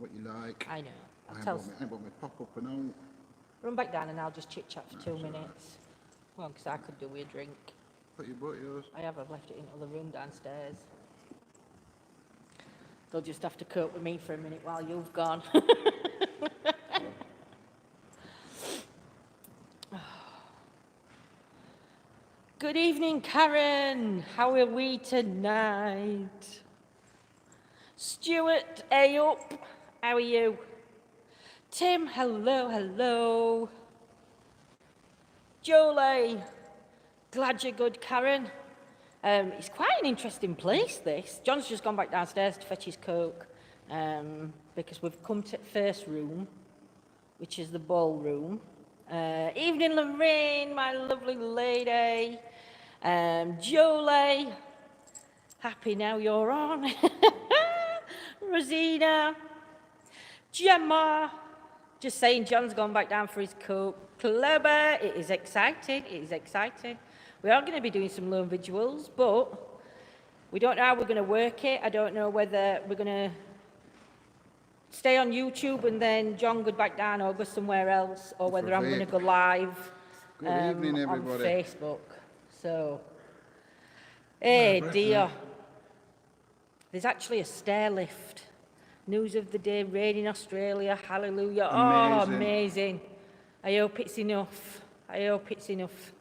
what you like. I know. I ain't got my pop-up and all. Run back down and I'll just chit-chat for 2 minutes. Well, because I could do with a drink. Put your butt yours. I've left it in the other room downstairs. They'll just have to cope with me for a minute while you've gone. Good evening, Karen. How are we tonight? Stuart, hey up. How are you? Tim, hello, hello. Jolie, glad you're good, Karen. It's quite an interesting place, this. John's just gone back downstairs to fetch his Coke because we've come to the first room, which is the ballroom. Evening, Lorraine, my lovely lady. Jolie, happy now you're on. Rosina, Gemma, just saying John's gone back down for his Coke. Clever, it is exciting, it is exciting. We are going to be doing some lone vigils, but we don't know how we're going to work it. I don't know whether we're going to stay on YouTube and then John go back down or go somewhere else, or whether I'm going to go live evening, on everybody. Facebook. So, hey dear. There's actually a stair lift. News of the day, rain in Australia, hallelujah. Oh, amazing. I hope it's enough. I hope it's enough.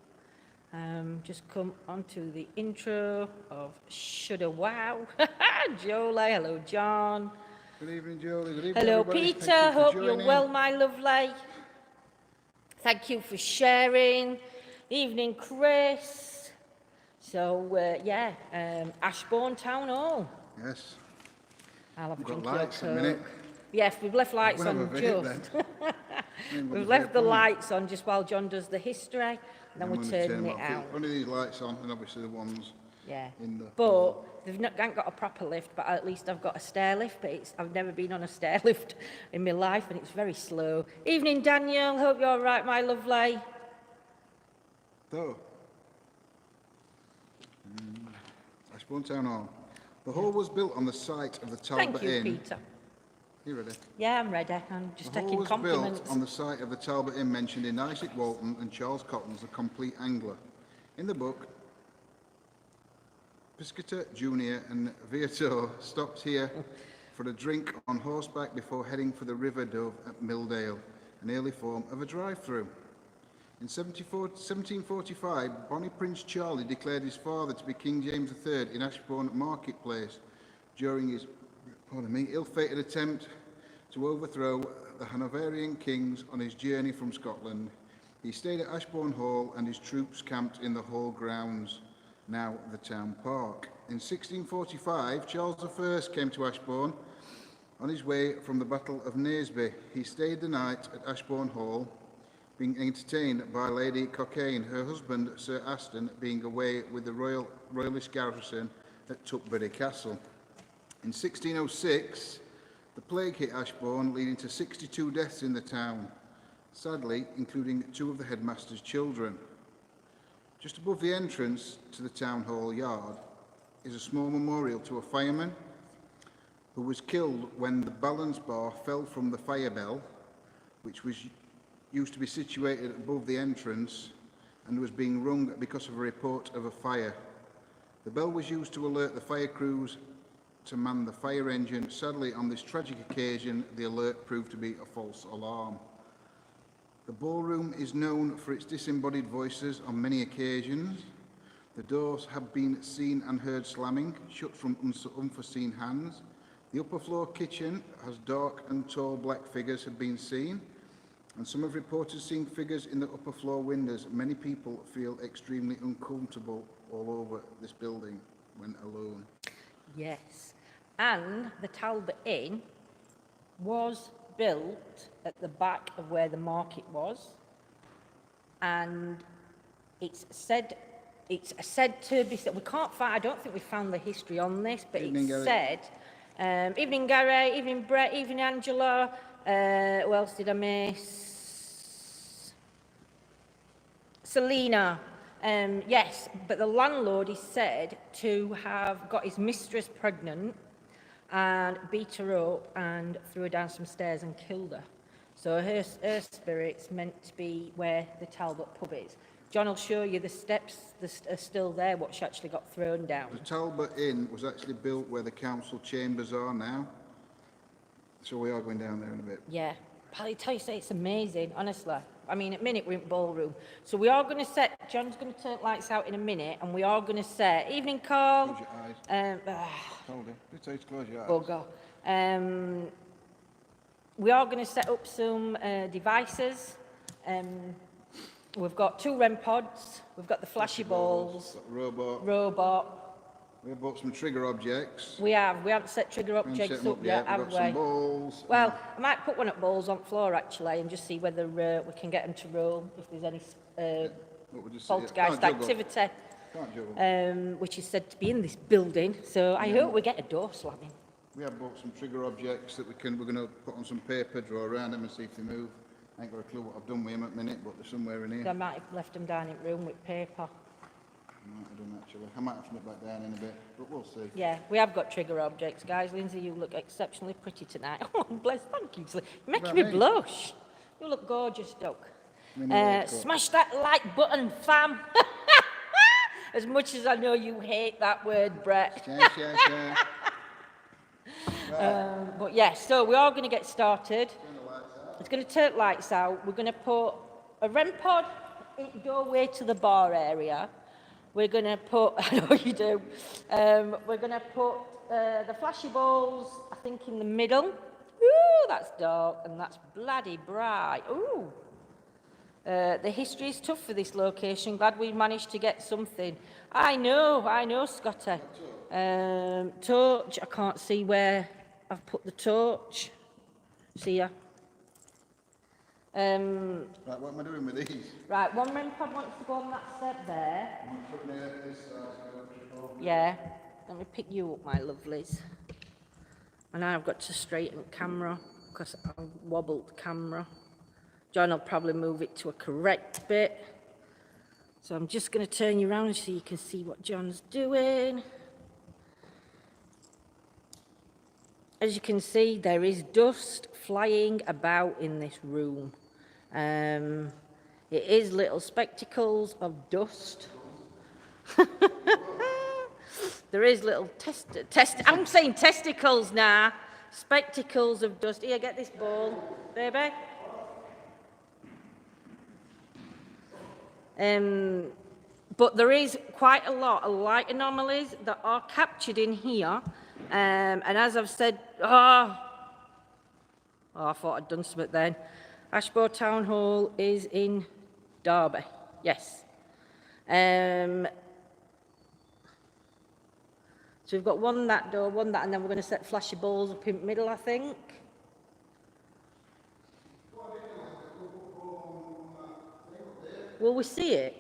Just come on to the intro of Shudder Wow. Jolie, hello John. Good evening, Jolie. Good evening, hello everybody. Peter, hope you're well, my lovely. Thank you for sharing. Evening, Chris. So, Ashborne Town Hall. Yes. I'll have a drink got lights in a minute. Yes, we've left lights on just. We've left the lights on just while John does the history, and then we're turning it out. Only these lights on, and obviously the ones in the... But they've not got a proper lift, but at least I've got a stair lift, but I've never been on a stair lift in my life, and it's very slow. Evening, Daniel. Hope you're all right, my lovely. So, Ashborne Town Hall. The hall was built on the site of the Talbot Inn. Thank you, Peter. You ready? Yeah, I'm ready. I'm just taking compliments. The hall was built on the site of the Talbot Inn mentioned in Isaac Walton and Charles Cotton's The Complete Angler. In the book, Piscator Jr. and Viator stopped here for a drink on horseback before heading for the River Dove at Milldale, an early form of a drive-through. In 1745, Bonnie Prince Charlie declared his father to be King James III in Ashbourne Marketplace during his ill-fated attempt to overthrow the Hanoverian kings on his journey from Scotland. He stayed at Ashbourne Hall and his troops camped in the hall grounds, now the town park. In 1645, Charles I came to Ashbourne on his way from the Battle of Naseby. He stayed the night at Ashbourne Hall, being entertained by Lady Cockayne, her husband, Sir Aston, being away with the Royalist garrison at Tutbury Castle. In 1606, the plague hit Ashbourne, leading to 62 deaths in the town, sadly, including 2 of the headmaster's children. Just above the entrance to the town hall yard is a small memorial to a fireman who was killed when the balance bar fell from the fire bell, which used to be situated above the entrance and was being rung because of a report of a fire. The bell was used to alert the fire crews to man the fire engine. Sadly, on this tragic occasion, the alert proved to be a false alarm. The ballroom is known for its disembodied voices on many occasions. The doors have been seen and heard slamming, shut from unforeseen hands. The upper floor kitchen has dark and tall black figures have been seen, and some have reported seeing figures in the upper floor windows. Many people feel extremely uncomfortable all over this building when alone. Yes, and the Talbot Inn was built at the back of where the market was, and it's said to be, we can't find, I don't think we found the history on this, but Evening, it's Gary. said, evening Gary, evening Brett, evening Angela, who else did I miss? Selena. Yes, but the landlord is said to have got his mistress pregnant, and beat her up and threw her down some stairs and killed her. So her spirit's meant to be where the Talbot pub is. John will show you the steps that are still there, what she actually got thrown down. The Talbot Inn was actually built where the council chambers are now. So we are going down there in a bit. Yeah, I tell you, it's amazing, honestly. I mean, at minute we're in ballroom. So we are going to set, John's going to turn lights out in a minute, and we are going to set, evening Carl. Close your eyes. Hold it. It's to close your eyes. Bugger. We are going to set up some devices. We've got 2 REM pods. We've got the flashy balls. Robot. We've bought some trigger objects. We haven't set trigger objects up yet, have we? Some balls. Well, I might put one at balls on floor actually, and just see whether we can get them to roll, if there's any poltergeist activity, which is said to be in this building. So I hope we get a door slamming. We have bought some trigger objects that we're going to put on some paper, draw around them and see if they move. I ain't got a clue what I've done with them at the minute, but they're somewhere in here. I might have left them down in the room with paper. I might have done actually. I might have to nip back down in a bit, but we'll see. Yeah, we have got trigger objects, guys. Lindsay, you look exceptionally pretty tonight. Oh, bless, thank you. You're making me blush. You look gorgeous, Doc. Smash that like button, fam. As much as I know you hate that word, Brett. Yeah. Right. But yeah, so we are going to get started. It's going to turn lights out. We're going to put a REM pod in the doorway to the bar area. We're going to put, I know you do, we're going to put the flashy balls, I think, in the middle. Ooh, that's dark and that's bloody bright. Ooh. The history is tough for this location. Glad we managed to get something. I know, Scotty. Torch, I can't see where I've put the torch. See ya. Right, what am I doing with these? Right, one REM pod wants to go on that step there. Yeah, let me pick you up, my lovelies. And I've got to straighten camera because I wobbled camera. John will probably move it to a correct bit. So I'm just going to turn you around so you can see what John's doing. As you can see, there is dust flying about in this room. It is little spectacles of dust. There is little I'm saying testicles now. Spectacles of dust. Here, get this ball, baby. But there is quite a lot of light anomalies that are captured in here. And as I've said, I thought I'd done something then. Ashborne Town Hall is in Derby, yes. So we've got one that door, one that, and then we're going to set flashy balls up in the middle, I think. Will we see it?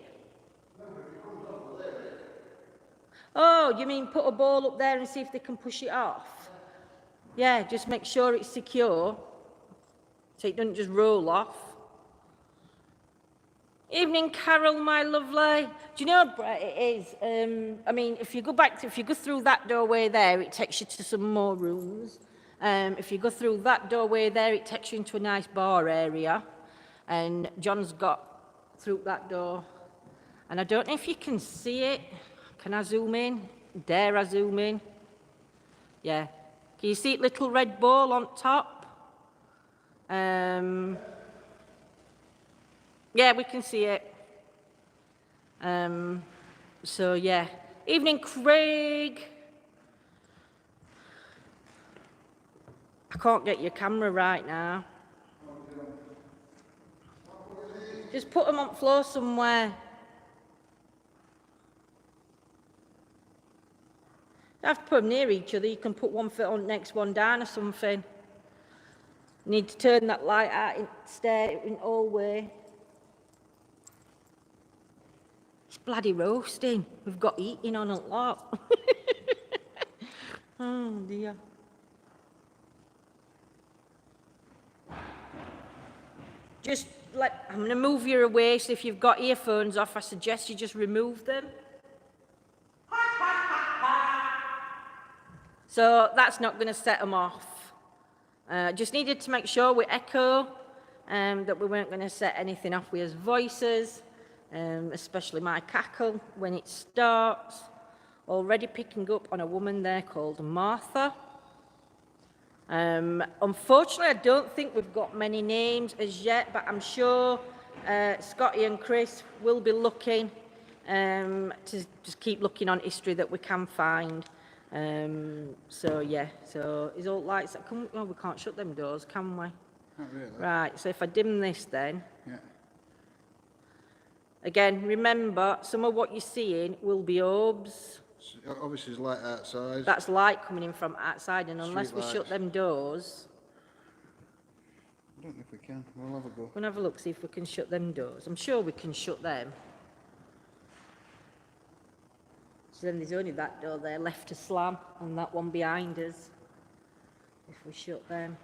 Oh, you mean put a ball up there and see if they can push it off? Yeah, just make sure it's secure so it doesn't just roll off. Evening, Carol, my lovely. Do you know, Brett, it is, I mean, if you go through that doorway there, it takes you to some more rooms. If you go through that doorway there, it takes you into a nice bar area. And John's got through that door. And I don't know if you can see it. Can I zoom in? Dare I zoom in? Yeah. Can you see it, little red ball on top? Yeah, we can see it. So, yeah. Evening, Craig. I can't get your camera right now. Just put them on the floor somewhere. You have to put them near each other. You can put one foot on the next one down or something. You need to turn that light out and stare in all way. It's bloody roasting. We've got eating on a lot. Oh dear. I'm going to move you away, so if you've got earphones off, I suggest you just remove them. So that's not going to set them off. Just needed to make sure we echo, that we weren't going to set anything off with his voices, especially my cackle when it starts. Already picking up on a woman there called Martha. Unfortunately, I don't think we've got many names as yet, but I'm sure Scotty and Chris will be looking to just keep looking on history that we can find. So yeah, so is all lights? Oh, we can't shut them doors, can we? Not really. Right. So if I dim this, then. Yeah. Again, remember, some of what you're seeing will be orbs. Obviously, there's light outside. That's light coming in from outside, and unless we Street shut lights. them doors, I don't know if we can. We'll have a go. we'll have a look, see if we can shut them doors. I'm sure we can shut them. So then there's only that door there left to slam, and that one behind us, if we shut them.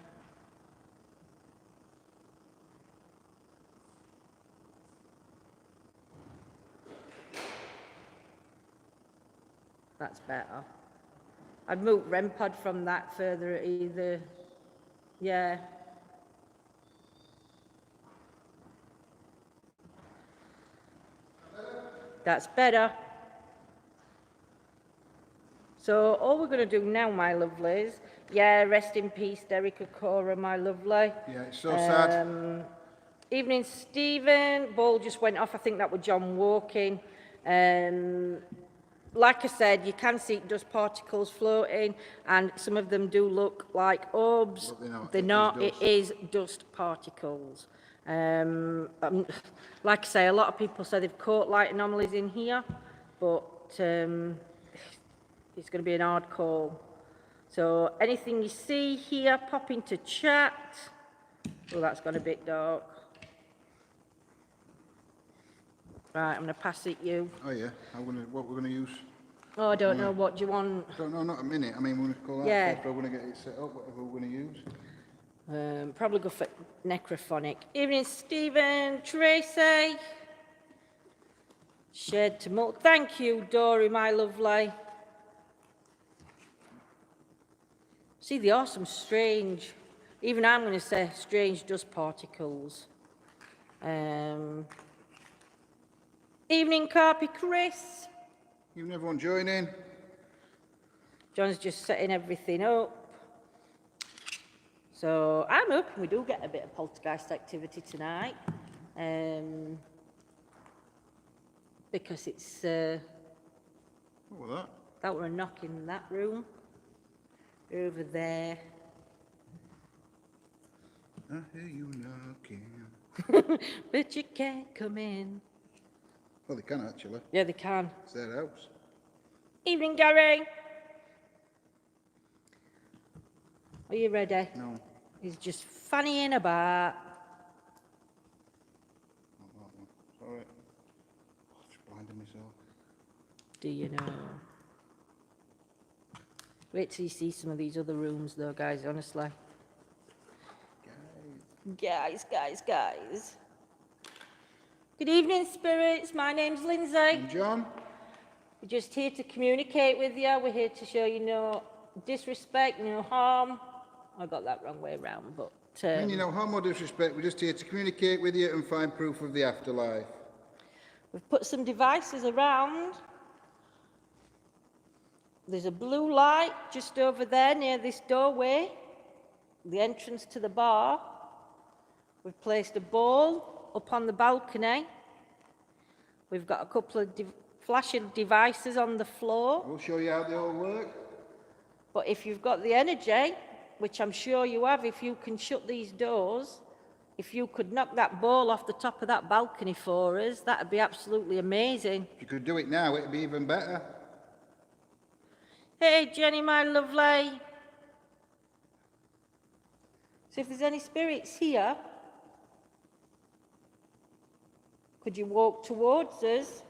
That's better. I'd move REM pod from that further either. Yeah. That's better. So all we're going to do now, my lovelies, yeah, rest in peace, Derek Okora, my lovely. Yeah, it's so sad. Evening, Stephen. Ball just went off. I think that was John walking. Like I said, you can see dust particles floating, and some of them do look like orbs. But They're not. It is dust particles. Like I say, a lot of people say they've caught light anomalies in here, but it's going to be an hard call. So anything you see here, pop into chat. Oh, that's gone a bit dark. Right, I'm going to pass it you. Oh yeah. What we're gonna use? Oh, I don't know. What do you want? Don't know. Not a minute. I mean, we're gonna call that. Yeah. First, we're gonna get it set up. Whatever we're gonna use. Probably go for necrophonic. Evening, Stephen, Tracy. Shared tumult. Thank you, Dory, my lovely. See, they are some strange, even I'm going to say strange dust particles. Evening, Carpy Chris. Even everyone join in. John's just setting everything up. So I'm hoping we do get a bit of poltergeist activity tonight. Because it's, What was that were a knock in that room. Over there. that? I hear you knocking. But you can't come in. Well, they can actually. Yeah, they can. It's their house. Evening, Gary. Are you ready? No. He's just fannying about. Not that one. Sorry. Just blinding myself. Do you know? Wait till you see some of these other rooms, though, guys, honestly. Guys. Good evening, spirits. My name's Lindsay. And John? We're just here to communicate with you. We're here to show you no disrespect, no harm. I got that wrong way around, but... And you know, harm or disrespect, we're just here to communicate with you and find proof of the afterlife. We've put some devices around. There's a blue light just over there near this doorway, the entrance to the bar. We've placed a ball up on the balcony. We've got a couple of flashing devices on the floor. We'll show you how they all work. But if you've got the energy, which I'm sure you have, if you can shut these doors, if you could knock that ball off the top of that balcony for us, that'd be absolutely amazing. If you could do it now, it'd be even better. Hey, Jenny, my lovely. So if there's any spirits here, could you walk towards us?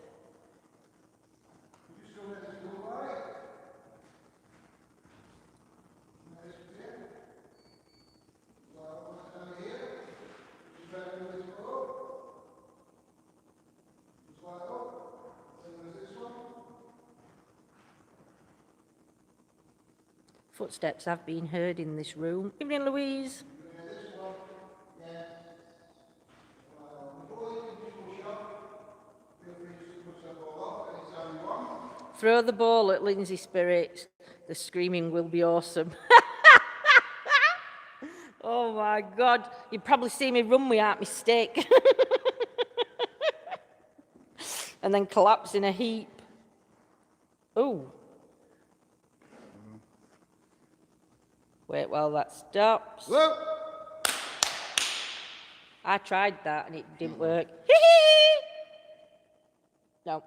Footsteps have been heard in this room. Evening, Louise. Throw the ball at Lindsay Spirits. The screaming will be awesome. Oh my God. You'd probably see me run without my stick. And then collapse in a heap. Ooh. Wait while that stops. Hello? I tried that and it didn't work. No.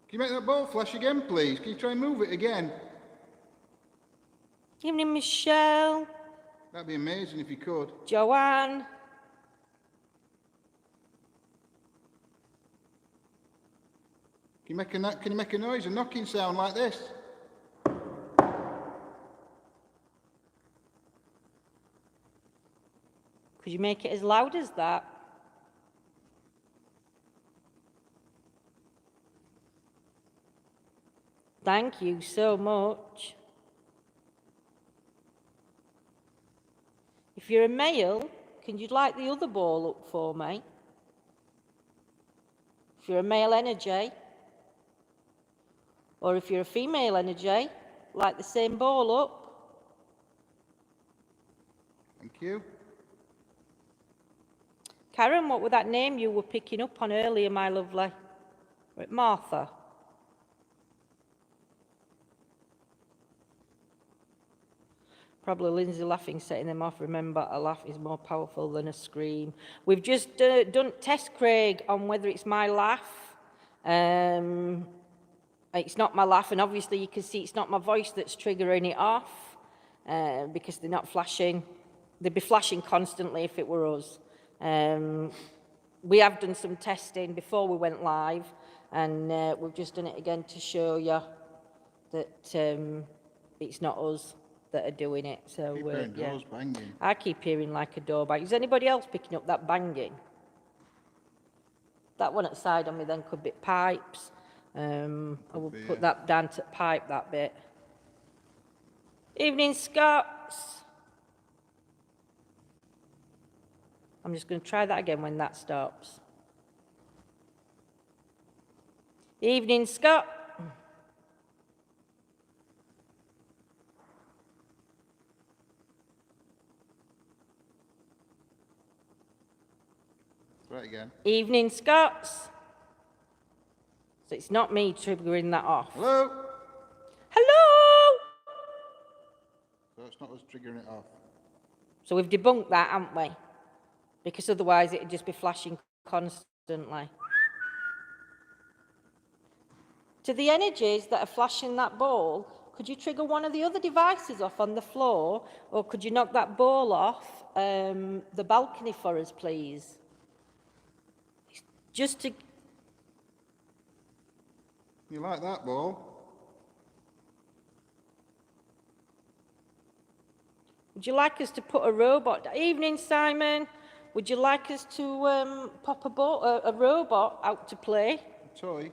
Can you make that ball flash again, please? Can you try and move it again? Evening, Michelle. That'd be amazing if you could. Joanne. Can you make a noise, a knocking sound like this? Could you make it as loud as that? Thank you so much. If you're a male, can you light the other ball up for me? If you're a male energy, or if you're a female energy, light the same ball up. Thank you. Karen, what was that name you were picking up on earlier, my lovely? Was it Martha? Probably Lindsay laughing, setting them off. Remember, a laugh is more powerful than a scream. We've just done test Craig on whether it's my laugh. It's not my laugh, and obviously you can see it's not my voice that's triggering it off because they're not flashing. They'd be flashing constantly if it were us. We have done some testing before we went live, and we've just done it again to show you that it's not us that are doing it. So Keep hearing doors banging. I keep hearing like a door bang. Is anybody else picking up that banging? That one at the side on me then could be pipes. I will put that down to pipe, that bit. Evening, Scots. I'm just going to try that again when that stops. Evening, Scott. Try it again. Evening, Scots. So it's not me triggering that off. Hello? Hello! So it's not us triggering it off. So we've debunked that, haven't we? Because otherwise it'd just be flashing constantly. To the energies that are flashing that ball, could you trigger one of the other devices off on the floor, or could you knock that ball off the balcony for us, please? Just to... You like that ball? Would you like us to put a robot... Evening, Simon. Would you like us to pop a robot out to play? A toy?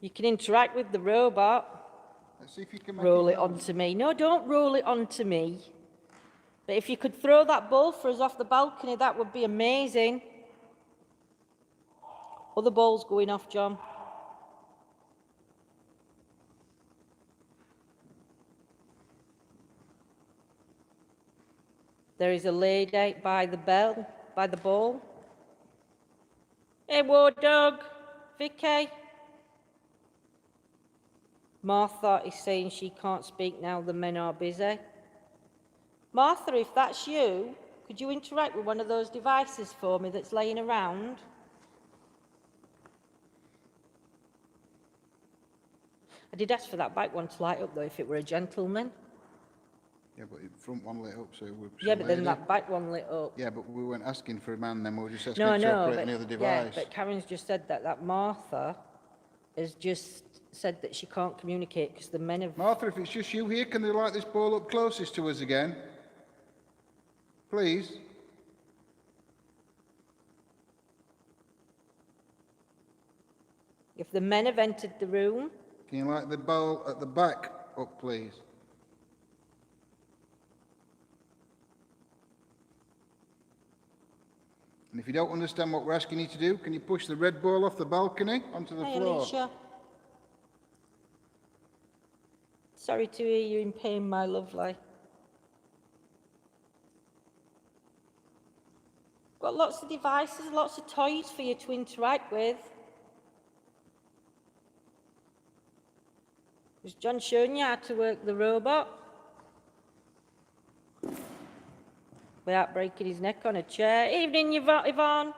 You can interact with the robot. Let's see if you can make Roll it move. onto me. No, don't roll it onto me. But if you could throw that ball for us off the balcony, that would be amazing. Other ball's going off, John. There is a lady by the bell, by the ball. Hey, War Dog. Vicky. Martha is saying she can't speak now, the men are busy. Martha, if that's you, could you interact with one of those devices for me that's laying around? I did ask for that back one to light up, though, if it were a gentleman. Yeah, but the front one lit up, so we're... Yeah, but then that back one lit up. Yeah, but we weren't asking for a man then, we were just asking No, I to know, operate but, any other device. yeah, but Karen's just said that Martha has just said that she can't communicate because the men have... Martha, if it's just you here, can they light this ball up closest to us again? Please? If the men have entered the room, Can you light the ball at the back up, please? And if you don't understand what we're asking you to do, can you push the red ball off the balcony onto the Hi, floor? Alicia. Sorry to hear you in pain, my lovely. Got lots of devices, lots of toys for you to interact with. Was John showing you how to work the robot? Without breaking his neck on a chair. Evening, Yvonne.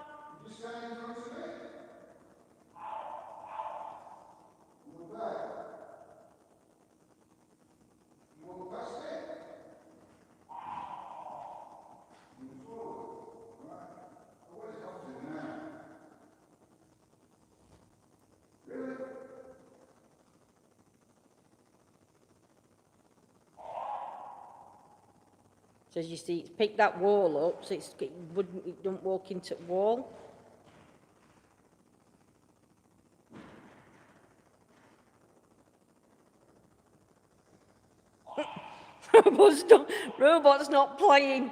So as you see, it's picked that wall up, so it don't walk into the wall. Robot's not playing.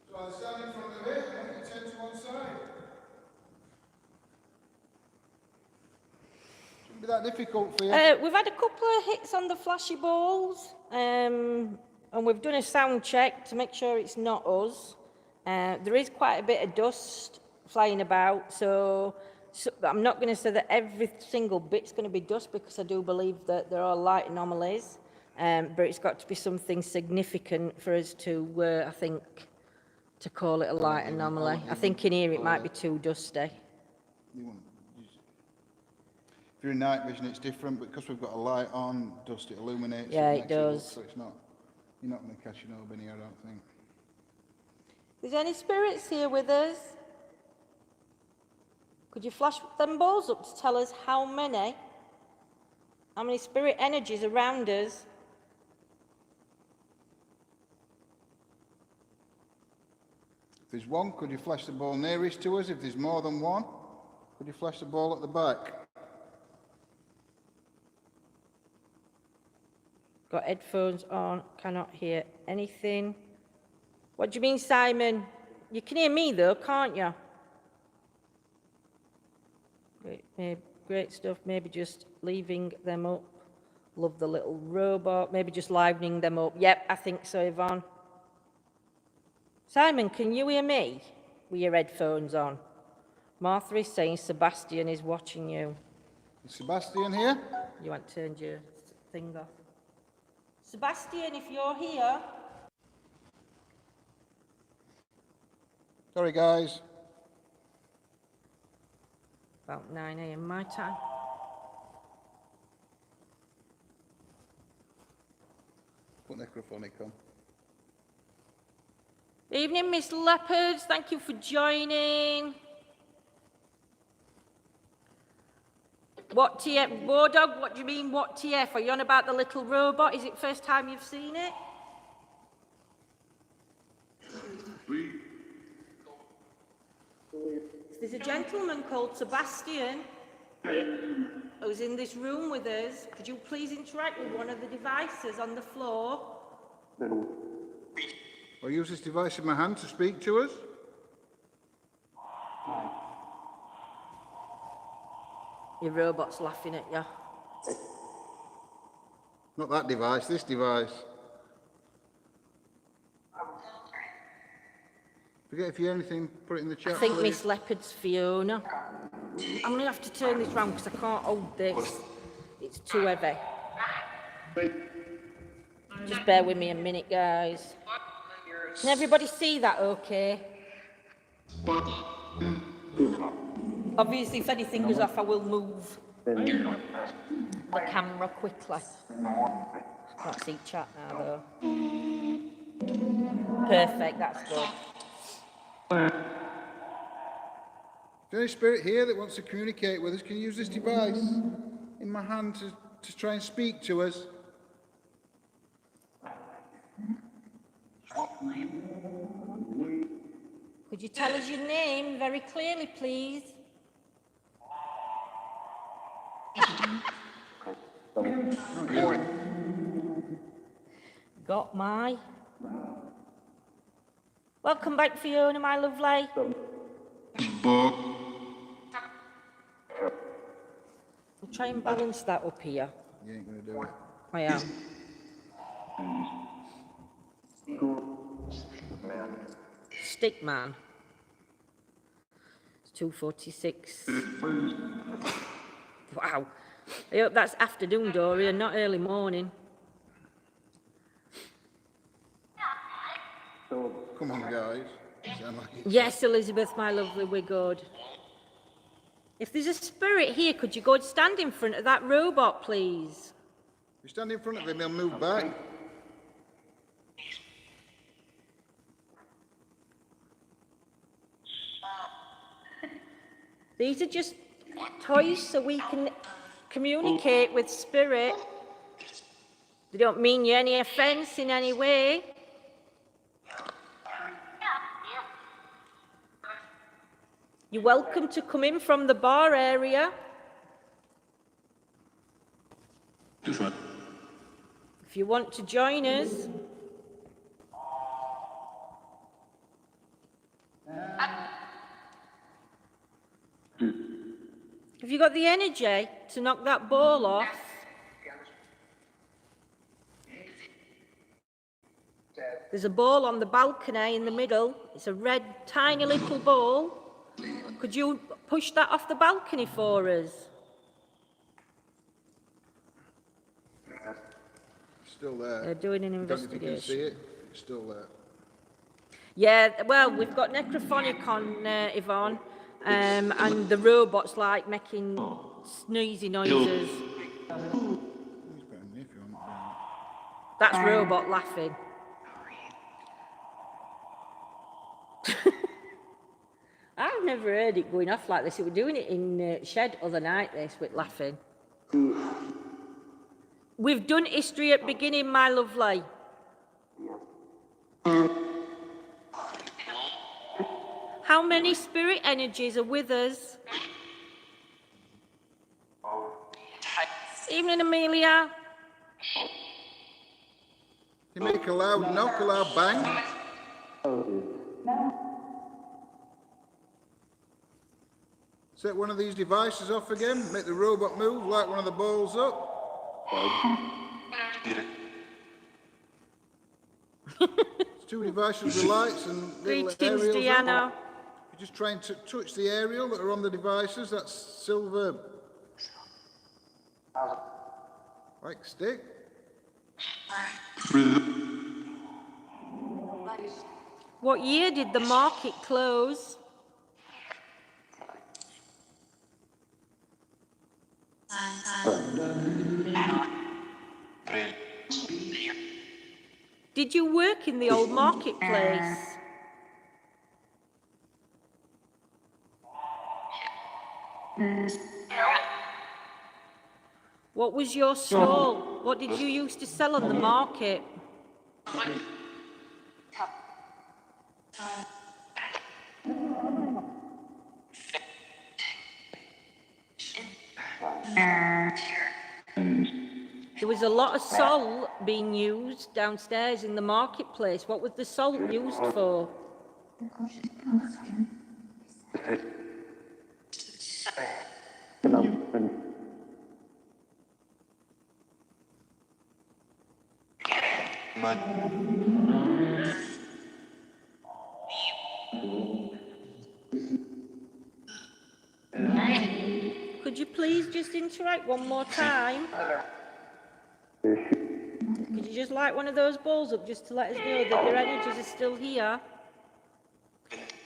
So I'll stand in front of it and you turn to one side. Shouldn't be that difficult for you. We've had a couple of hits on the flashy balls, and we've done a sound check to make sure it's not us. There is quite a bit of dust flying about, so I'm not going to say that every single bit's going to be dust, because I do believe that there are light anomalies, but it's got to be something significant for us to, I think, to call it a light anomaly. I think in here it might be too dusty. If you're in night vision, it's different, but because we've got a light on, dust, it illuminates. Yeah, makes it does. look, so it's not, you're not going to catch an orb in here, I don't think. Is there any spirits here with us? Could you flash them balls up to tell us how many spirit energies around us? If there's one, could you flash the ball nearest to us? If there's more than one, could you flash the ball at the back? Got headphones on, cannot hear anything. What do you mean, Simon? You can hear me though, can't you? Great stuff. Maybe just leaving them up. Love the little robot. Maybe just livening them up. Yep, I think so, Yvonne. Simon, can you hear me with your headphones on? Martha is saying Sebastian is watching you. Is Sebastian here? You haven't turned your thing off. Sebastian, if you're here. Sorry, guys. About 9 a.m. my time. Put necrophonic on. Evening, Miss Leopards. Thank you for joining. What TF? Bodog, what do you mean, what TF? Are you on about the little robot? Is it first time you've seen it? There's a gentleman called Sebastian who's in this room with us. Could you please interact with one of the devices on the floor? I'll use this device in my hand to speak to us. Your robot's laughing at you. Not that device, this device. Forget if you hear anything, put it in the chat. I think please. Miss Leopard's Fiona. I'm going to have to turn this round because I can't hold this. It's too heavy. Just bear with me a minute, guys. Can everybody see that okay? Obviously, if anything goes off, I will move the camera quickly. Can't see chat now, though. Perfect, that's good. Is there any spirit here that wants to communicate with us? Can you use this device in my hand to try and speak to us? Could you tell us your name very clearly, please? Got my... Welcome back, Fiona, my lovely. We'll try and balance that up here. You ain't going to do it. I am. Stick man. It's 2:46. Wow. I hope that's afternoon, Dorian, not early morning. Come on, guys. Sound like it's- Yes, Elizabeth, my lovely, we're good. If there's a spirit here, could you go and stand in front of that robot, please? You stand in front of him, he'll move back. These are just toys so we can communicate with spirit. They don't mean you any offence in any way. You're welcome to come in from the bar area. If you want to join us. Have you got the energy to knock that ball off? There's a ball on the balcony in the middle. It's a red, tiny little ball. Could you push that off the balcony for us? Still there. They're doing an I don't know if you can see investigation. it. It's still there. Yeah, well, we've got necrophonic on, Yvonne, and the robot's like making sneezy noises. He's got a nephew on it. That's robot laughing. I've never heard it going off like this. It was doing it in shed other night, this, with laughing. We've done history at beginning, my lovely. How many spirit energies are with us? Evening, Amelia. You make a loud knock, a loud bang. Set one of these devices off again. Make the robot move, light one of the balls up. It's two devices with lights and little Greetings, aerials on. Deanna. You're just trying to touch the aerial that are on the devices. That's silver. Like stick. What year did the market close? Did you work in the old marketplace? What was your stall? What did you used to sell on the market? There was a lot of salt being used downstairs in the marketplace. What was the salt used for? Could you please just interact one more time? Could you just light one of those balls up just to let us know that your energies are still here?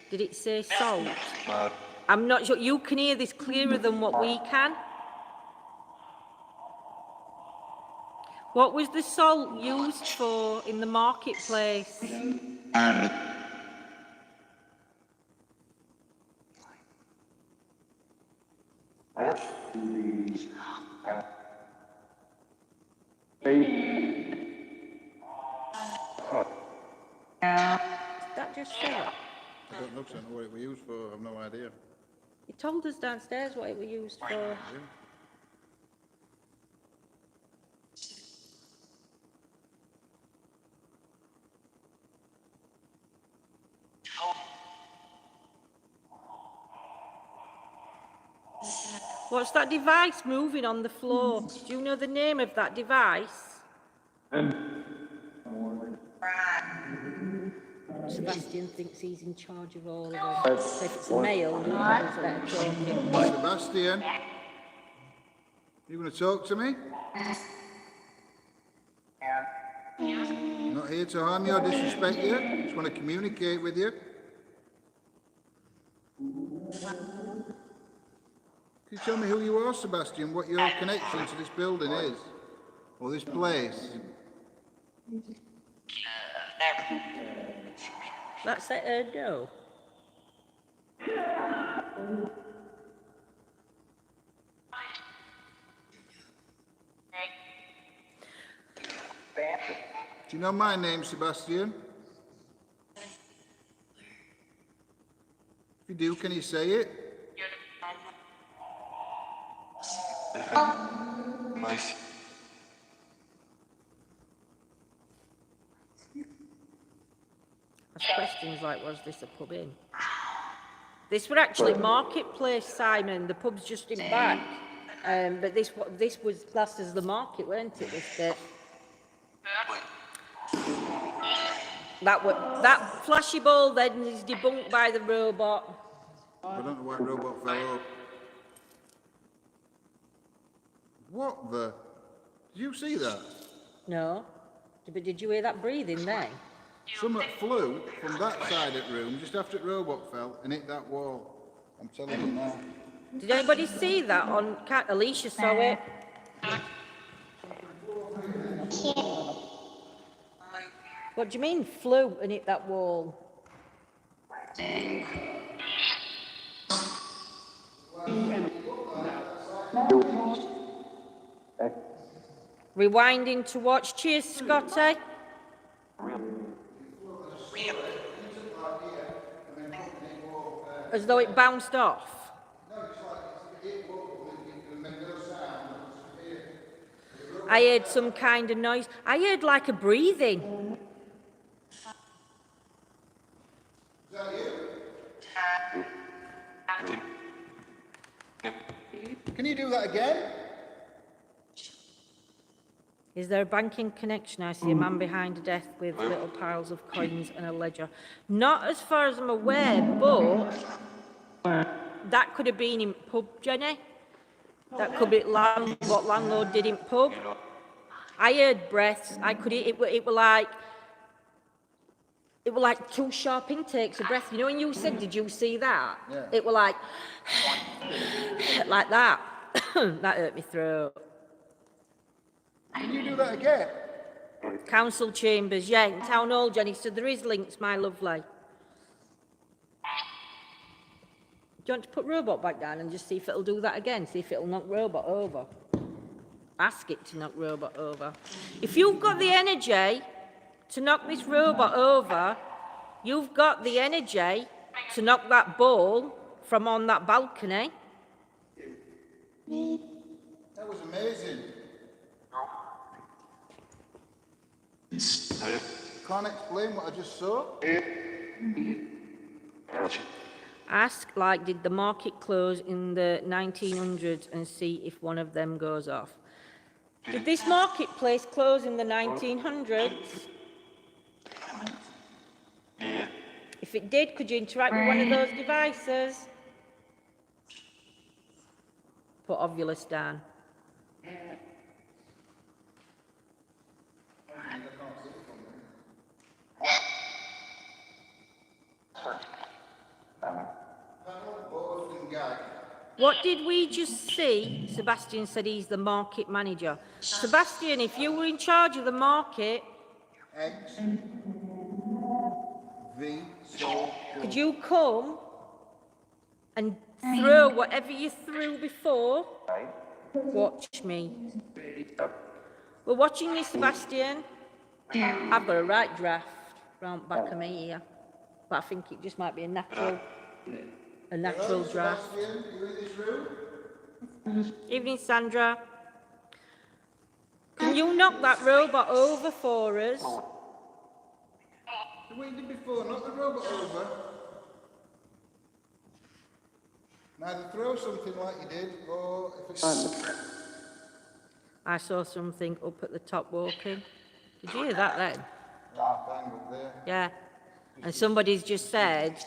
Did it say salt? I'm not sure. You can hear this clearer than what we can. What was the salt used for in the marketplace? downstairs for? I don't know, 'cause I don't know what it was used for. I've no idea. He told us downstairs what it was used for. Yeah. What's that device moving on the floor? Do you know the name of that device? Sebastian thinks he's in charge of all of them. So if it's a male, he'll let her talk him. Sebastian, you going to talk to me? I'm not here to harm you or disrespect you. Just want to communicate with you. Can you tell me who you are, Sebastian? What your connection to this building is? Or this place? That's it, no. Do you know my name, Sebastian? If you do, can you say it? Nice. Ask questions like, was this a pub in? This were actually marketplace, Simon. The pub's just in back. But this was classed as the market, weren't it, this bit? That flashy ball then is debunked by the robot. I don't know why robot fell up. What the? Did you see that? No. But did you hear that breathing then? Something flew from that side of the room just after the robot fell and hit that wall. I'm telling you now. Did anybody see that on... Alicia saw it. What do you mean, flew and hit that wall? Rewinding to watch. Cheers, Scotty. As though it bounced off. I heard some kind of noise. I heard like a breathing. Can you do that again? Is there a banking connection? I see a man behind a desk with little piles of coins and a ledger. Not as far as I'm aware, but that could have been in pub, Jenny. That could be what landlord did in pub. I heard breaths. I could. It were like 2 sharp intakes of breath. You know when you said, "Did you see that?" Yeah. It were like that. That hurt me throat. Can you do that again? Council chambers, yeah, in Town Hall, Jenny. So there is links, my lovely. Do you want to put robot back down and just see if it'll do that again? See if it'll knock robot over. Ask it to knock robot over. If you've got the energy to knock this robot over, you've got the energy to knock that ball from on that balcony. That was amazing. Can't explain what I just saw. Ask, like, did the market close in the 1900s and see if one of them goes off. Did this marketplace close in the 1900s? If it did, could you interact with one of those devices? Put Ovulus down. What did we just see? Sebastian said he's the market manager. Sebastian, if you were in charge of the market... X, V, so... Could you come and throw whatever you threw before? Watch me. We're watching you, Sebastian. I've got a right draft round back of me here. But I think it just might be a natural draft. Sebastian, you in this room? Evening, Sandra. Can you knock that robot over for us? The way you did before, knock the robot over. Either throw something like you did, or if it's... I saw something up at the top walking. Did you hear that then? Bang up there. Yeah. And somebody's just said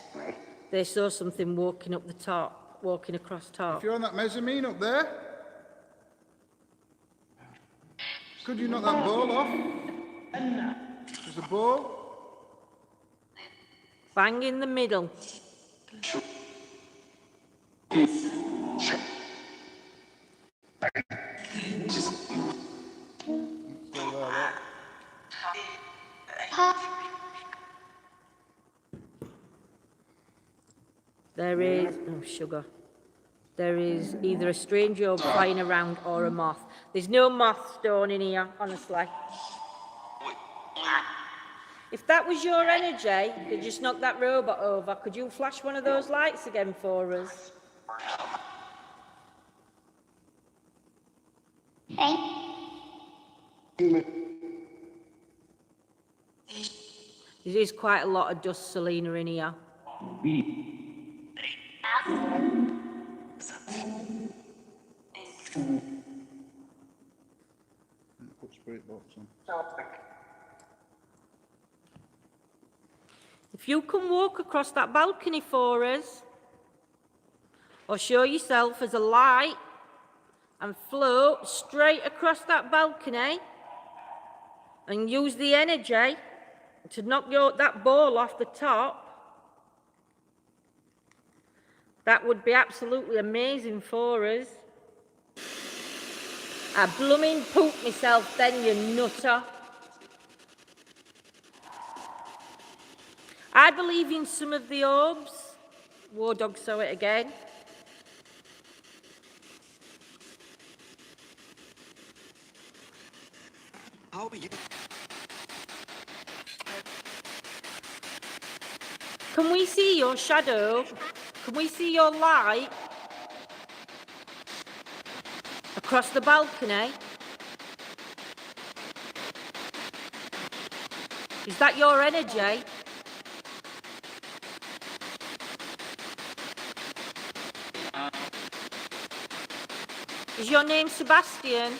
they saw something walking up the top, walking across If top. you're on that mezzanine up there, could you knock that ball off? There's a ball. Bang in the middle. There is, oh sugar, there is either a strange orb flying around or a moth. There's no moth stone in here, honestly. If that was your energy that just knocked that robot over, could you flash one of those lights again for us? There is quite a lot of dust, Selena, in here. Put spirit box on. If you can walk across that balcony for us, or show yourself as a light and float straight across that balcony and use the energy to knock that ball off the top, that would be absolutely amazing for us. I blooming pooped myself then, you nutter. I believe in some of the orbs. War Dog saw it again. How are you? Can we see your shadow? Can we see your light across the balcony? Is that your energy? Is your name Sebastian?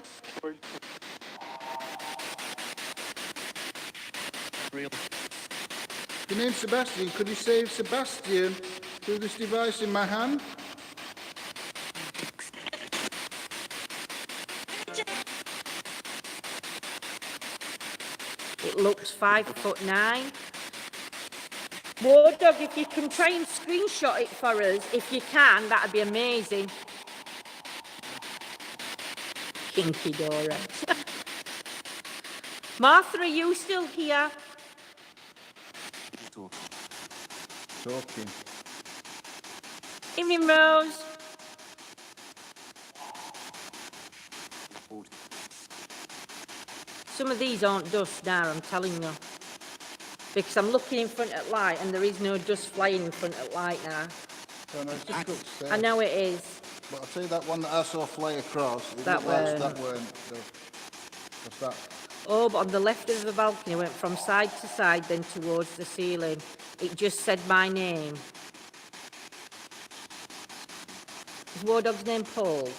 Real. Your name's Sebastian. Could you save Sebastian through this device in my hand? It looks 5'9". War Dog, if you can try and screenshot it for us, if you can, that'd be amazing. Kinky Dora. Martha, are you still here? Talking. Evening, Rose. Some of these aren't dust now, I'm telling you. Because I'm looking in front of light and there is no dust flying in front of light now. Oh, no, it's just upstairs. I know it is. But I'll tell you that one that I saw fly across. That weren't. That weren't. So, what's that? Oh, but on the left of the balcony, went from side to side, then towards the ceiling. It just said my name. Is War Dog's name Paul?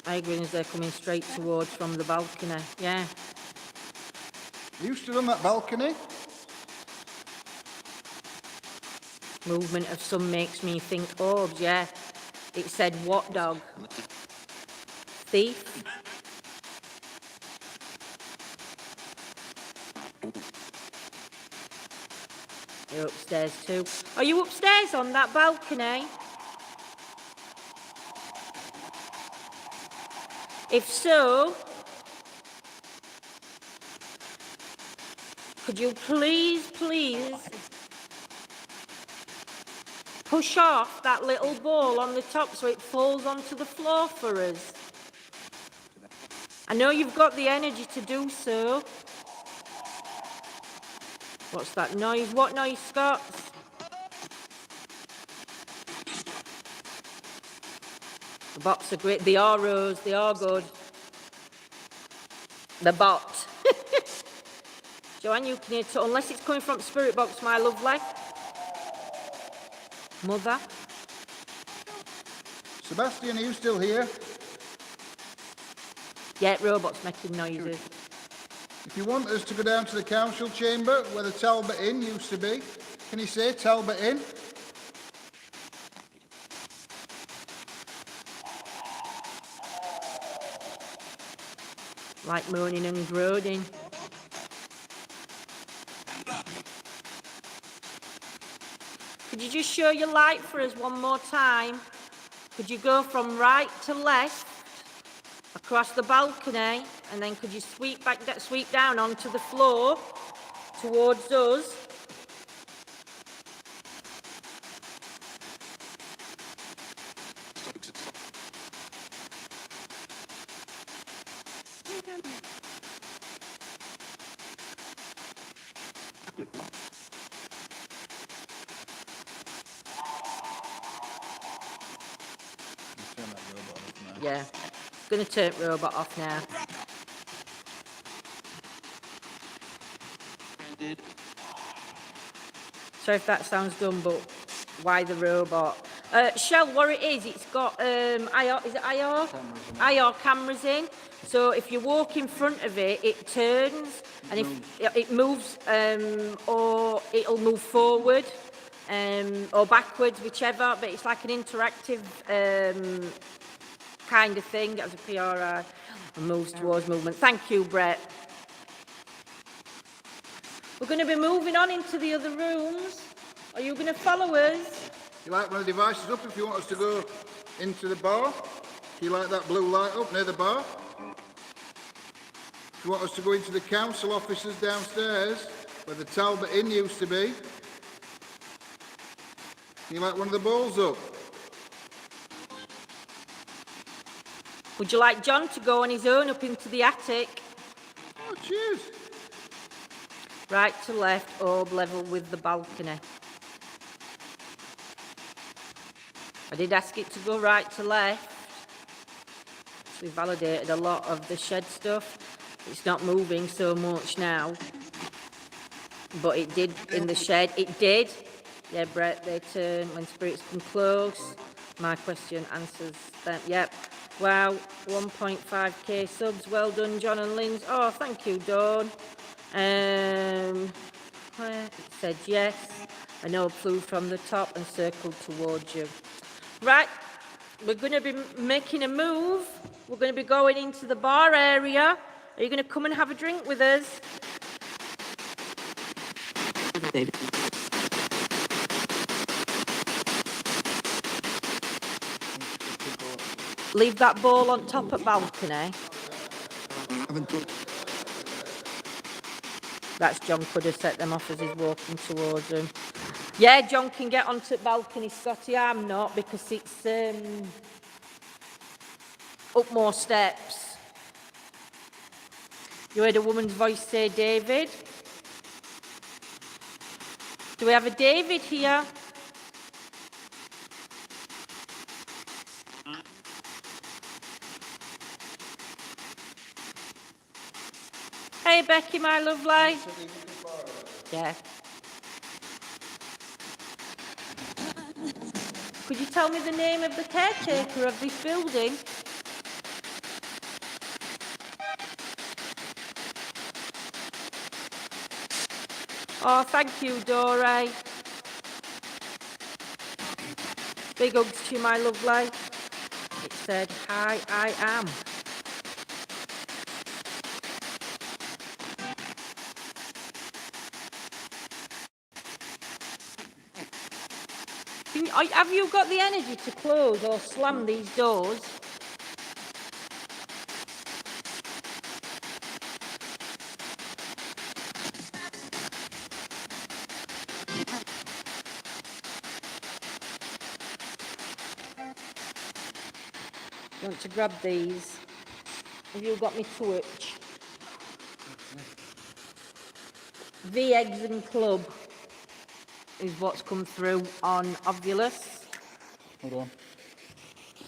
I agree as they're coming straight towards from the balcony. Yeah. Are you still on that balcony? Movement of some makes me think orbs, yeah. It said what dog? Thief? You're upstairs too. Are you upstairs on that balcony? If so, could you please push off that little ball on the top so it falls onto the floor for us? I know you've got the energy to do so. What's that noise? What noise, Scott? The bots are great. They are, Rose. They are good. The bot. Joanne, you can hear it, unless it's coming from Spirit Box, my lovely. Mother. Sebastian, are you still here? Yeah, robot's making noises. If you want us to go down to the council chamber where the Talbot Inn used to be, can you say Talbot Inn? Like moaning and groaning. Could you just show your light for us one more time? Could you go from right to left across the balcony, and then could you sweep down onto the floor towards us? Turn that robot off now. Yeah, gonna turn robot off now. Sorry if that sounds dumb, but why the robot? Shell, what it is, it's got IR, is it IR? IR cameras in. So if you walk in front of it, it turns, and if it moves, or it'll move forward, or backwards, whichever. But it's like an interactive kind of thing, as a PRI, and moves towards movement. Thank you, Brett. We're going to be moving on into the other rooms. Are you going to follow us? You like one of the devices up if you want us to go into the bar? Do you like that blue light up near the bar? If you want us to go into the council offices downstairs, where the Talbot Inn used to be, you like one of the balls up? Would you like John to go on his own up into the attic? Oh, cheers. Right to left, orb level with the balcony. I did ask it to go right to left. So we validated a lot of the shed stuff. It's not moving so much now. But it did in the shed. It did. Yeah, Brett, they turn when spirits come close. My question answers them. Yep. Wow, 1.5k subs. Well done, John and Linz. Oh, thank you, Dawn. It said yes. I know flew from the top and circled towards you. Right, we're going to be making a move. We're going to be going into the bar area. Are you going to come and have a drink with us? Leave that ball on top at balcony. That's John could have set them off as he's walking towards them. Yeah, John can get onto the balcony, Scotty. I'm not, because it's up more steps. You heard a woman's voice say David. Do we have a David here? Hey, Becky, my lovely. Yeah. Could you tell me the name of the caretaker of this building? Oh, thank you, Dore. Big hugs to you, my lovely. It said, hi, I am. Have you got the energy to close or slam these doors? You want to grab these? Have you got me Twitch? The Eggs and Club is what's come through on Ovulus. Hold on.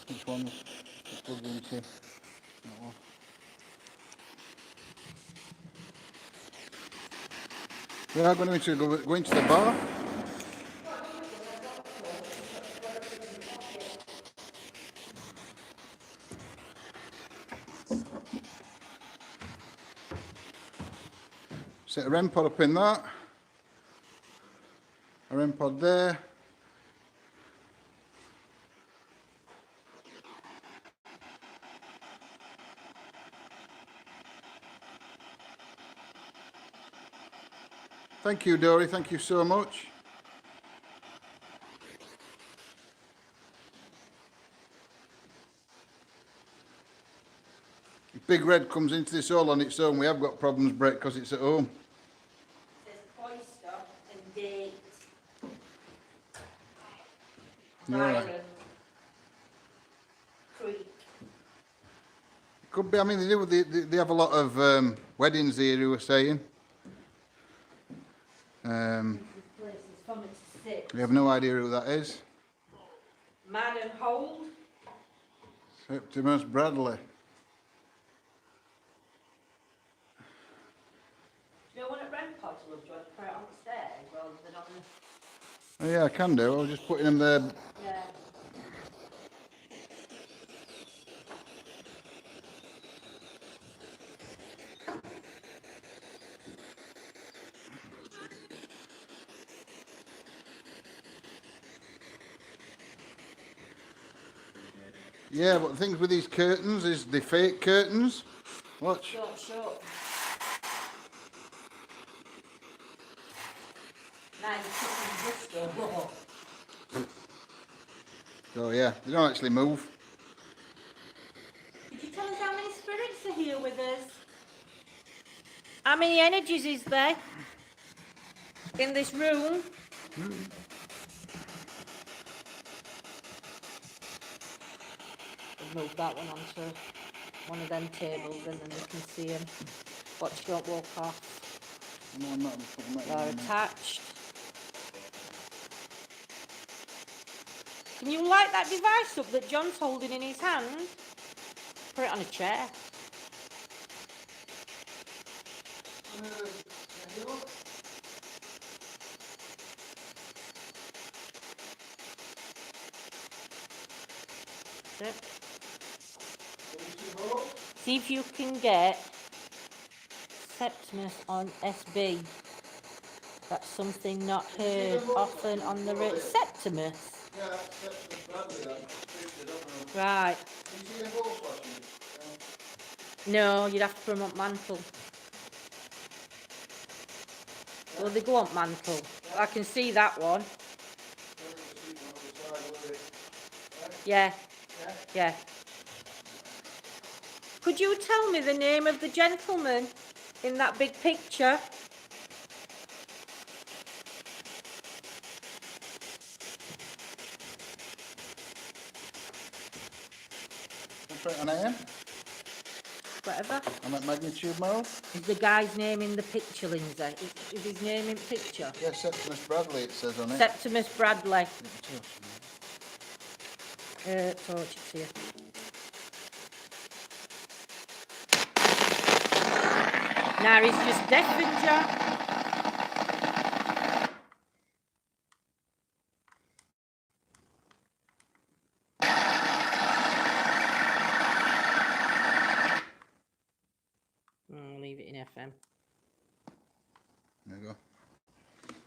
Which one's it's plugged into? That one. We are going to go into the bar. Set a REM pod up in that. A REM pod there. Thank you, Dory. Thank you so much. If Big Red comes into this all on its own, we have got problems, Brett, because it's at home. There's oyster and date. You're right. Byron. Creek. Could be. I mean, they have a lot of weddings here, who were saying. This place is from it to sit. We have no idea who that is. Man and Hold. Septimus Bradley. Do you know what at REM pods, love? Do you want to put it on the stairs rather than on the... Oh, yeah, I can do. I was just putting them there. Yeah. Yeah, but the things with these curtains is the fake curtains. Watch. Shut. Now you're cooking Bristol. Whoa. So yeah, they don't actually move. Did you tell us how many spirits are here with us? How many energies is there in this room? We'll move that one onto one of them tables and then we can see them. Watch, don't walk off. No, I'm not putting that They're in there. attached. Can you light that device up that John's holding in his hand? Put it on a chair. Yep. See if you can get Septimus on SB. That's something not heard often on the radio. Septimus? Yeah, that's Septimus Bradley, that. Right. You see them balls flashing? No, you'd have to put them on mantle. Well, they go on mantle. I can see that one. Yeah. Yeah. Could you tell me the name of the gentleman in that big picture? Put it on AM. Whatever. On that magnitude model. Is the guy's name in the picture, Lindsay? Is his name in picture? Yeah, Septimus Bradley, it says on it. Septimus Bradley. Torch it to you. Now he's just deafened you. Leave it in FM. There you go.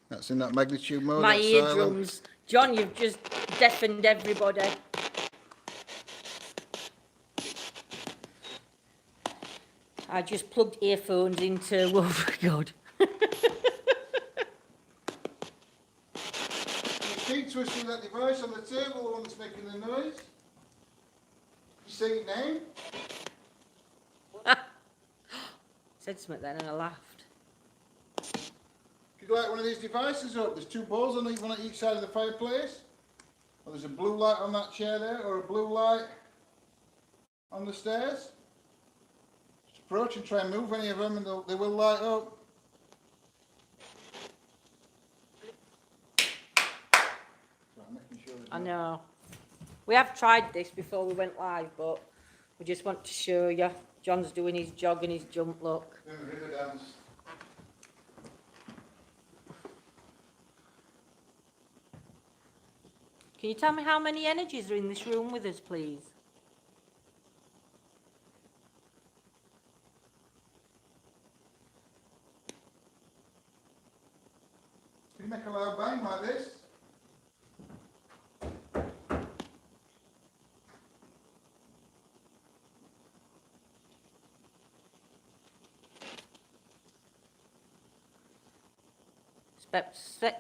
That's in that magnitude mode. My that's silent. eardrums. John, you've just deafened everybody. I just plugged earphones into, oh my God. Keep twisting that device on the table, the one that's making the noise. You say your name? Said something then and I laughed. Could you light one of these devices up? There's two balls on one at each side of the fireplace. Or there's a blue light on that chair there, or a blue light on the stairs. approach and try and move any of them and they will light up. Right, making sure I know. We have tried this before we went live, but we just want to show you. John's doing his jog and his jump, look. doing the river dance. Can you tell me how many energies are in this room with us, please? Can you make a loud bang like this?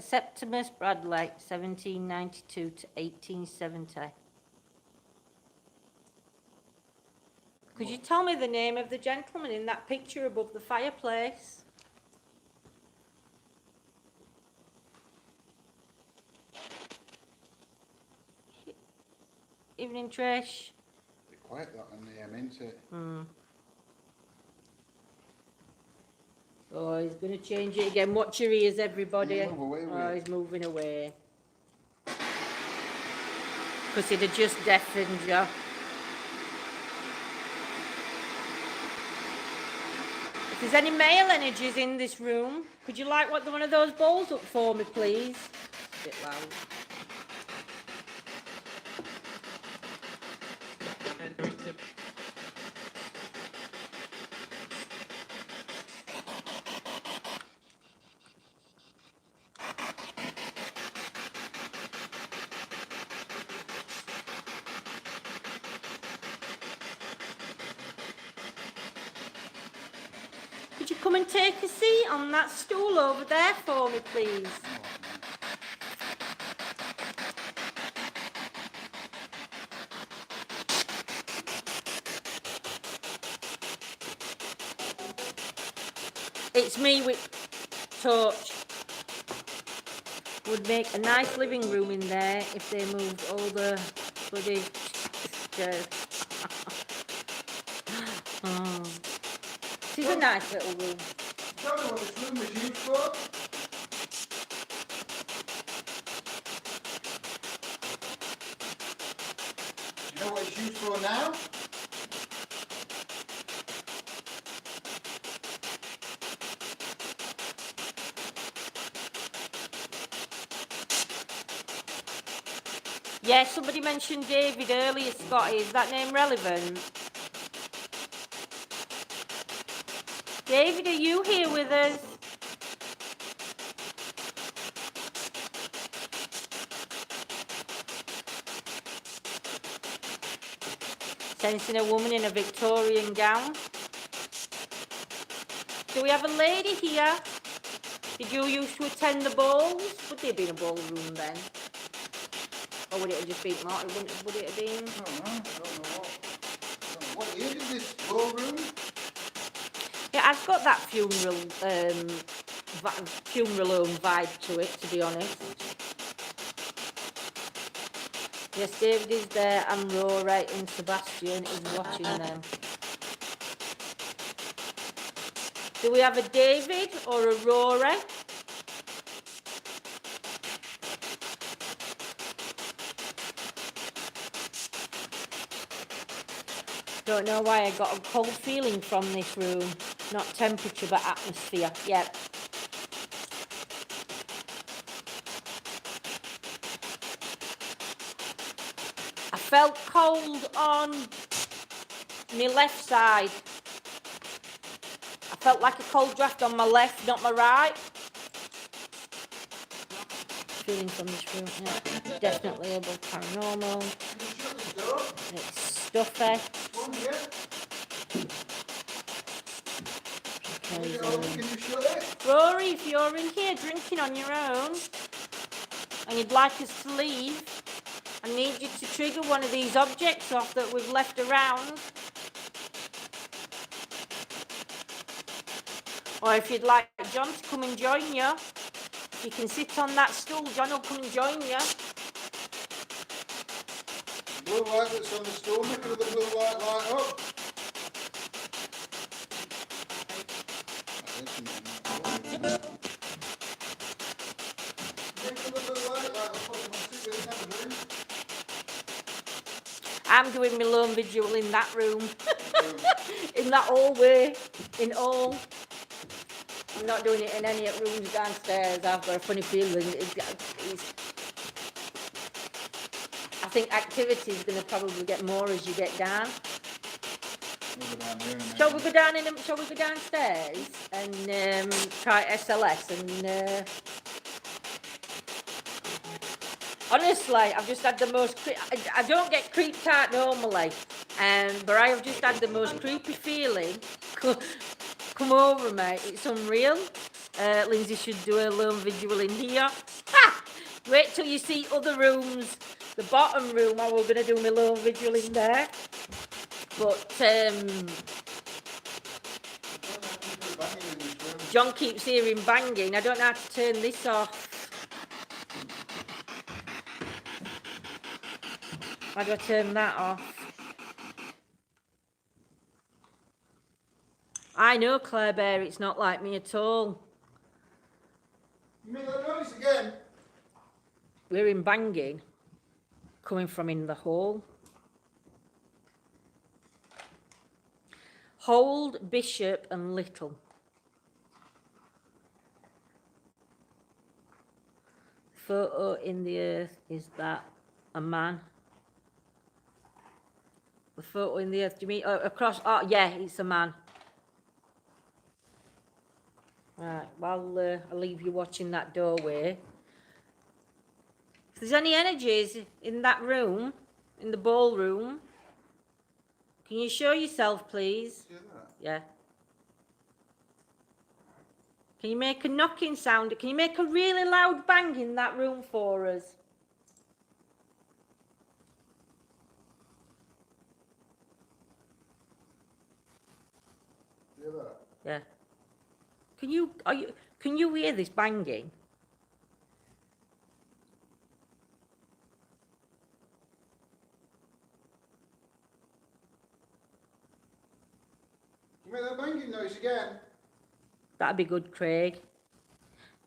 Septimus Bradley, 1792 to 1870. Could you tell me the name of the gentleman in that picture above the fireplace? Evening, Trish. Be quiet that on the isn't it? Oh, he's going to change it again. Watch your ears, everybody. Move away with Oh, it. he's moving away. Because he'd have just deafened you. If there's any male energies in this room, could you light one of those bowls up for me, please? A bit loud. Could you come and take a seat on that stool over there for me, please? It's me with torch. Would make a nice living room in there if they moved all the bloody chairs. Oh. This is a nice little room. Tell me what this room was used for. You know what it's used for now? Yeah, somebody mentioned David earlier, Scotty. Is that name relevant? David, are you here with us? Sensing a woman in a Victorian gown. Do we have a lady here? Did you used to attend the balls? Would there have been a ballroom then? Or would it have just been Martin? Would it have been? I don't know. I don't know what year did this ballroom? Yeah, I've got that funeral home vibe to it, to be honest. Yes, David is there and Rory and Sebastian is watching them. Do we have a David or a Rory? Don't know why I got a cold feeling from this room. Not temperature, but atmosphere. Yep. I felt cold on my left side. I felt like a cold draft on my left, not my right. Feeling from this room, yeah. Definitely above paranormal. It's stuffy. Rory, if you're in here drinking on your own and you'd like us to leave, I need you to trigger one of these objects off that we've left around. Or if you'd like John to come and join you, you can sit on that stool, John will come and join you. Blue light that's on the stool, making the blue light light up. isn't it? Make a little light like the possible cigarette never doing. I'm doing my lone vigil in that room. In that hallway. In all. I'm not doing it in any rooms downstairs. I've got a funny feeling. I think activity is going to probably get more as you get down. We'll go down here in a minute. Shall we go down shall we go downstairs and try SLS and honestly, I've just had the most I don't get creeped out normally, but I have just had the most creepy feeling come over me. It's unreal. Lindsay should do a lone vigil in here. Ha! Wait till you see other rooms. The bottom room, I was going to do my lone vigil in there. But John keeps hearing banging. I don't know how to turn this off. How do I turn that off? I know, Claire Bear, it's not like me at all. You mean that noise again? We're hearing banging coming from in the hall. Hold, Bishop and Little. Photo in the earth, is that a man? The photo in the earth, do you mean across? Oh, yeah, it's a man. Right, well, I'll leave you watching that doorway. If there's any energies in that room, in the ballroom, can you show yourself, please? See that? Yeah. Can you make a knocking sound? Can you make a really loud bang in that room for us? See that? Yeah. Can you hear this banging? You make that banging noise again? That'd be good, Craig.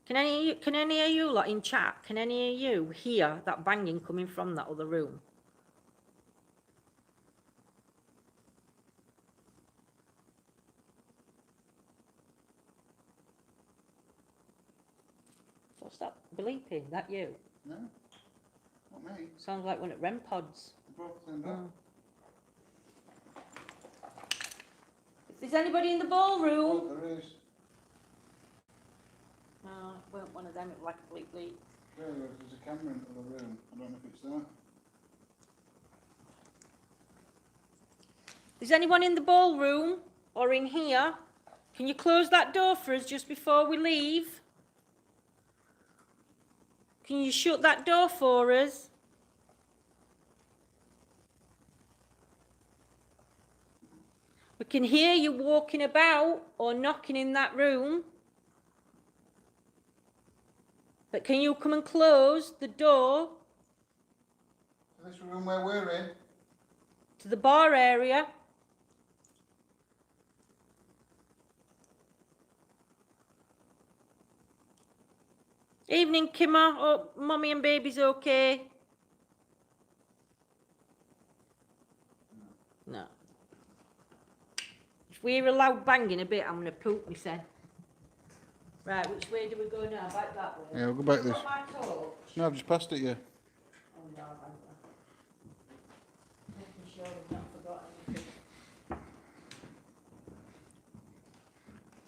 Can any of you lot in chat, can any of you hear that banging coming from that other room? What's that bleeping? That you? No, not me. Sounds like one at REM pods. Both turned off. If there's anybody in the ballroom. Oh, there is. No, it weren't one of them, it was like a bleep bleep. Yeah, there's a camera in the other room. I don't know if it's there. Is anyone in the ballroom or in here? Can you close that door for us just before we leave? Can you shut that door for us? We can hear you walking about or knocking in that room. But can you come and close the door This room where we're in. to the bar area? Evening, Kimmer. Oh, Mummy and baby's okay. No. If we're allowed banging a bit, I'm going to poop myself. Right, which way do we go now? Back that way? Yeah, we'll go back this. Got my torch? No, I've just passed it, yeah. Oh, no, I haven't. Making sure we've not forgotten anything.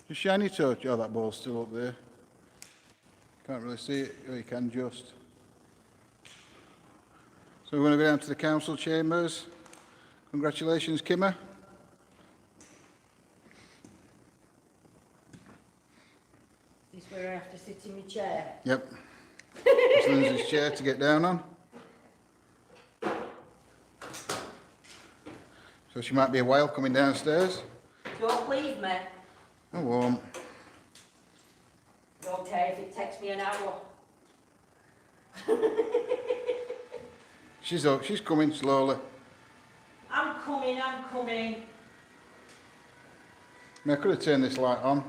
Just shiny torch. Oh, that ball's still up there. Can't really see it. Oh, you can just. So we're going to go down to the council chambers. Congratulations, Kimmer. This is where I have to sit in my chair. Yep. This Lindsay's chair to get down on. So she might be a while coming downstairs. Don't leave me. I won't. Don't care if it takes me an hour. She's coming slowly. I'm coming. I mean, I could have turned this light on.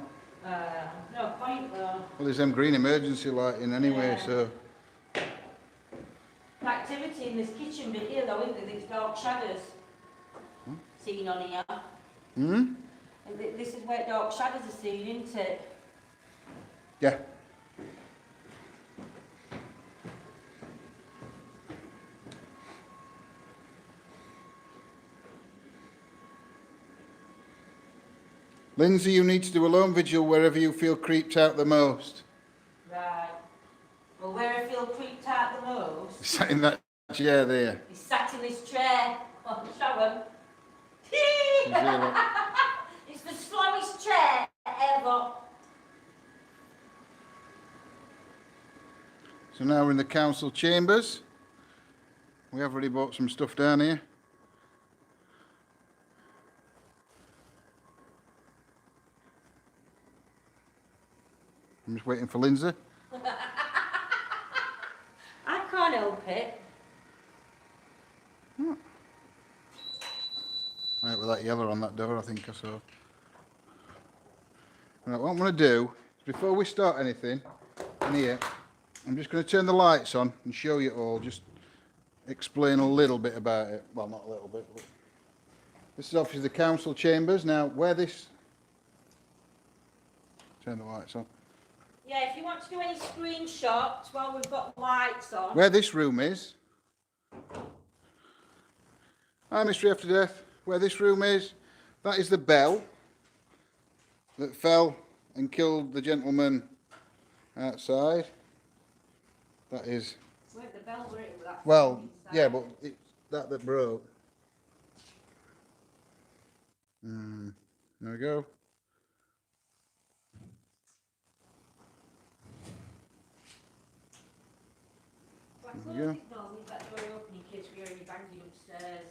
No point though. Well, there's them green emergency lighting anyway, Yeah. so... The activity in this kitchen bit here though, isn't there? These dark shadows seen on here. Hmm? And this is where dark shadows are seen, isn't it? Yeah. Lindsay, you need to do a lone vigil wherever you feel creeped out the most. Right. Well, where I feel creeped out the most Sat in that chair there. is sat in this chair. Oh, show 'em. It's the slowest chair ever. So now we're in the council chambers. We have already bought some stuff down here. I'm just waiting for Lindsay. I can't help it. Right, with that yellow on that door, I think I saw. Right, what I'm going to do is before we start anything in here, I'm just going to turn the lights on and show you all, just explain a little bit about it. Well, not a little bit, but this is obviously the council chambers. Now, where this... Turn the lights on. Yeah, if you want to do any screenshots while we've got lights on. Where this room is... Hi, Mystery After Death. Where this room is, that is the bell that fell and killed the gentleman outside. That is... Where the bell were it, that's Well, inside. yeah, but it's that broke. There we go. Well, There close we go. it though, leave that door open in case we hear any banging upstairs.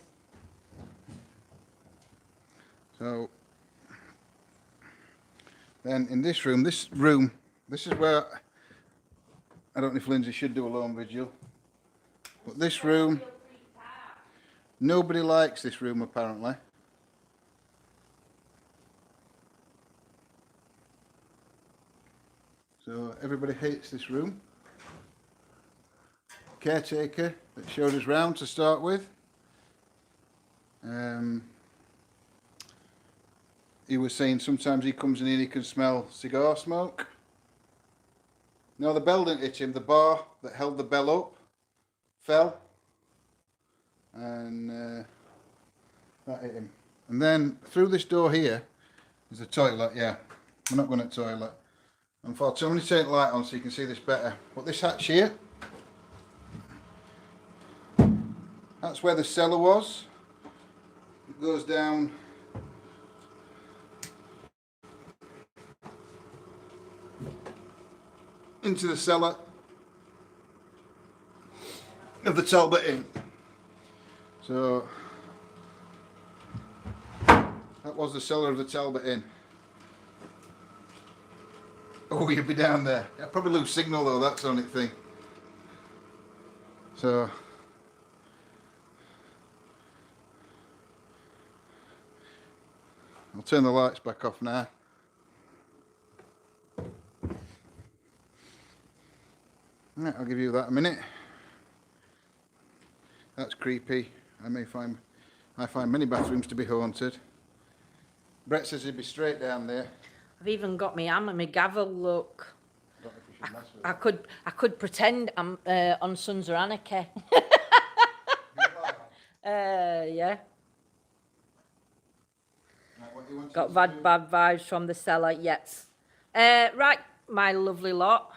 So, then in this room, this is where, I don't know if Lindsay should do a lone vigil, but this room, Feel freaked out. nobody likes this room apparently. So everybody hates this room. Caretaker that showed us round to start with. He was saying sometimes he comes in here and he can smell cigar smoke. No, the bell didn't hit him. The bar that held the bell up fell. And that hit him. And then through this door here is the toilet. Yeah, we're not going to the toilet. Unfortunately, I'm going to turn the light on so you can see this better. But this hatch here, that's where the cellar was. It goes down into the cellar of the Talbot Inn. So that was the cellar of the Talbot Inn. Oh, you'd be down there. I'd probably lose signal though, that's the only thing. So I'll turn the lights back off now. Right, I'll give you that a minute. That's creepy. I find many bathrooms to be haunted. Brett says he'd be straight down there. I've even got my hammer, my gavel, look. I don't know if we should mess with it. I could pretend I'm on Sons of Anarchy. Yeah. Right, what do you want Got us to bad, do? bad vibes from the cellar, yes. Right, my lovely lot.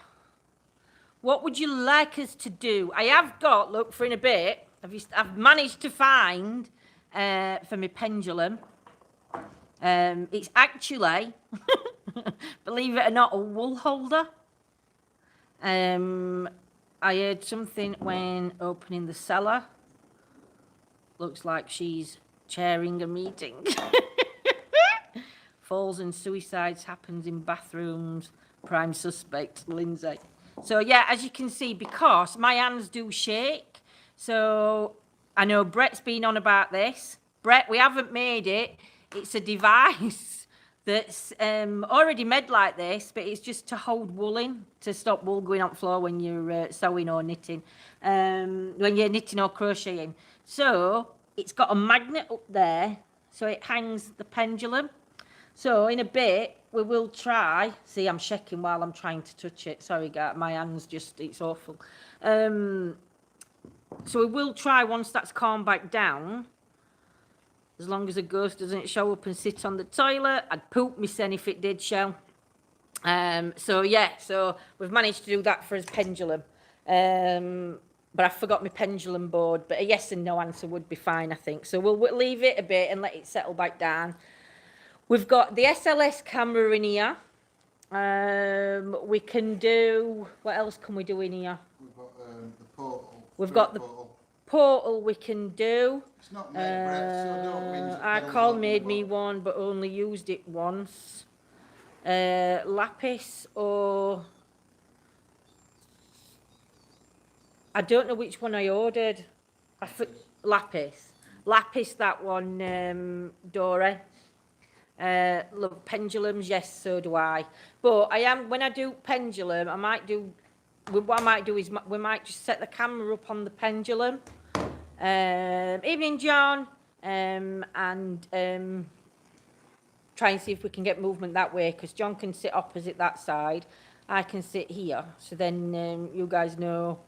What would you like us to do? I have got, look, for in a bit, I've managed to find, for my pendulum, it's actually, believe it or not, a wool holder. I heard something when opening the cellar. Looks like she's chairing a meeting. Falls and suicides happens in bathrooms. Prime suspect, Lindsay. So yeah, as you can see, because my hands do shake, so I know Brett's been on about this. Brett, we haven't made it. It's a device that's already made like this, but it's just to hold wool in, to stop wool going on the floor when you're sewing or knitting, when you're knitting or crocheting. So it's got a magnet up there, so it hangs the pendulum. So in a bit, we will try. See, I'm shaking while I'm trying to touch it. Sorry, guys, my hands it's awful. So we will try once that's calmed back down. As long as a ghost doesn't show up and sit on the toilet, I'd poop myself if it did show. So yeah, so we've managed to do that for his pendulum. But I forgot my pendulum board, but a yes and no answer would be fine, I think. So we'll leave it a bit and let it settle back down. We've got the SLS camera in here. We can do, what else can we do in here? We've got the portal. We've got the portal we can do. It's not made, Brett, so don't whinge at Our pedals call on made the me wall. one, but only used it once. Lapis or... I don't know which one I ordered. Lapis. Lapis, that one, Dora. Love pendulums, yes, so do I. But I am, when I do pendulum, what I might do is we might just set the camera up on the pendulum. Evening, John. And try and see if we can get movement that way, because John can sit opposite that side. I can sit here. So then you guys know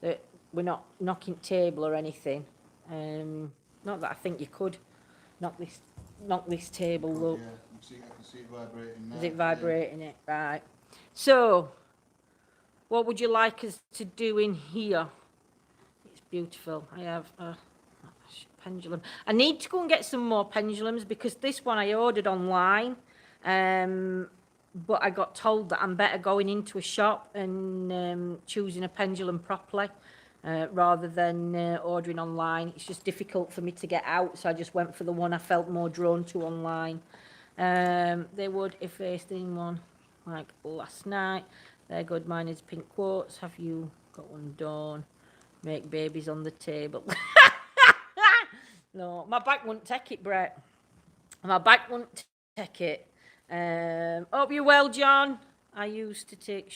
that we're not knocking table or anything. Not that I think you could knock this table, look. Yeah, I can see it vibrating now. Is it vibrating it? Right. So, what would you like us to do in here? It's beautiful. I have a pendulum. I need to go and get some more pendulums because this one I ordered online. But I got told that I'm better going into a shop and choosing a pendulum properly rather than ordering online. It's just difficult for me to get out, so I just went for the one I felt more drawn to online. They would if they seen one like last night. They're good. Mine is pink quartz. Have you got one done? Make babies on the table. No, my back wouldn't take it, Brett. My back wouldn't take it. Hope you're well, John. I used to take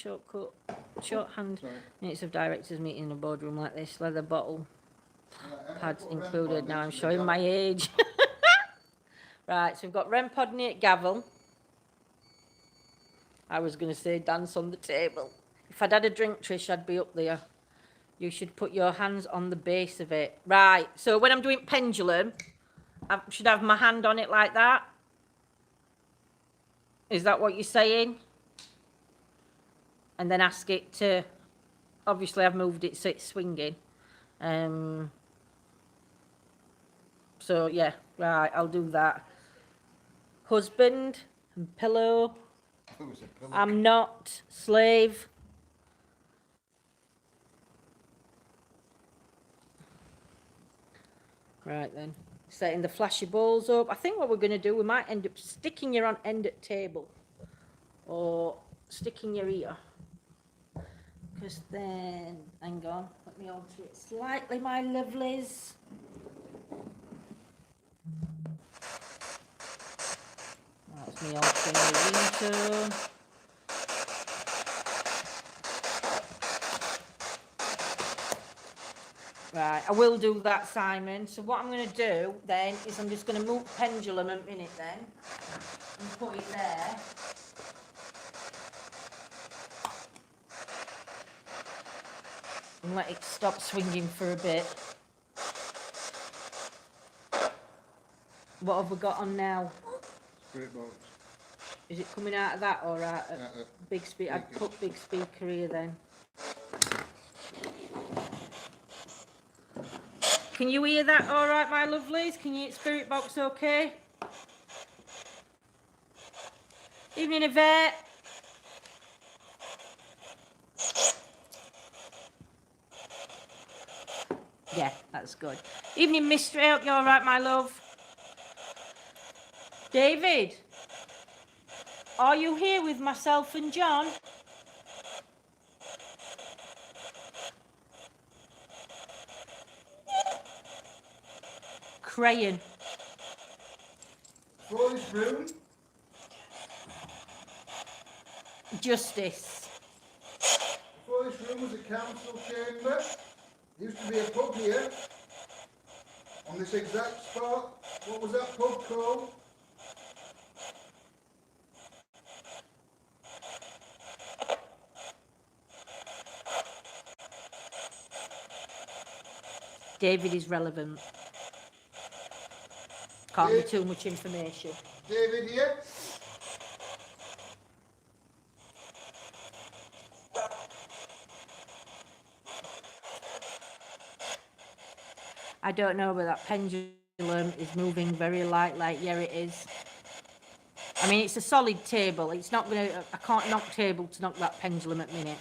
shorthand minutes of directors meeting in a boardroom like this. Leather bottle pads included. Now I'm showing my age. Right, so we've got REM pod near gavel. I was going to say dance on the table. If I'd had a drink, Trish, I'd be up there. You should put your hands on the base of it. Right, so when I'm doing pendulum, I should have my hand on it like that. Is that what you're saying? And then ask it to, obviously I've moved it so it's swinging. So yeah, right, I'll do that. Husband and pillow. I'm not slave. Right then, setting the flashy balls up. I think what we're going to do, we might end up sticking your on end at table or sticking your ear. Because then, hang on, let me alter it slightly, my lovelies. That's me altering the ringtone. Right, I will do that, Simon. So what I'm going to do then is I'm just going to move the pendulum a minute then and put it there. And let it stop swinging for a bit. What have we got on now? Spirit box. Is it coming out of that or out of big speaker? I'd put big speaker here then. Can you hear that all right, my lovelies? Can you hear spirit box okay? Evening, Yvette. Yeah, that's good. Evening, Mystery. Hope you're all right, my love. David, are you here with myself and John? Crayon. Floor is broom. justice. Before this room was a council chamber, there used to be a pub here, on this exact spot. What was that pub called? David is relevant. Can't be too much information. David here? I don't know, but that pendulum is moving very lightly. Yeah, it is. I mean, it's a solid table. It's not going to... I can't knock table to knock that pendulum at minute.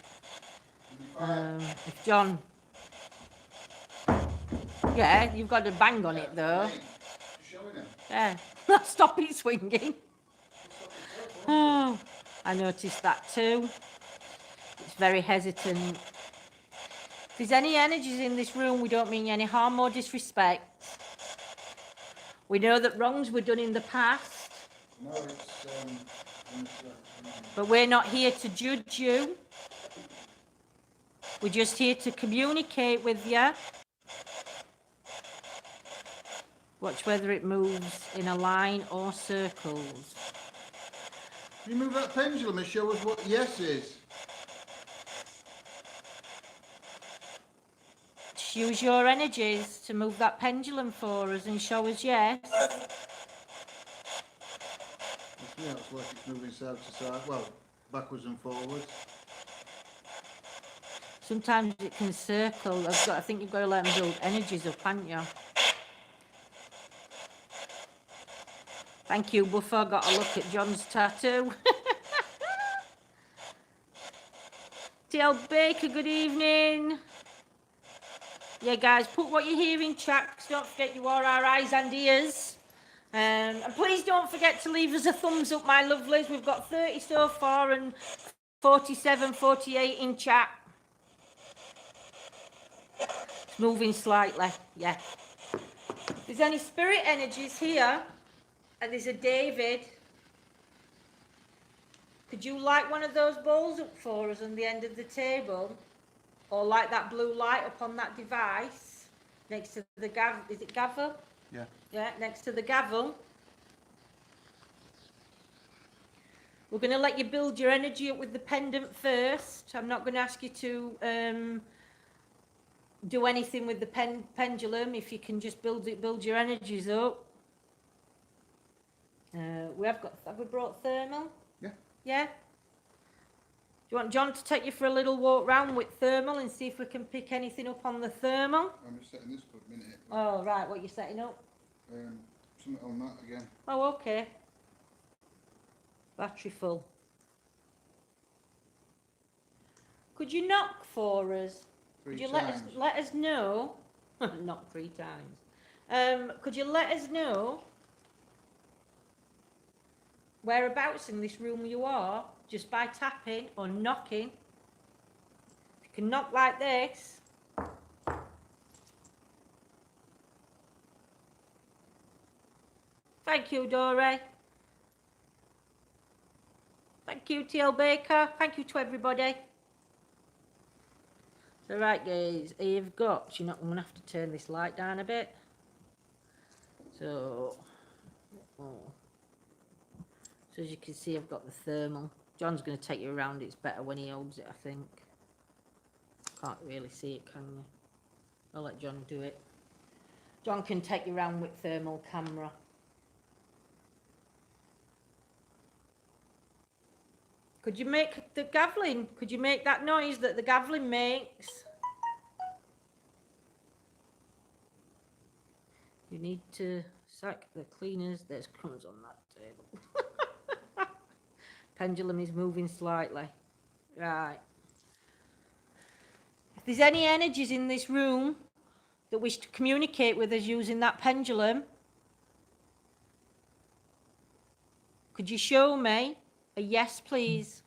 If John... Yeah, you've got to bang on it, though. Showing him. Yeah. Stop it swinging. Oh, I noticed that too. It's very hesitant. If there's any energies in this room, we don't mean any harm or disrespect. We know that wrongs were done in the past. No, it's But we're not here to judge you. We're just here to communicate with you. Watch whether it moves in a line or circles. Can you move that pendulum and show us what yes is? Use your energies to move that pendulum for us and show us yes. Yeah, it's like it's moving side to side, well, backwards and forwards. Sometimes it can circle. I think you've got to let them build energies up, haven't you? Thank you, Buffer. Got a look at John's tattoo. TL Baker, good evening. Yeah, guys, put what you hear in chat, 'cause don't forget you are our eyes and ears. And please don't forget to leave us a thumbs up, my lovelies. We've got 30 so far and 47, 48 in chat. It's moving slightly, yeah. If there's any spirit energies here, and there's a David, could you light one of those bowls up for us on the end of the table? Or light that blue light up on that device next to the gavel. Is it gavel? Yeah. Yeah, next to the gavel. We're going to let you build your energy up with the pendant first. I'm not going to ask you to do anything with the pendulum. If you can just build your energies up. Have we brought thermal? Yeah. Yeah? Do you want John to take you for a little walk round with thermal and see if we can pick anything up on the thermal? I'm just setting this for a minute. Oh, right, what are you setting up? Something on that again. Oh, okay. Battery full. Could you knock for us? Three Could you times. let us know? Not 3 times. Could you let us know whereabouts in this room you are, just by tapping or knocking? If you can knock like this. Thank you, Dory. Thank you, TL Baker. Thank you to everybody. So, right, guys, you've got, I'm going to have to turn this light down a bit. So, so as you can see, I've got the thermal. John's going to take you around. It's better when he holds it, I think. Can't really see it, can you? I'll let John do it. John can take you around with thermal camera. Could you make the gaveling? Could you make that noise that the gaveling makes? You need to sack the cleaners. There's crumbs on that table. Pendulum is moving slightly. Right. If there's any energies in this room that wish to communicate with us using that pendulum, could you show me a yes, please?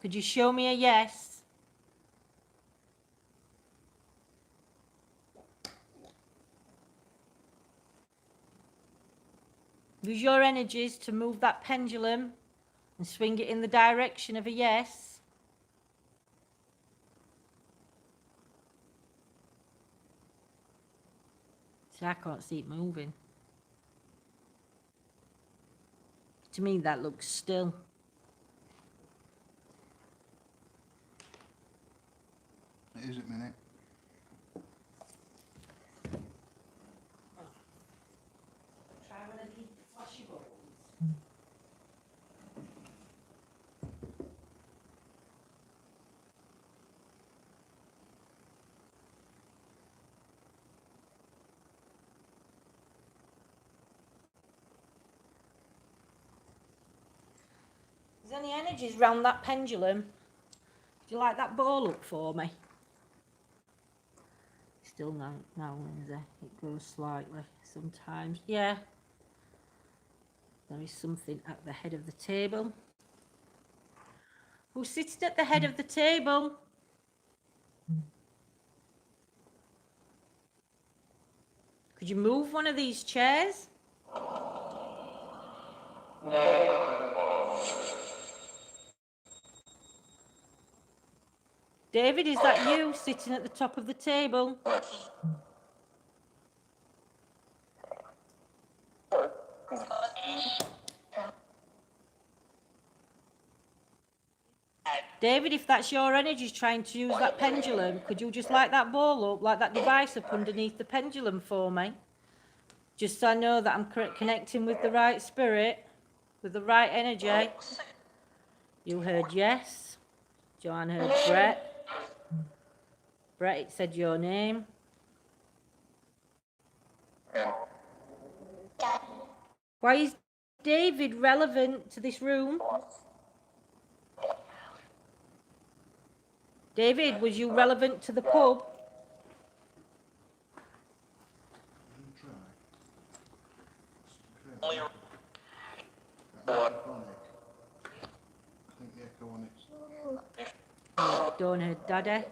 Could you show me a yes? Use your energies to move that pendulum And swing it in the direction of a yes. See, I can't see it moving. To me, that looks still. It is at minute. Try one of these flashy bulbs. There's any energies round that pendulum? Do you like that ball up for me? Still no, Lindsay. It goes slightly sometimes. Yeah. There is something at the head of the table. Who's sitting at the head of the table? Could you move one of these chairs? David, is that you sitting at the top of the table? David, if that's your energy trying to use that pendulum, could you just light that ball up, like that device up underneath the pendulum for me? Just so I know that I'm connecting with the right spirit, with the right energy. You heard yes. Joanne heard Brett. Brett, it said your name. Why is David relevant to this room? David, was you relevant to the pub? Don't heard Daddy.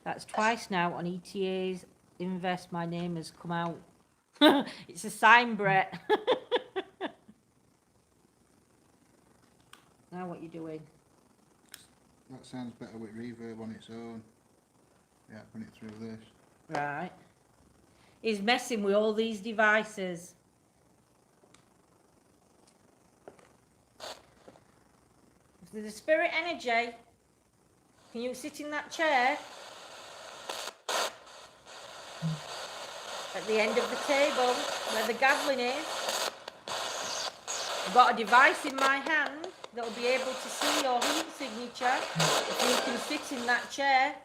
That's twice now on ETA's Invest. My name has come out. It's a sign, Brett. Now what you doing? That sounds better with reverb on its own. Yeah, put it through this. Right. He's messing with all these devices. If there's a spirit energy, can you sit in that chair at the end of the table where the gaveling is? I've got a device in my hand that will be able to see your heat signature if you can sit in that chair.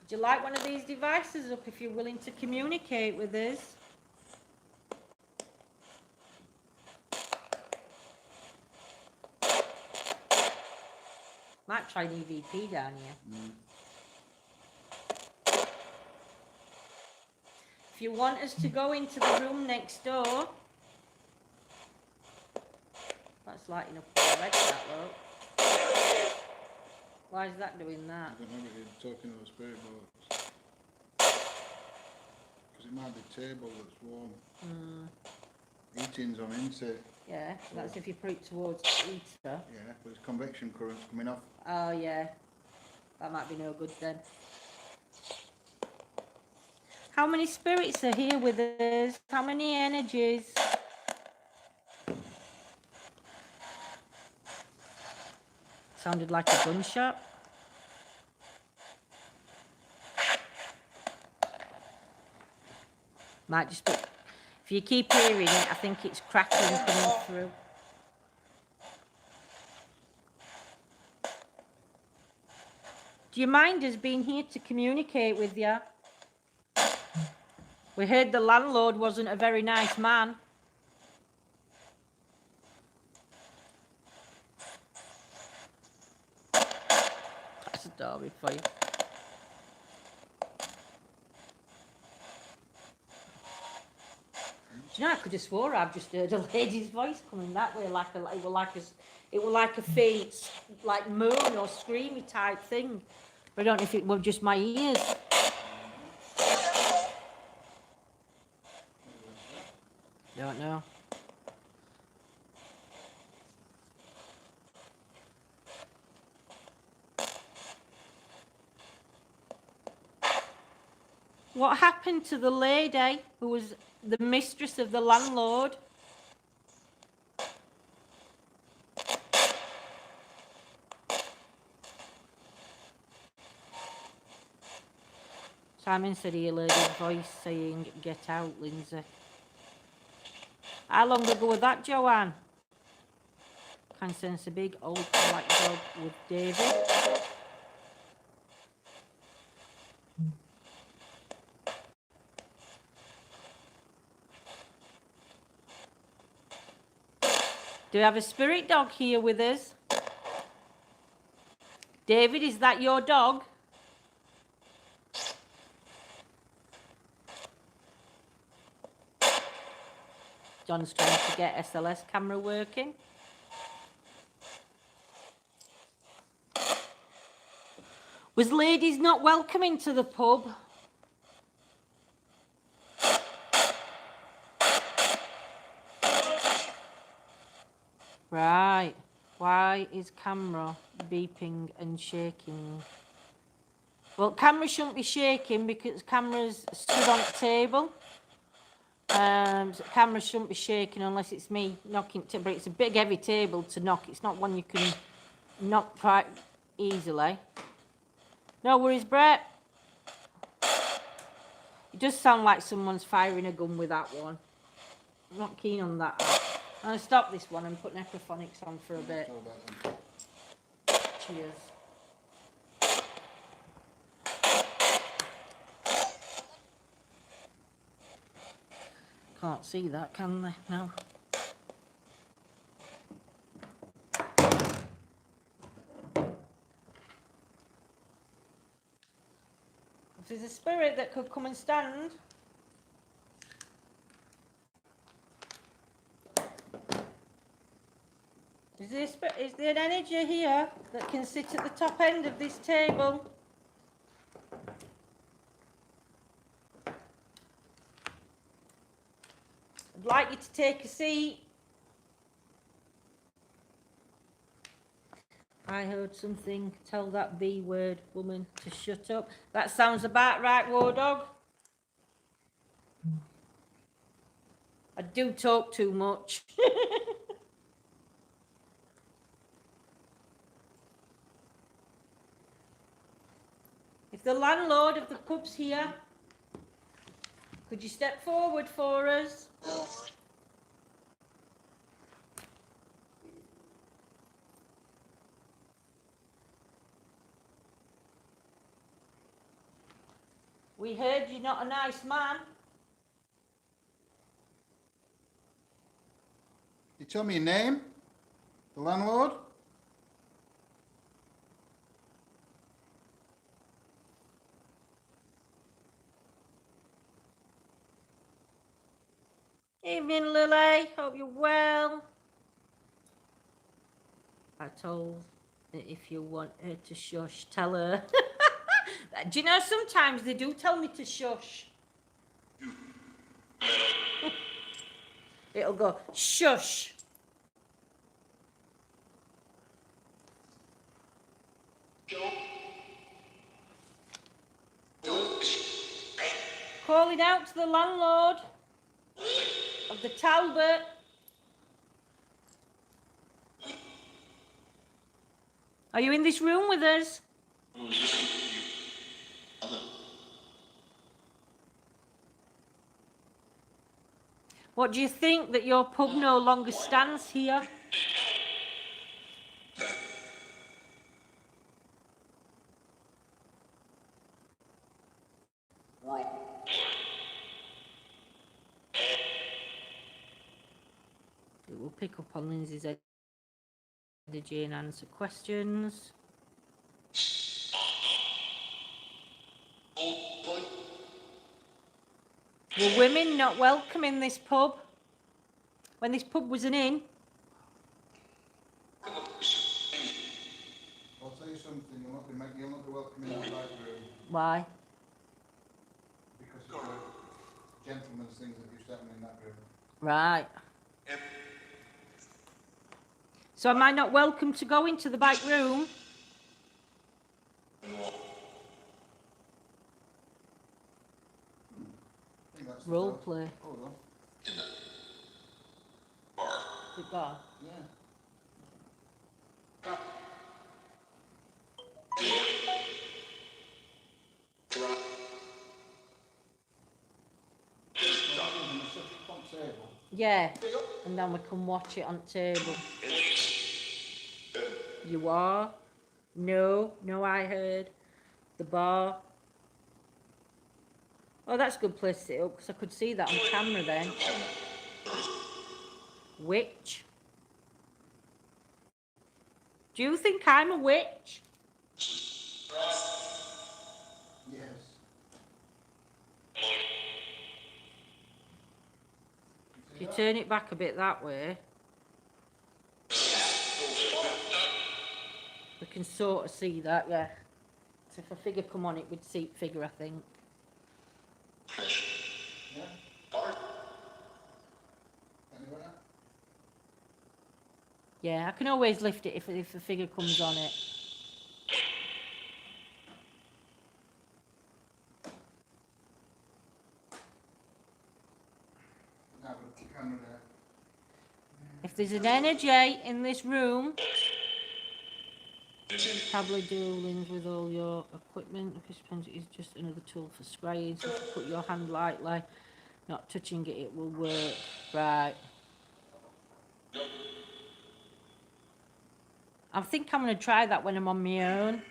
Would you like one of these devices up if you're willing to communicate with us? Might try an EVP down here. If you want us to go into the room next door, that's lighting up all red, that look. Why is that doing that? I don't know if you're talking about spirit box. Because it might be table that's warm. Heating's on, isn't it? Yeah, that's if you put it towards the heater. Yeah, but there's convection currents coming off. Oh yeah, that might be no good then. How many spirits are here with us? How many energies? Sounded like a gunshot. Might just be, if you keep hearing it, I think it's crackling coming through. Do you mind us being here to communicate with you? We heard the landlord wasn't a very nice man. That's a derby for you. Do you know, I could have swore I've just heard a lady's voice coming that way, it it was like a faint, like moan or screamy type thing. But I don't know if it was just my ears. Don't know. What happened to the lady who was the mistress of the landlord? Simon said he heard his voice saying, "Get out, Lindsay." How long ago was that, Joanne? Can sense a big old black dog with David. Do we have a spirit dog here with us? David, is that your dog? John's trying to get SLS camera working. Was ladies not welcome into the pub? Right. Why is camera beeping and shaking? Well, camera shouldn't be shaking because camera's stood on the table. So camera shouldn't be shaking unless it's me knocking but it's a big heavy table to knock. It's not one you can knock quite easily. No worries, Brett. It does sound like someone's firing a gun with that one. I'm not keen on that. I'm going to stop this one and put necrophonics on for a bit. Cheers. Can't see that, can they? No. If there's a spirit that could come and stand. Is there an energy here that can sit at the top end of this table? I'd like you to take a seat. I heard something. Tell that B word woman to shut up. That sounds about right, War Dog. I do talk too much. If the landlord of the pub's here, could you step forward for us? We heard you're not a nice man. You tell me your name? The landlord? Evening, Lily. Hope you're well. I told that if you want her to shush, tell her. Do you know, sometimes they do tell me to shush. It'll go, shush. Calling out to the landlord of the Talbot. Are you in this room with us? What do you think, that your pub no longer stands here? It will pick up on Lindsay's energy and answer questions. Were women not welcome in this pub? When this pub was an inn? you something. You'll not be welcome in that back room Why? because of the gentlemen's things that used to happen in that room. Right. So am I not welcome to go into the back room? I think that's the Role door. play. Hold on. The bar. Yeah. Table. Yeah. And then we can watch it on table. You are? No. No, I heard. The bar. Oh, that's a good place to sit up because I could see that on camera then. Witch. Do you think I'm a witch? Yes. If you turn it back a bit that way, we can sort of see that, yeah. So if a figure come on, it would see figure, I think. Yeah. Anyone else? Yeah, I can always lift it if a figure comes on it. No, but the camera there. If there's an energy in this room, probably dealings with all your equipment. Because it is just another tool for spraying. So if you put your hand lightly, not touching it, it will work. Right. I think I'm going to try that when I'm on my own.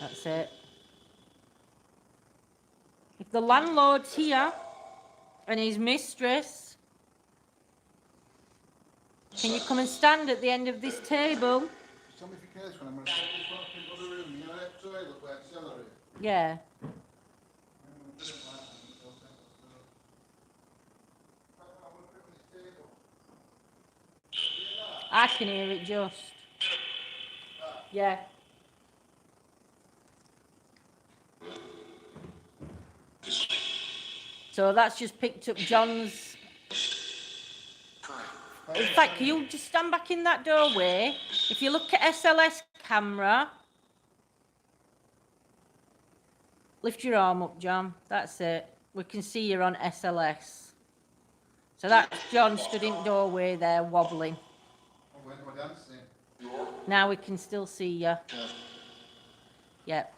That's it. If the landlord's here and his mistress, can you come and stand at the end of this table? Tell me if you care this one. I'm going to take this one up into the room. You know that toilet where the cellar is? Yeah. I can hear it just. Yeah. So that's just picked up John's. In fact, can you just stand back in that doorway? If you look at SLS camera, lift your arm up, John. That's it. We can see you're on SLS. So that's John stood in the doorway there, wobbling. Now we can still see you. Yep.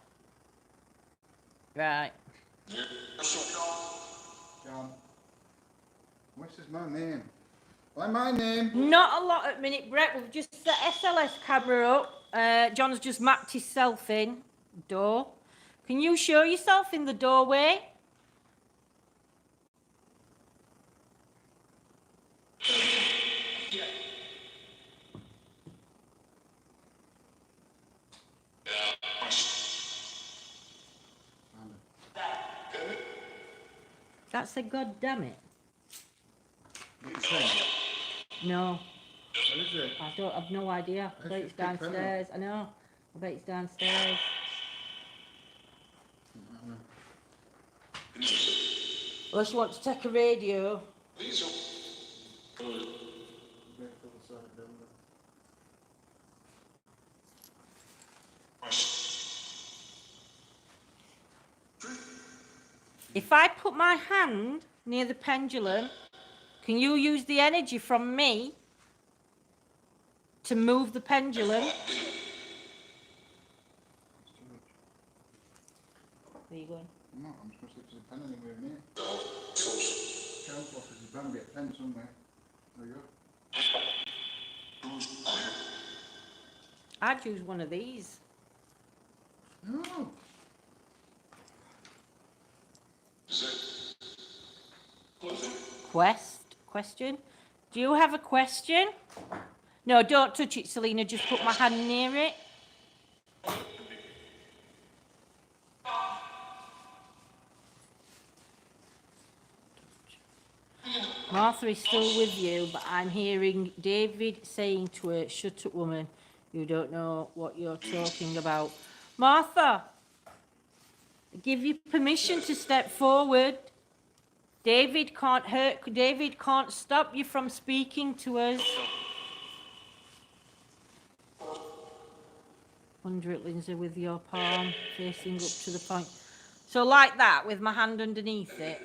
Right. John. What is my name? Why my name? Not a lot at minute, Brett. We've just set SLS camera up. John's just mapped himself in. Door. Can you show yourself in the doorway? That's a God damn it. What you saying? No, What is it? I've no idea. I bet it's downstairs. I know. I bet it's downstairs. Unless you want to take a radio. If I put my hand near the pendulum, can you use the energy from me to move the pendulum? Where are you going? No, I'm supposed to look to the pen anywhere near. Council office is bound to be a pen somewhere. There you go. I'd use one of these. No. Question? Do you have a question? No, don't touch it, Selena. Just put my hand near it. Martha is still with you, but I'm hearing David saying to her, "Shut up, woman. You don't know what you're talking about. Martha, I give you permission to step forward. David can't stop you from speaking to us. Under it, Lindsay, with your palm facing up to the point. So like that, with my hand underneath it.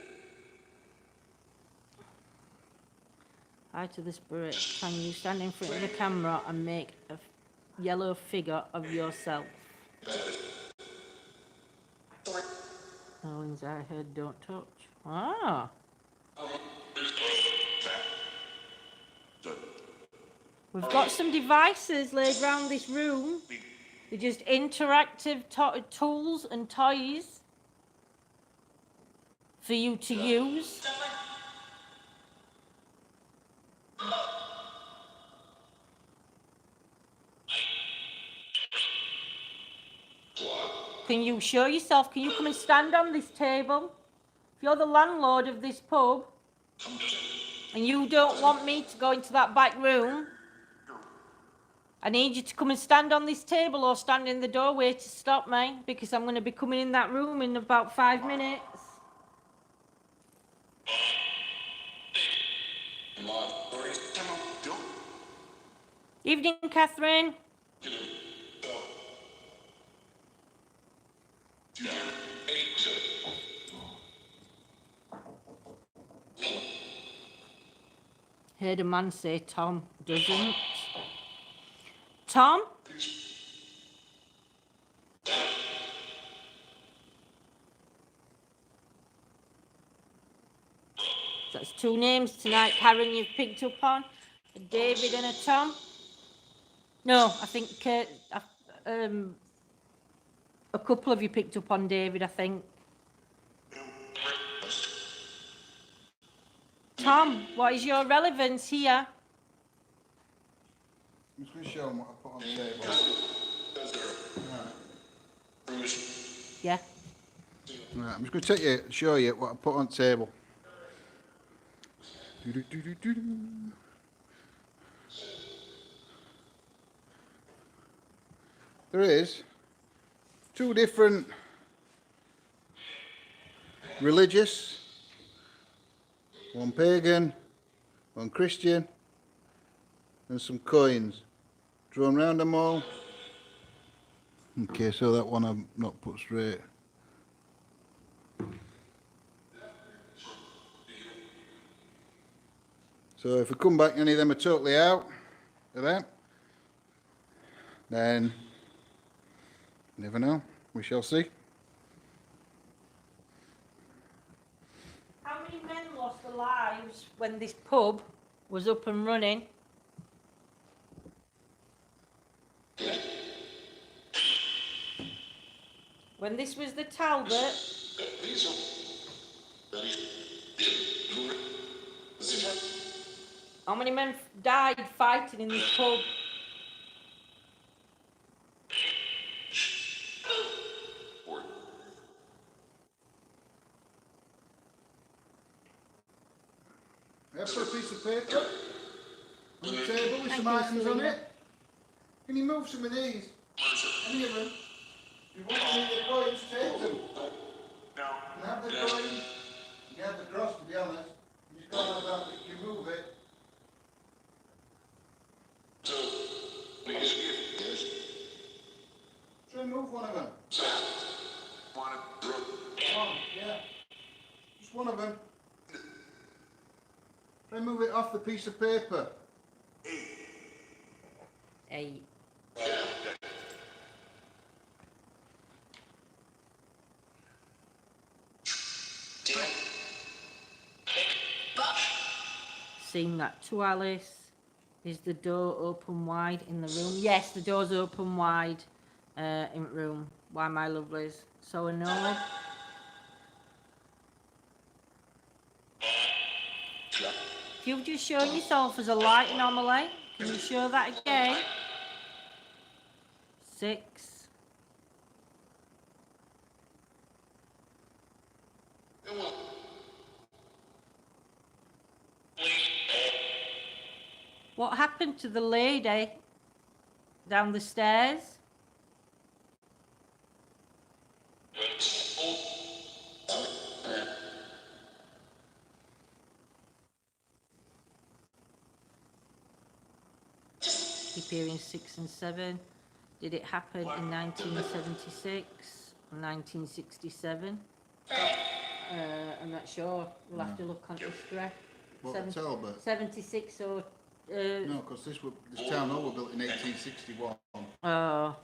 Hi to the spirit. Can you stand in front of the camera and make a yellow figure of yourself? Oh, Lindsay, I heard don't touch. Ah. We've got some devices laid around this room. They're just interactive tools and toys for you to use. Can you show yourself? Can you come and stand on this table? If you're the landlord of this pub and you don't want me to go into that back room, I need you to come and stand on this table or stand in the doorway to stop me, because I'm going to be coming in that room in about 5 minutes. Evening, Catherine. Heard a man say Tom doesn't. Tom? That's 2 names tonight, Karen, you've picked up on. A David and a Tom. No, I think a couple of you picked up on David, I think. Tom, what is your relevance here? I'm just going to show them what I put on the table. Right. Yeah. Right, I'm just going to show you what I put on the table. There is 2 different religious, 1 pagan, 1 Christian, and some coins drawn round them all. Okay, so that one I've not put straight. So if we come back, any of them are totally out of that, then never know. We shall see. How many men lost their lives when this pub was up and running? When this was the Talbot. How many men died fighting in this pub? I put a piece of paper on the table with some items on it. Can you move some of these? Any of them? If you want any of the coins, take them. No. You have the coins. You have the cross, to be honest. You just can't have that, but you move it. Try and move one of them. One, yeah. Just one of them. Try and move it off the piece of paper. 8. Seen that to Alice. Is the door open wide in the room? Yes, the door's open wide in the room. Why, my lovelies? So annoyed. If you've just shown yourself as a light anomaly, can you show that again? 6. What happened to the lady down the stairs. Keep hearing 6 and 7. Did it happen in 1976 or 1967? I'm not sure. We'll have to look on history. What, Talbot? 76 or... No, because this town hall was built in 1861. Oh,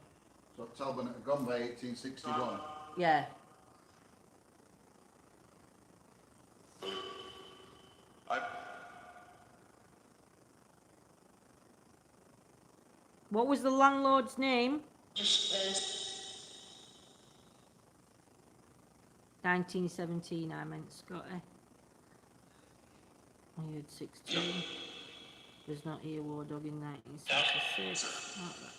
So Talbot had gone by 1861. yeah. What was the landlord's name? 1917, I meant, Scotty. I heard 16. There's not here War Dog in 1976. Not that.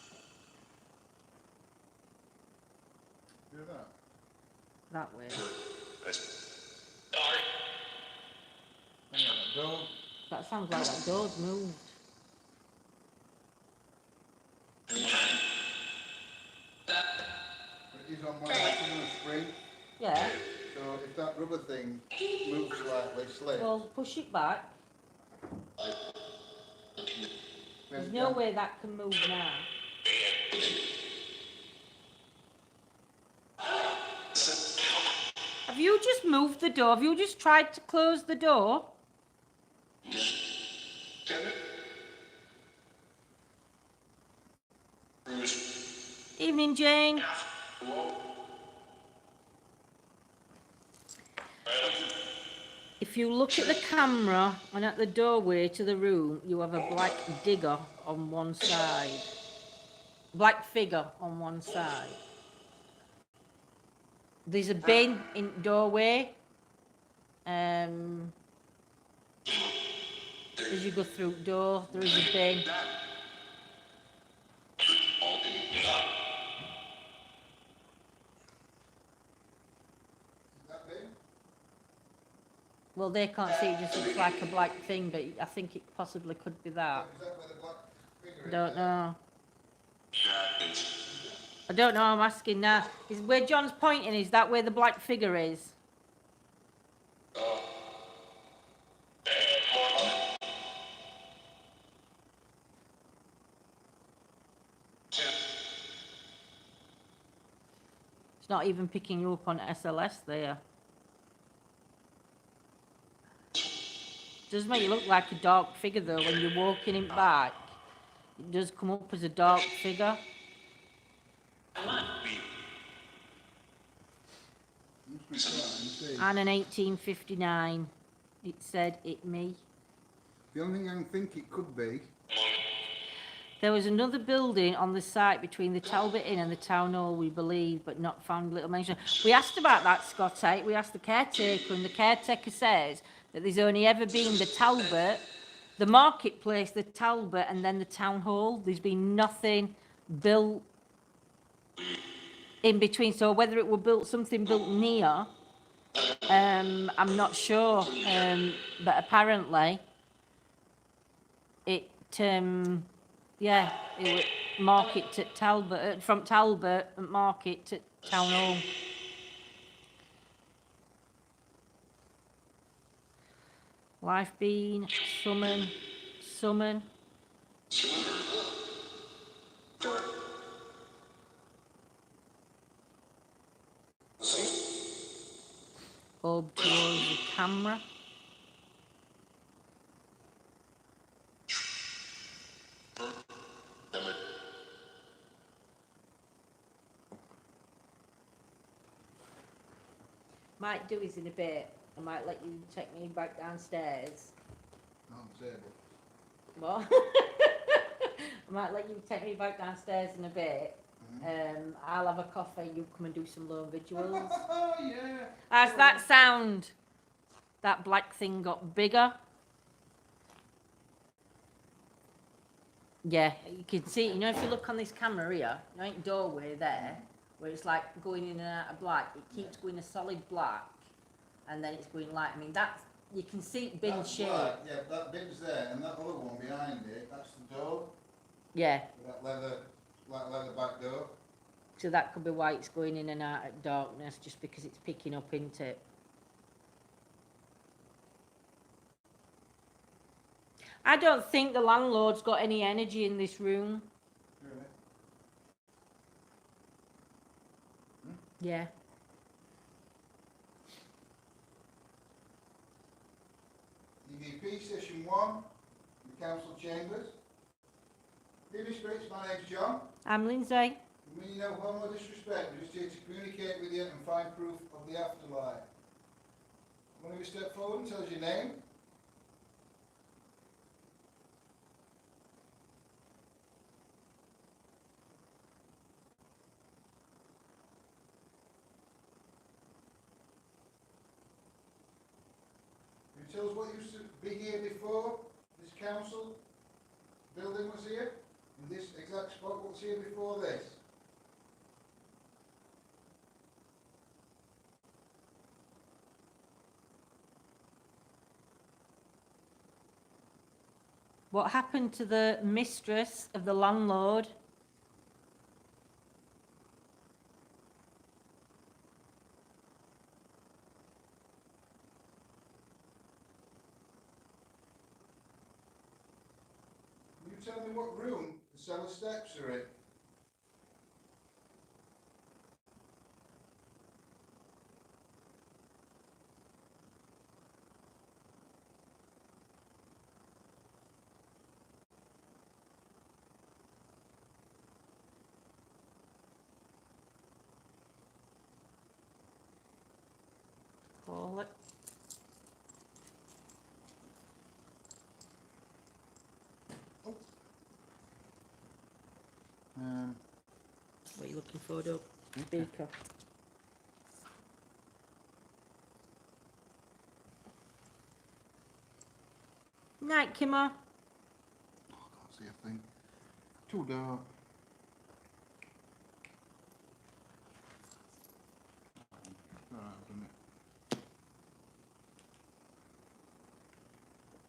Do that. That way. Hang on, that door. That sounds like that door's moved. But it is on one side of the spring. Yeah. So if that rubber thing moves slightly, slip. Well, push it back. There's no way that can move now. Have you just moved the door? Have you just tried to close the door? Evening, Jane. If you look at the camera and at the doorway to the room, you have a black digger on one side. Black figure on one side. There's a bin in doorway. As you go through door, there is a bin. Well, they can't see, it just looks like a black thing, but I think it possibly could be that. Is that where the black figure I is? don't know. I don't know, I'm asking now. Is where John's pointing, is that where the black figure is? It's not even picking you up on SLS there. Does make you look like a dark figure though when you're walking it back. It does come up as a dark figure. And in 1859, it said it me. The only thing I can think it could be. There was another building on the site between the Talbot Inn and the Town Hall, we believe, but not found little mention. We asked about that, Scotty. We asked the caretaker, and the caretaker says that there's only ever been the Talbot, the marketplace, the Talbot, and then the Town Hall. There's been nothing built in between. So whether it were built, something built near, I'm not sure. But apparently, it, yeah, it was market to Talbot, from Talbot and market to Town Hall. Life bean, summon. Bob towards the camera. Might do is in a bit. I might let you take me back downstairs. On the table. What? I might let you take me back downstairs in a bit. I'll have a coffee, you come and do some lone vigils. Oh, yeah. How's that sound? That black thing got bigger. Yeah, you can see, you know, if you look on this camera here, you know, doorway there, where it's like going in and out of black, it keeps going a solid black, and then it's going light. I mean, that's, you can see it bin shape. Black. Yeah, that bit's there, and that other one behind it, that's the door. Yeah. With that leather like the back door. So that could be why it's going in and out at darkness, just because it's picking up into it. I don't think the landlord's got any energy in this room. Really? Yeah. EVP Session 1, the Council Chambers. Dear Spirits, my name's John. I'm Lindsay. We mean no harm or disrespect. We're just here to communicate with you and find proof of the afterlife. One of you step forward and tell us your name. Can you tell us what used to be here before this council building was here? In this exact spot, what was here before this? What happened to the mistress of the landlord? Can you tell me what room the cellar steps are in? Call it. What are you looking for, Doug? Speaker. Night, Kimmer. I can't see a thing. Too dark. Alright, I've done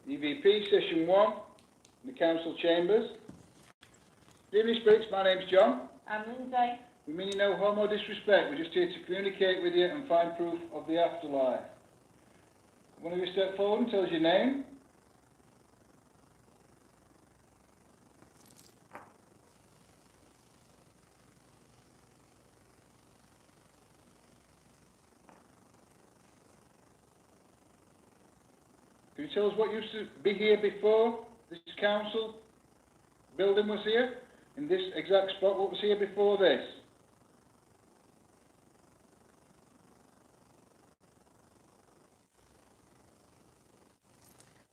it. EVP Session 1, the Council Chambers. Dear Spirits, my name's John. I'm Lindsay. We mean you no harm or disrespect. We're just here to communicate with you and find proof of the afterlife. One of you step forward and tell us your name. Can you tell us what used to be here before this council building was here? In this exact spot, what was here before this?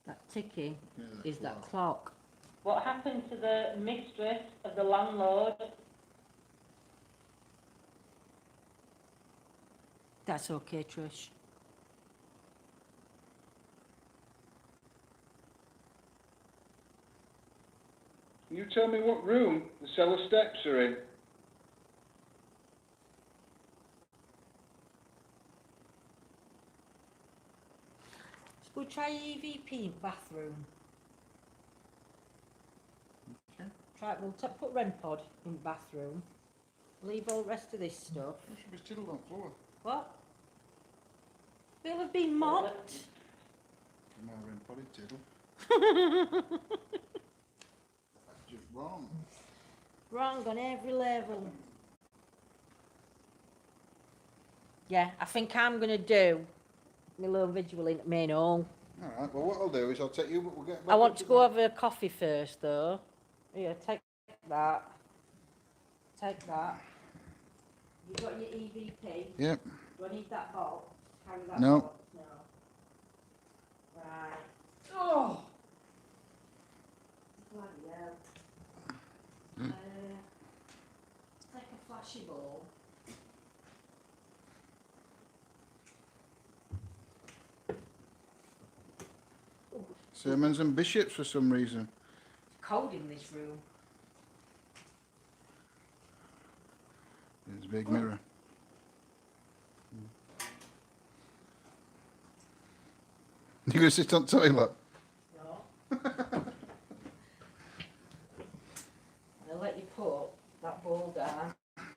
That ticking Yeah, is that clock. What happened to the mistress of the landlord? That's okay, Trish. Can you tell me what room the cellar steps are in? We'll try EVP bathroom. Okay. Try. Put REM pod in bathroom. Leave all the rest of this stuff. It should be still on floor. What? They'll have been mopped. No, in probably tiddle. That's just wrong. Wrong on every level. Yeah, I think I'm gonna do my little visual in the main hall. Alright, well what I'll do is I'll take you, but we'll get back. I want to go have a coffee first, though. Yeah, take that. Take that. You got your EVP? Yep. Do I need that box? Carry that No. box? No. Right. Oh! Bloody hell. Take a flashy ball. Sermons and bishops for some reason. It's cold in this room. There's a big mirror. You gonna sit on toilet? No. I'll let you put that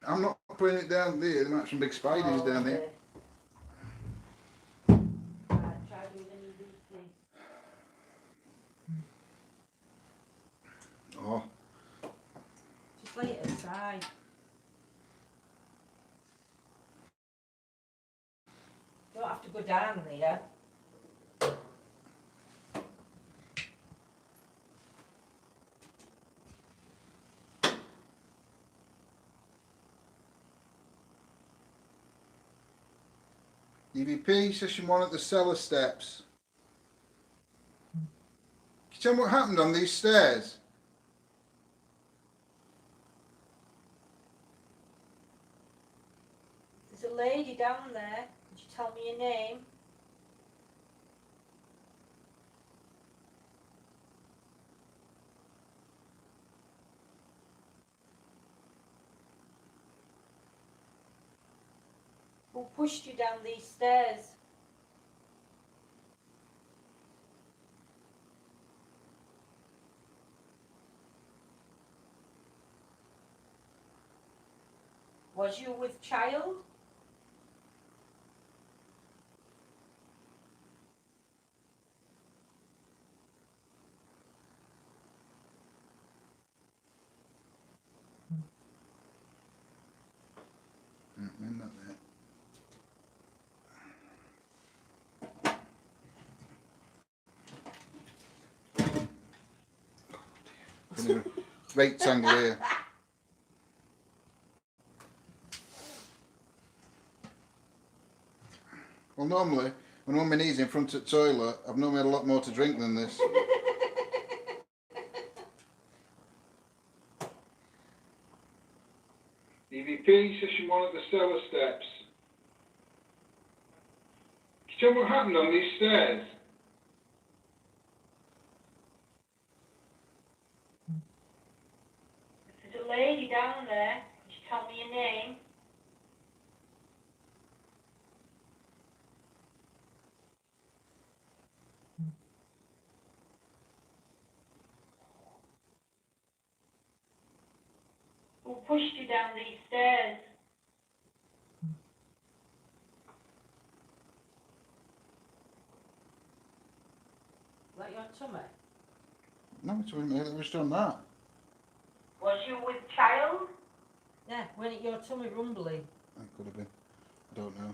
I'm not putting it down there. There might be some big spiders down there. Right, try doing an EVP. Oh, Just lay it aside. Don't have to go down there. EVP session 1 at the cellar steps. Can you tell me what happened on these stairs? There's a lady down there. Could you tell me your name? Who pushed you down these stairs? Was you with child? Not there. Rectangle here. Well, normally, when I'm on my knees in front of the toilet, I've normally had a lot more to drink than this. EVP, session 1 at the cellar steps. Can you tell me what happened on these stairs? There's a lady down there. Could you tell me your name? Who pushed you down these stairs? Is that your tummy? No, it's it was done that. Was you with child? Yeah, when it your tummy rumbling? That could have been. I don't know.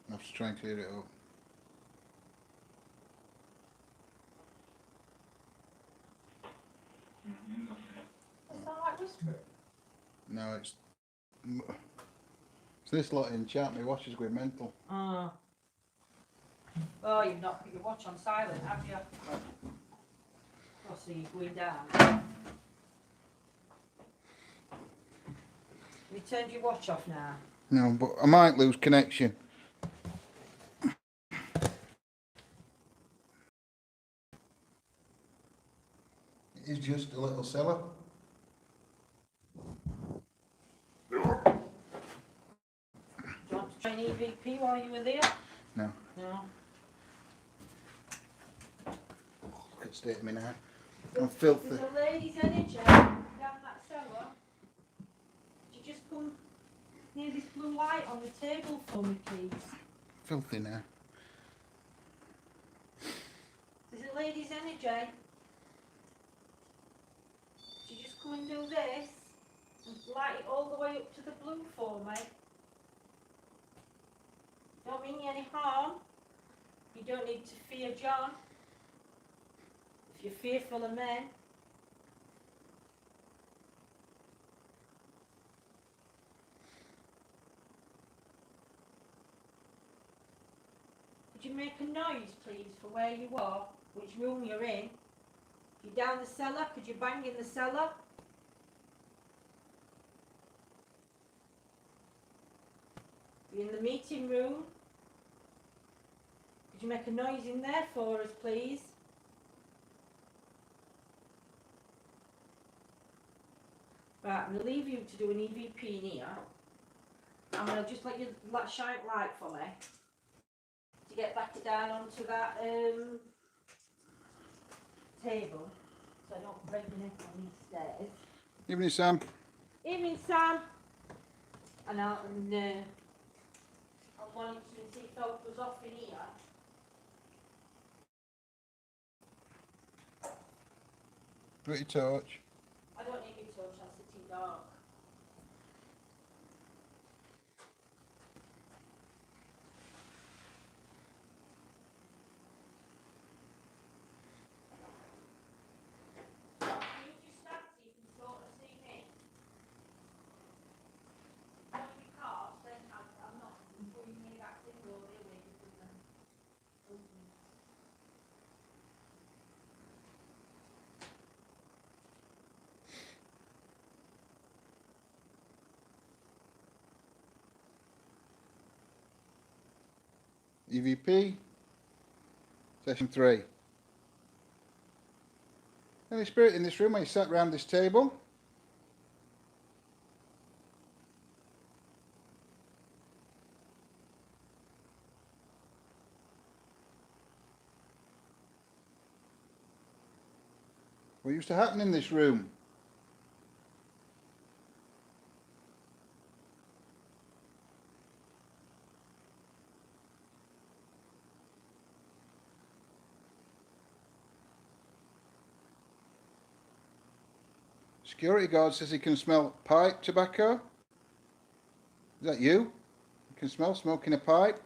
I have to try and clear it up. That sound like whispering? No, it's this lot in chat. My watch is going mental. Oh. Oh, you've not put your watch on silent, have you? Oh, so you're going down. Have you turned your watch off now? No, but I might lose connection. It is just a little cellar. Do you want to try an EVP while you were there? No. No. Look at the state of me now. I'm filthy. There's a lady's energy down that cellar. Could you just come near this blue light on the table for me, please? Filthy now. There's a lady's energy. Could you just come and do this and light it all the way up to the blue for me? Don't mean you any harm. You don't need to fear John. If you're fearful of men. Could you make a noise, please, for where you are, which room you're in? If you're down the cellar, could you bang in the cellar? If you're in the meeting room, could you make a noise in there for us, please? Right, I'm going to leave you to do an EVP in here. I'm going to just let you shine light for me to get back down onto that table so I don't break my neck on these stairs. Evening, Sam. Evening, Sam. And I'm wanting to see photos off in here. Got your torch. I don't need my torch, I'm sitting dark. Can you just stand so you can sort of see me? Not because then I'm not putting me back in the way because then. EVP. Session 3. Any spirit in this room when you sat round this table? What used to happen in this room? Security guard says he can smell pipe tobacco. Is that you? You can smell smoking a pipe?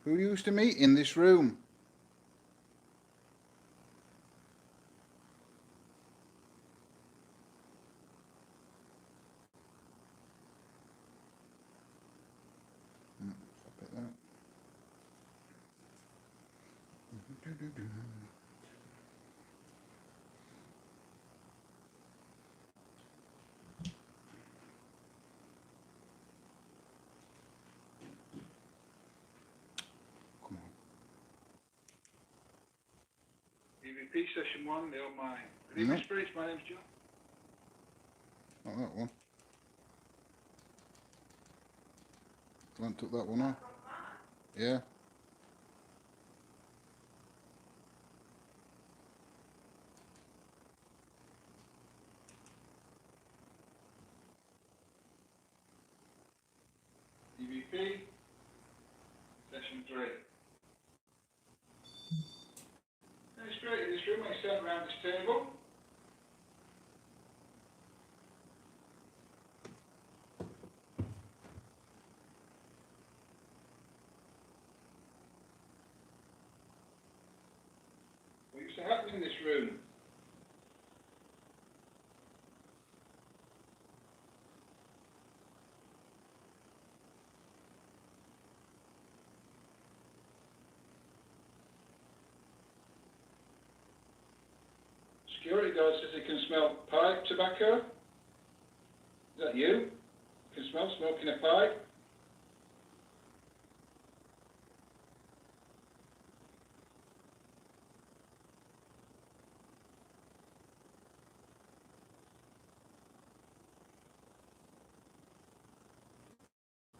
Who used to meet in this room? Stop it there. Come on. EVP session 1, they are mine. Good evening, spirits, my name's John. Not that one. Glenn took that one off. Yeah. EVP session 3. Any spirit in this room when you sat around this table? What used to happen in this room? Security guard says he can smell pipe tobacco. Is that you? You can smell smoking a pipe?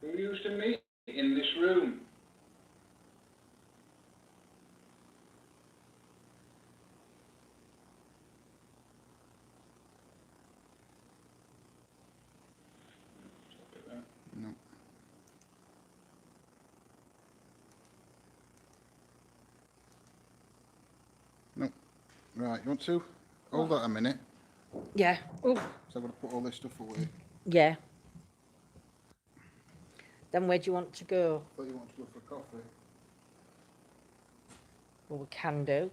Who used to meet in this room? Stop it there. No. No. Right, you want to? Hold that a minute. Yeah. Oh, So I'm going to put all this stuff away. yeah. Then where do you want to go? I thought you wanted to go for a coffee. Well, we can do.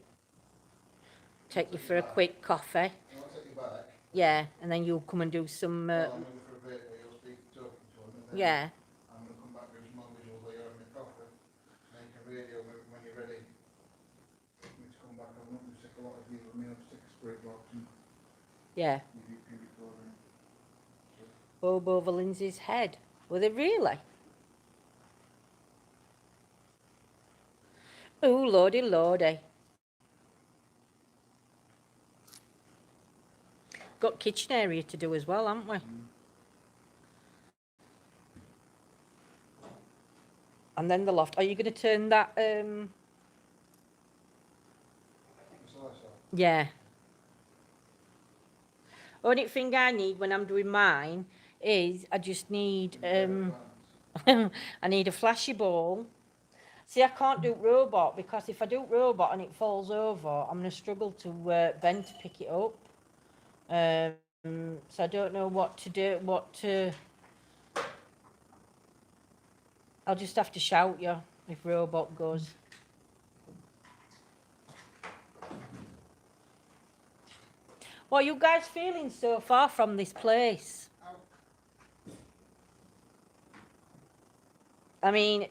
Take you for a quick coffee. I'll take you back. Yeah, and then you'll come and do some. Well, I'm going for a bit where you'll speak talking to him. And then Yeah. I'm going to come back with some more visuals while you're having a coffee. Make a radio when you're ready. For me to come back. I'm not going to stick a lot of you with me. I'll stick a spirit box and Yeah. you can be recording. Bob over Lindsay's head. Were they really? Oh, lordy, lordy. Got kitchen area to do as well, haven't we? and then the loft. Are you going to turn that? Yeah. Only thing I need when I'm doing mine is I just need I need a flashy ball. See, I can't do robot because if I do robot and it falls over, I'm going to struggle to bend to pick it up. So I don't know what to do. I'll just have to shout you if robot goes. What are you guys feeling so far from this place? I mean,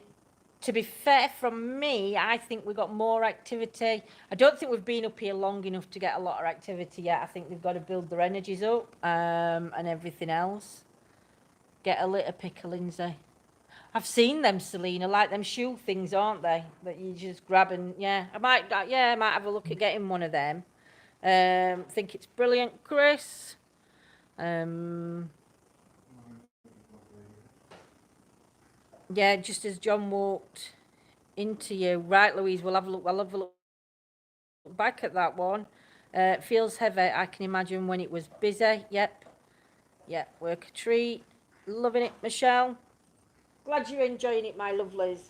to be fair, from me, I think we've got more activity. I don't think we've been up here long enough to get a lot of activity yet. I think they've got to build their energies up and everything else. Get a litter picker, Lindsay. I've seen them, Selena, like them shoe things, aren't they? That you just grab and, yeah. I might have a look at getting one of them. Think it's brilliant, Chris. Yeah, just as John walked into you. Right, Louise, we'll have a look. I'll have a look back at that one. Feels heavy, I can imagine when it was busy. Yep. Work a treat. Loving it, Michelle. Glad you're enjoying it, my lovelies.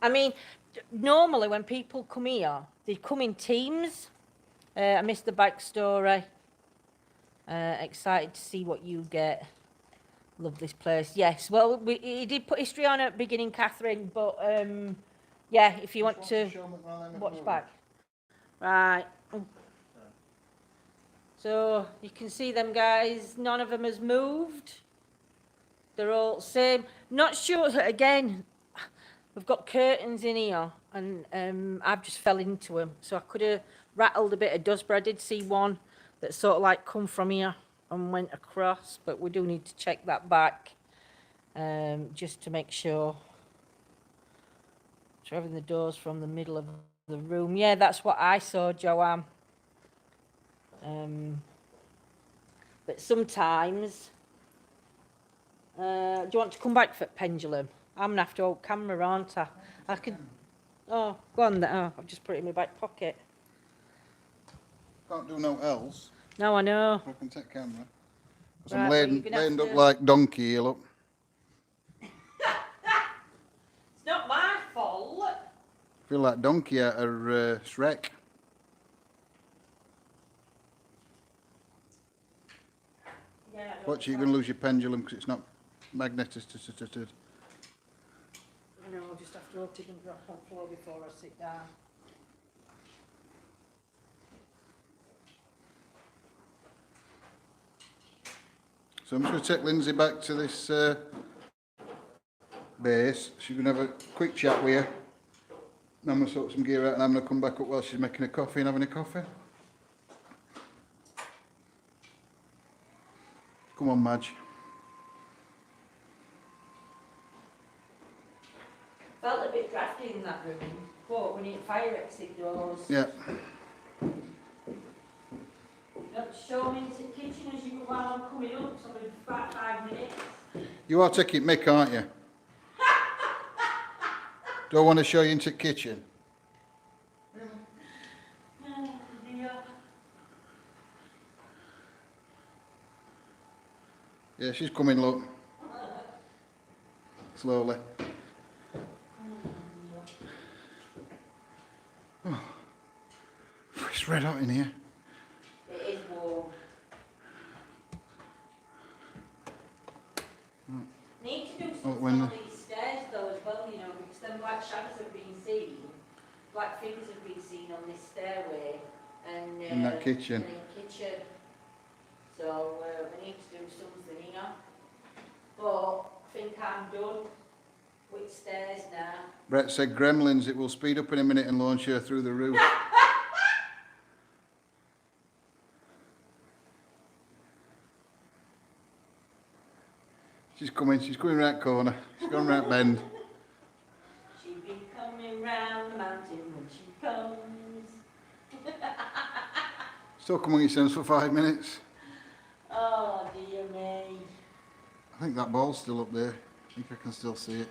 I mean, normally when people come here, they come in teams. I missed the backstory. Excited to see what you get. Love this place. Yes, well, he did put history on at the beginning, Catherine, but yeah, if you want to watch back. Right. So you can see them guys, none of them has moved. They're all same. Not sure, again, we've got curtains in here and I've just fell into them. So I could have rattled a bit of dust, but I did see one that sort of like come from here and went across, but we do need to check that back just to make sure. So having the doors from the middle of the room. Yeah, that's what I saw, Joanne. But sometimes, do you want to come back for pendulum? I'm going to have to hold camera, aren't I? I could, oh, go on there. Oh, I've just put it in my back pocket. Can't do no else. No, I know. I can take camera. Because Right, I'm well, laying you're gonna have up to- like donkey here, look. It's not my fault. Feel like donkey out of Shrek. Yeah, Watch, you're going to lose your pendulum because it's not magnetic. I know, I'll just have to hold it and drop on the floor before I sit down. So I'm just going to take Lindsay back to this base. She's going to have a quick chat with you. And I'm going to sort some gear out and I'm going to come back up while she's making a coffee and having a coffee. Come on, Madge. Felt a bit drafty in that room, but we need fire exit doors. Yeah. Show me into the kitchen as you go while I'm coming up, so in about 5 minutes. You are taking mick, aren't you? Do I want to show you into the kitchen? Oh, dear. Yeah, she's coming, look. Slowly. Oh. It's red hot in here. It is warm. Need to do something when on these stairs though as well, you know, because them black shadows have been seen, black figures have been seen on this stairway and In that kitchen. and in kitchen. So we need to do something here. But I think I'm done with stairs now. Brett said gremlins, it will speed up in a minute and launch her through the roof. She's coming right corner. She's going right bend. She'll be coming round the mountain when she comes. Still come on your sense for 5 minutes. Oh dear me. I think that ball's still up there. I think I can still see it.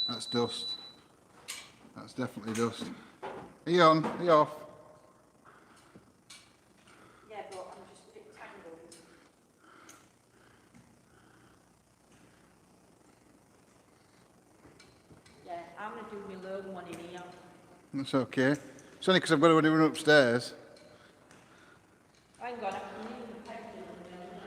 That's dust. That's definitely dust. Are you on? Are you off? Yeah, but I'm just a bit tangled. Yeah, I'm going to do my low one in here. That's okay. It's only because I've got to run upstairs. Hang on, I can leave the pen in the middle.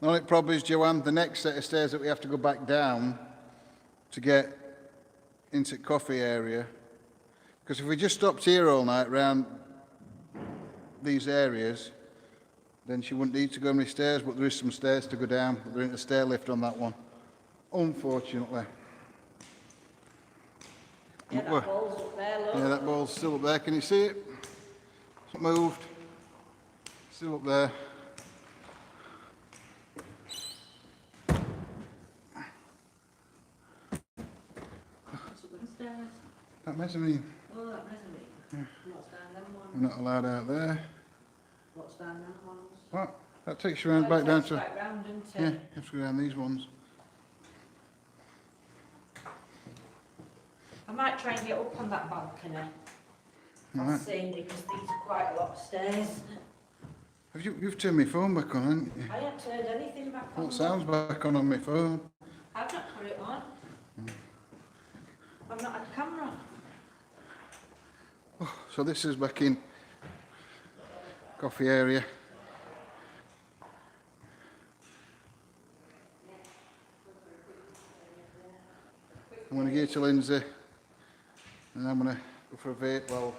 The only problem is, Joanne, the next set of stairs that we have to go back down to get into the coffee area. Because if we just stopped here all night round these areas, then she wouldn't need to go many stairs, but there is some stairs to go down. But there isn't a stair lift on that one, unfortunately. Yeah, that ball's up there, look. Yeah, that ball's still up there. Can you see it? It's not moved. Still up there. What's up them stairs? That mezzanine. Oh, that mezzanine. What's down them ones? We're not allowed out there. What's down them ones? What? That takes you around back down to... Back round, doesn't Yeah, it? you have to go down these ones. I might try and get up on that balcony. All I'll right. see, because these are quite a lot of stairs. You've turned my phone back on, haven't you? I haven't turned anything back on. What sounds back on my phone? I've not put it on. I've not had a camera. Oh, so this is back in coffee area. I'm going to go to Lindsay and I'm going to go for a vape while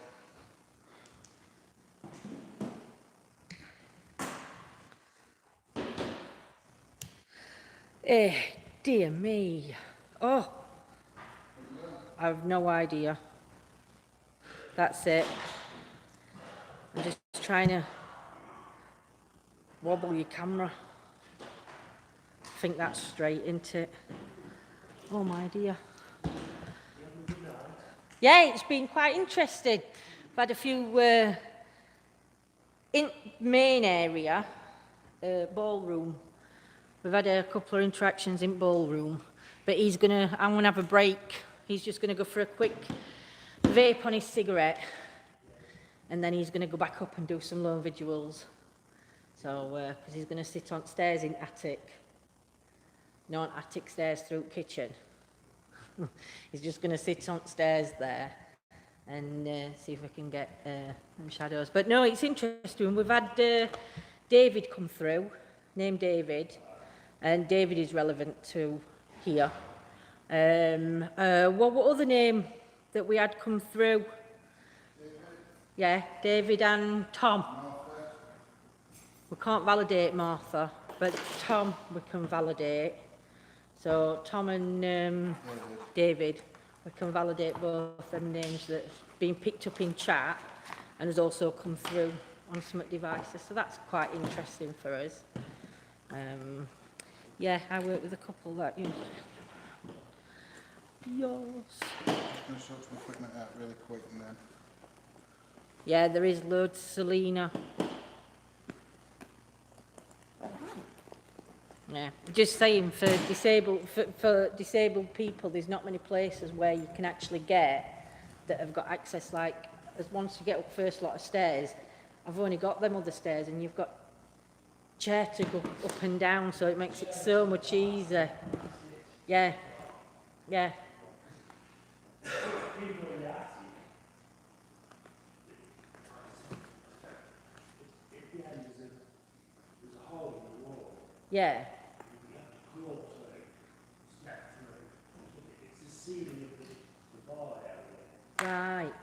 Eh, dear me. Oh, I have no idea. That's it. I'm just trying to wobble your camera. I think that's straight, isn't it? Oh my dear. Yeah, it's been quite interesting. I've had a few in main area, ballroom. We've had a couple of interactions in ballroom, but I'm gonna have a break. He's just gonna go for a quick vape on his cigarette, and then he's gonna go back up and do some lone vigils. So, because he's gonna sit on stairs in attic. Not attic stairs through kitchen. He's just gonna sit on stairs there and see if we can get them shadows. But no, it's interesting. We've had David come through, named David. And David is relevant to here. What other name that we had come through? Yeah, David and Tom. We can't validate Martha, but Tom we can validate. So Tom and David, we can validate both them names that's been picked up in chat and has also come through on some devices. So that's quite interesting for us. Yeah, I work with a couple that, you know. Yours. I'm going to sort some equipment out really quick and then... Yeah, there is loads, Selena. Yeah, just saying, for disabled people, there's not many places where you can actually get that have got access, like, as once you get up first lot of stairs, I've only got them other stairs and you've got chair to go up and down, so it makes it so much easier. Yeah, yeah. Yeah. Right.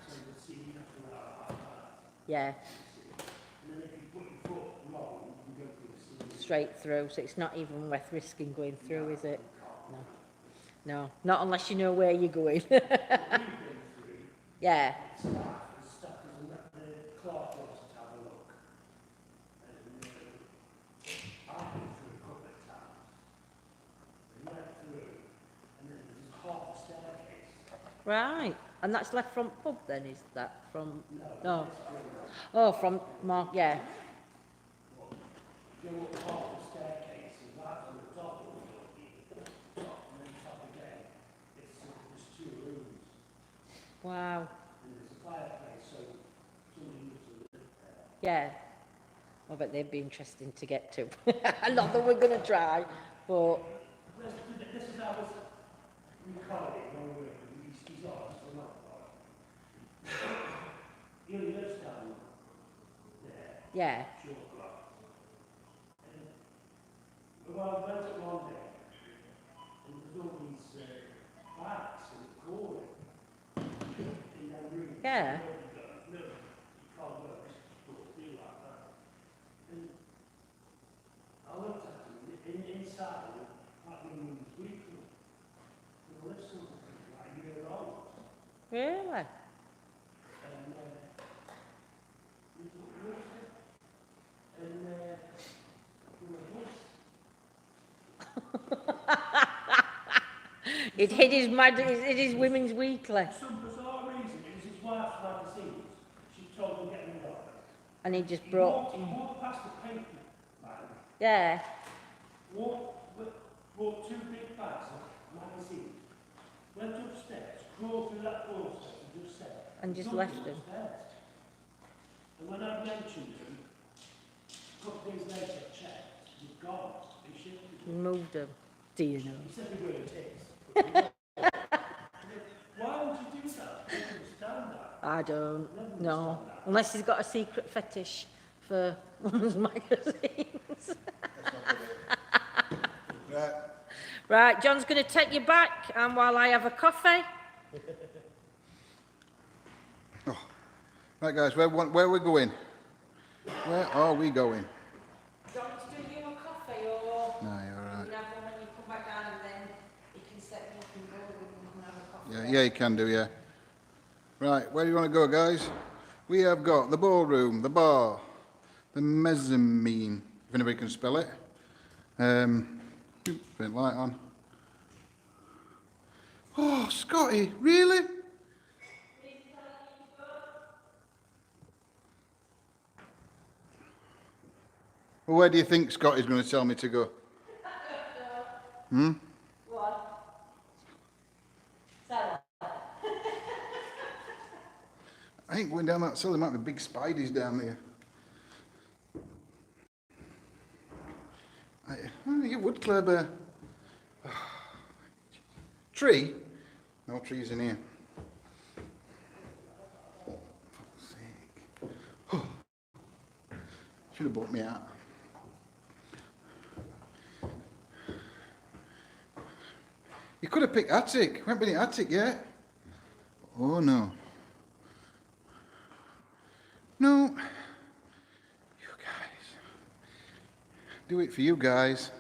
Yeah. Straight through, so it's not even worth risking going through, is it? No. No, not unless you know where you're going. Yeah. Right, and that's left front pub then, is that? From, no. Oh, from Mark, yeah. go up half the staircase and right on the top of the building, top and then top again. There's 2 rooms Wow. and there's a fireplace, so somebody needs to live there. Yeah. I bet they'd be interesting to get to. Not that we're going to try, but This is how it's recorded, no way. He's off, so not. He only lives down there. yeah. Sure. Well, I went up one day, and there was all these bikes in the corner in their room. Yeah. No, you can't work, but be like that. And I looked at them, inside, like women's weekly. And I listened to them, like a year old. Really? It hid his Women's Weekly. For some bizarre reason, it was his wife's magazines. She told him to get rid of it. And he just He brought. walked past the paper man, Yeah. brought 2 big bags of magazines, went upstairs, crawled through that process and just said, And just "Something left them. upstairs." And when I mentioned him, a couple of days later, checked, he's gone, he shifted. Moved him. Do you know? He said he were it is. Why would you do that? I don't understand that. I don't know. Unless he's got a secret fetish for women's magazines. Right. Right, John's going to take you back, and while I have a coffee. Right, guys, where are we going? Where are we going? Do you want me to do you a coffee, or No, you're all right. you have one when you come back down, and then you can set me up and go and have a coffee? Yeah, you can do, yeah. Right, where do you want to go, guys? We have got the ballroom, the bar, the mezzanine, if anybody can spell it. Bit light on. Oh, Scotty, really? Well, where do you think Scotty's going to tell me to go? What? Sarah. I ain't going down that cellar. There might be big spiders down there. You would, Claire Bear. Tree? No trees in here. For fuck's sake. Should have bought me out. You could have picked attic. We haven't been in attic yet. Oh no. No. You guys. Do it for you guys.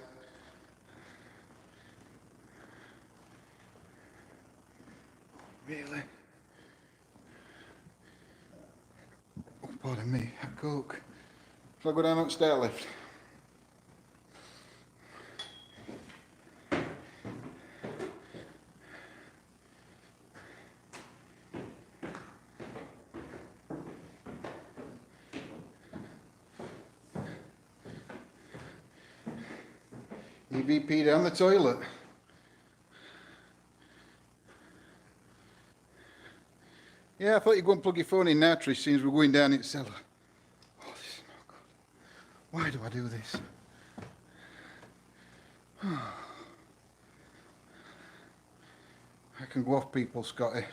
Really? Oh, pardon me. A Coke. Shall I go down that stair lift? EVP down the toilet. Yeah, I thought you'd go and plug your phone in now, Trish, since we're going down in the cellar. Oh, this is not good. Why do I do this? I can go off people, Scotty.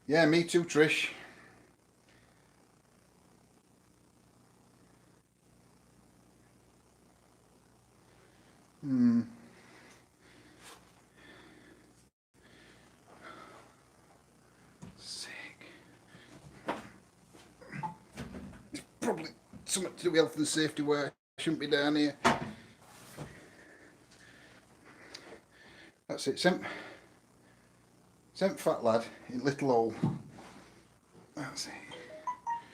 Yeah, me too, Trish. Sick. It's probably something to do with health and safety where I shouldn't be down here. That's it, Semp fat lad in little hole. That's it.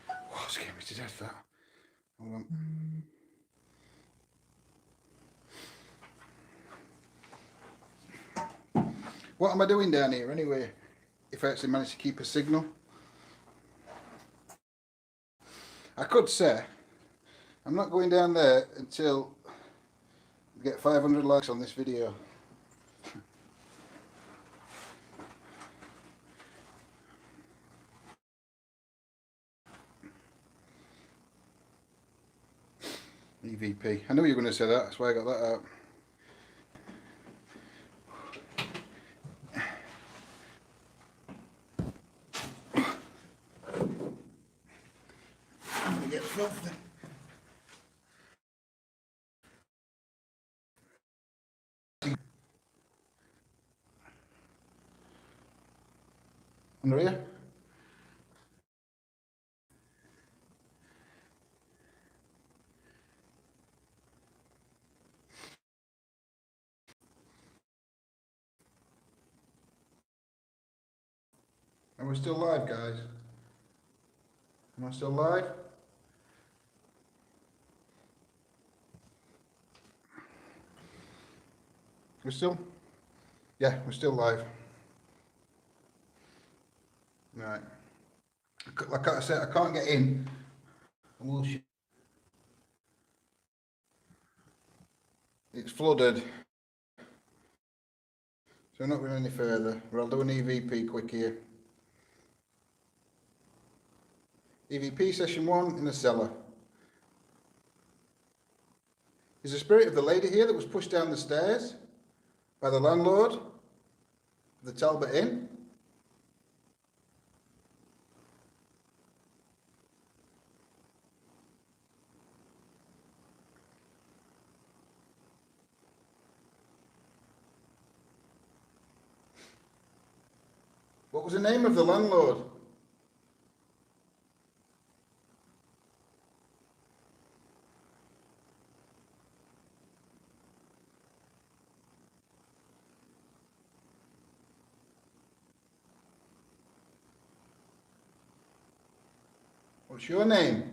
Oh, scared me to death, that. Hold on. What am I doing down here anyway? If I actually manage to keep a signal. I could say, I'm not going down there until I get 500 likes on this video. EVP. I knew you were going to say that, that's why I got that out. I'm going to get filthy. Under here? Are we still live, guys? Am I still live? We're still? Yeah, we're still live. Right. Like I said, I can't get in. It's flooded. So I'm not going any further. But I'll do an EVP quick here. EVP session 1 in the cellar. Is the spirit of the lady here that was pushed down the stairs by the landlord of the Talbot Inn? What was the name of the landlord? What's your name?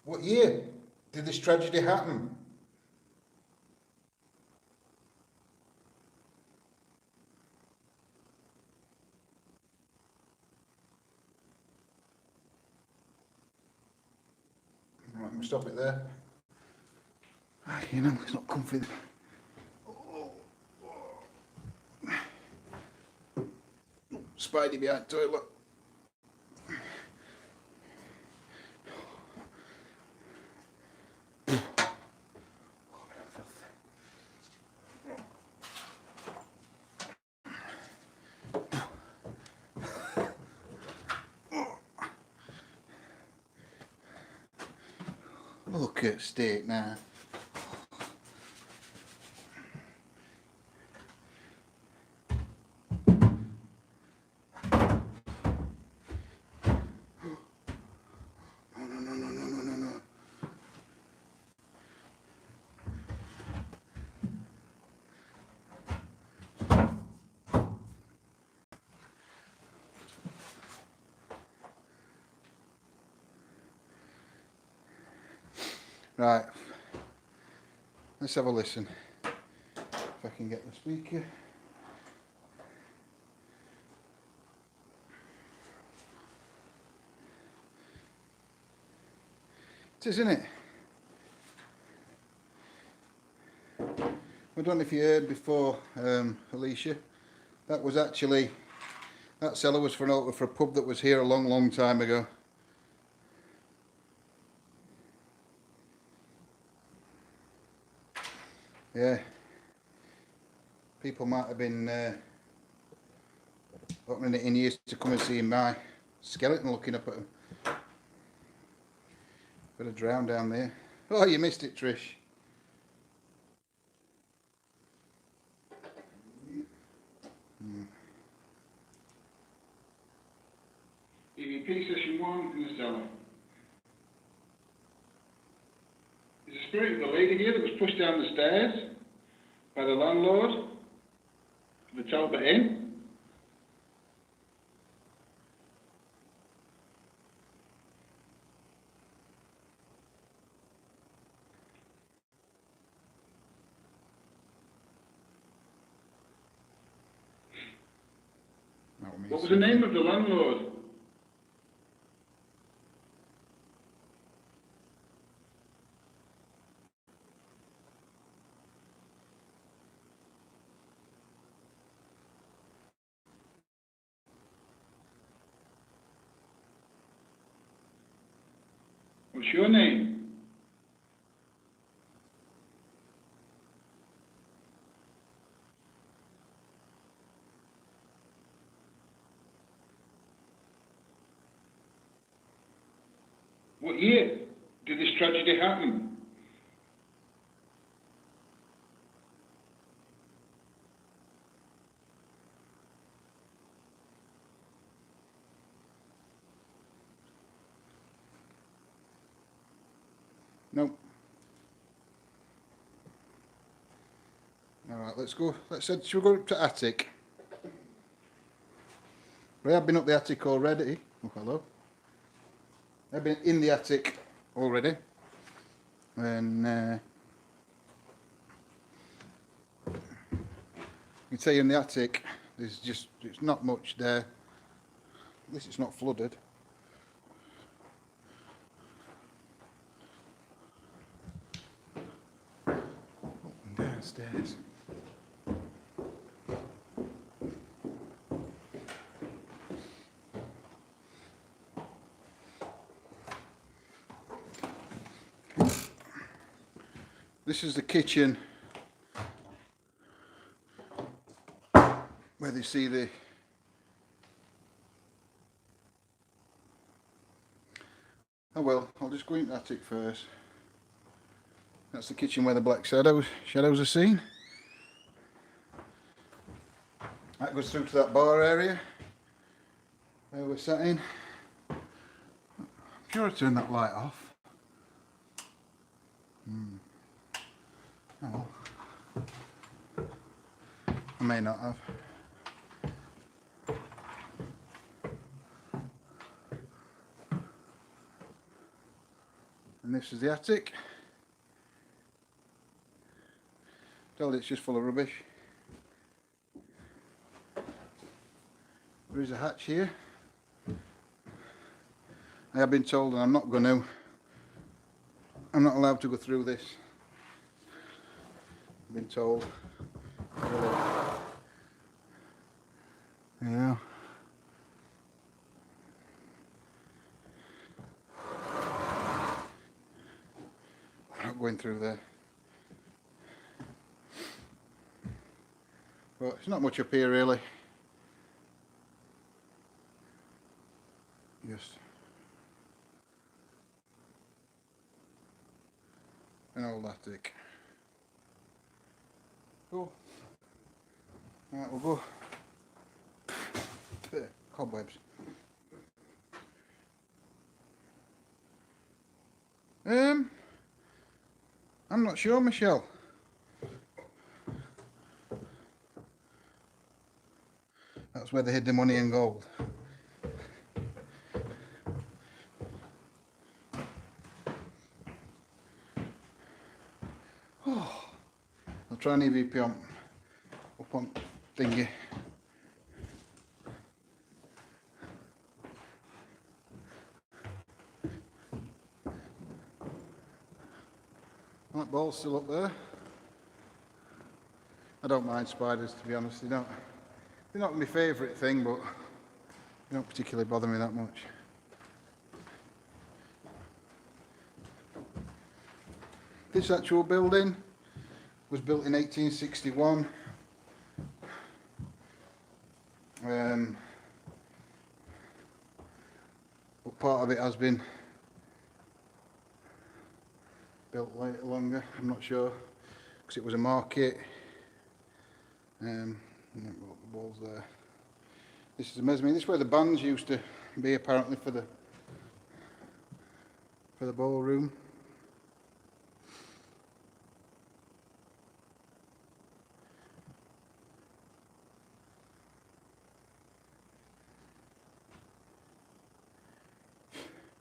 What year did this tragedy happen? Right, I'm going to stop it there. You know, it's not comfy. Spidey behind the toilet. Look at state now. No. Right, let's have a listen. If I can get the speaker. It is, isn't it? I don't know if you heard before, Alicia. That was actually, that cellar was for a pub that was here a long time ago. Yeah. People might have been opening it in years to come and see my skeleton looking up at them. Bit of drown down there. Oh, you missed it, Trish. EVP session 1 in the cellar. Is the spirit of the lady here that was pushed down the stairs by the landlord of the Talbot Inn? What was the name of the landlord? What's your name? What year did this tragedy happen? No. All right, let's go. Should we go up to attic? We have been up the attic already. Oh, hello. I've been in the attic already. And you can tell you in the attic, it's not much there. At least it's not flooded. Up and downstairs. This is the kitchen where they see the oh well, I'll just go into the attic first. That's the kitchen where the black shadows are seen. That goes through to that bar area where we're sat in. I'm sure I turned that light off. Oh, I may not have. And this is the attic. Told it's just full of rubbish. There is a hatch here. I have been told, and I'm not allowed to go through this. I've been told. Yeah. I'm not going through there. But it's not much up here really. Just an old attic. Cool. Right, we'll go. Cobwebs. I'm not sure, Michelle. That's where they hid the money and gold. Oh, I'll try an EVP up on thingy. That ball's still up there. I don't mind spiders, to be honest. They're not my favourite thing, but they don't particularly bother me that much. This actual building was built in 1861. But part of it has been built longer, I'm not sure, because it was a market. The walls there. This is a mezzanine. This is where the bands used to be, apparently, for the ballroom.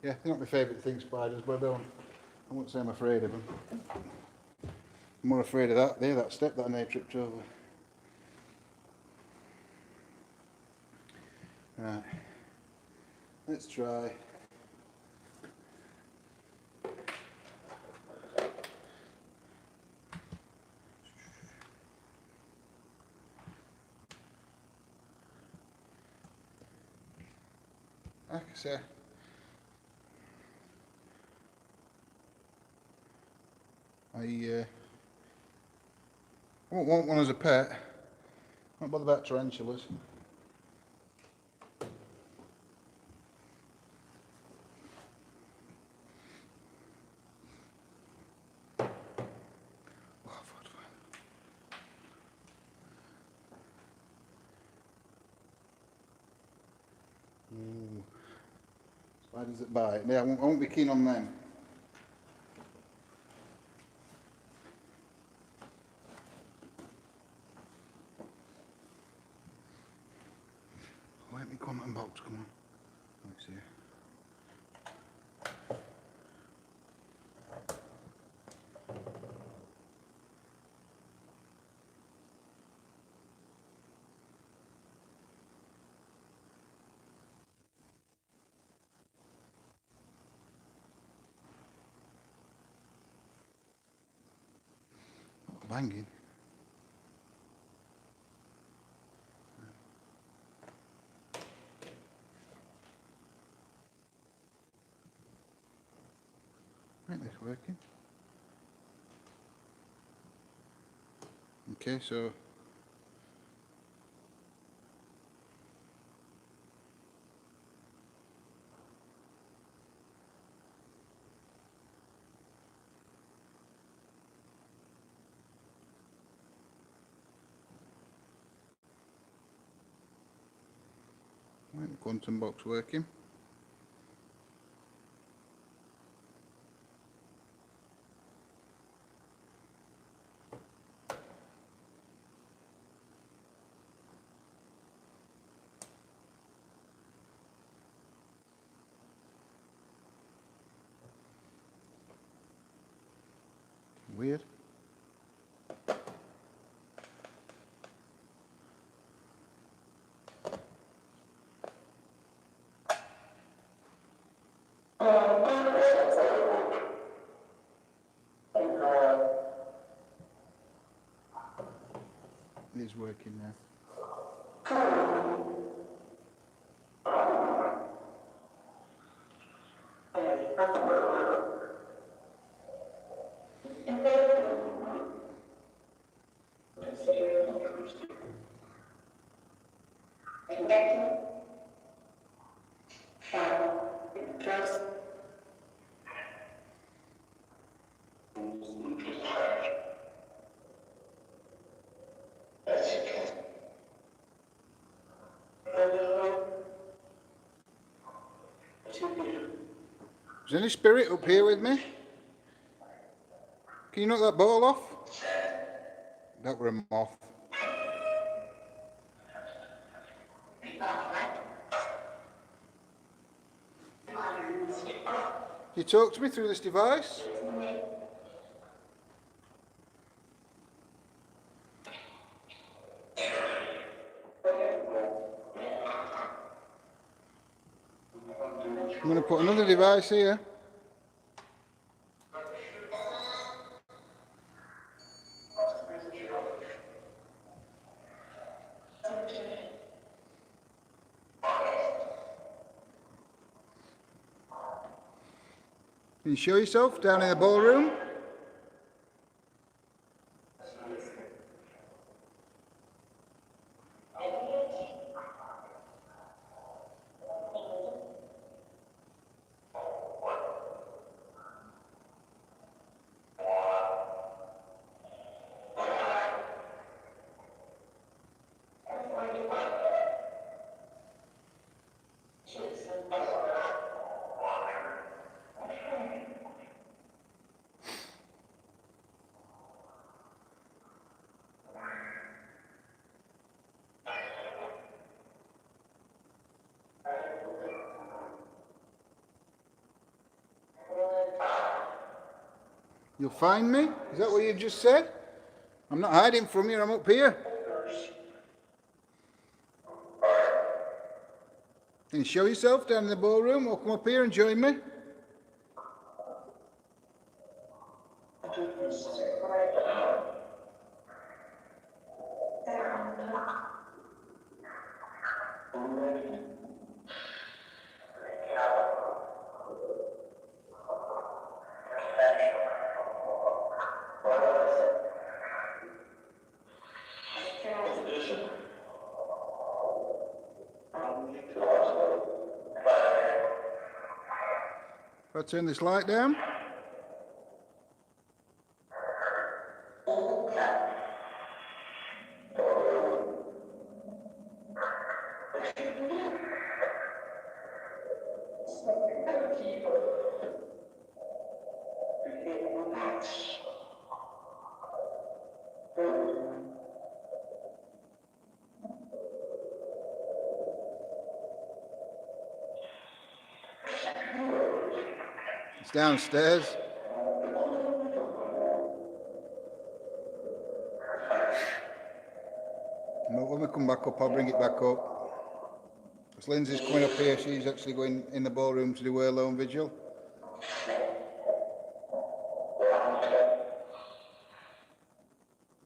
Yeah, they're not my favourite thing, spiders, but I wouldn't say I'm afraid of them. I'm more afraid of that step that I nearly tripped over. Right. Let's try. Like I say, I won't want one as a pet. Not bother about tarantulas. Ooh. Spiders that bite. Yeah, I won't be keen on them. Let me come and box, come on. Let's see. Banging. Ain't this working? Okay, so right, quantum box working. Weird. It is working now. Is any spirit up here with me? Can you knock that ball off? That were a moth. You talk to me through this device? I'm going to put another device here. Can you show yourself down in the ballroom? You'll find me? Is that what you just said? I'm not hiding from you, I'm up here. Can you show yourself down in the ballroom or come up here and join me? If I turn this light down. It's downstairs. And when we come back up, I'll bring it back up. Because Lindsay's coming up here, she's actually going in the ballroom to do her lone vigil.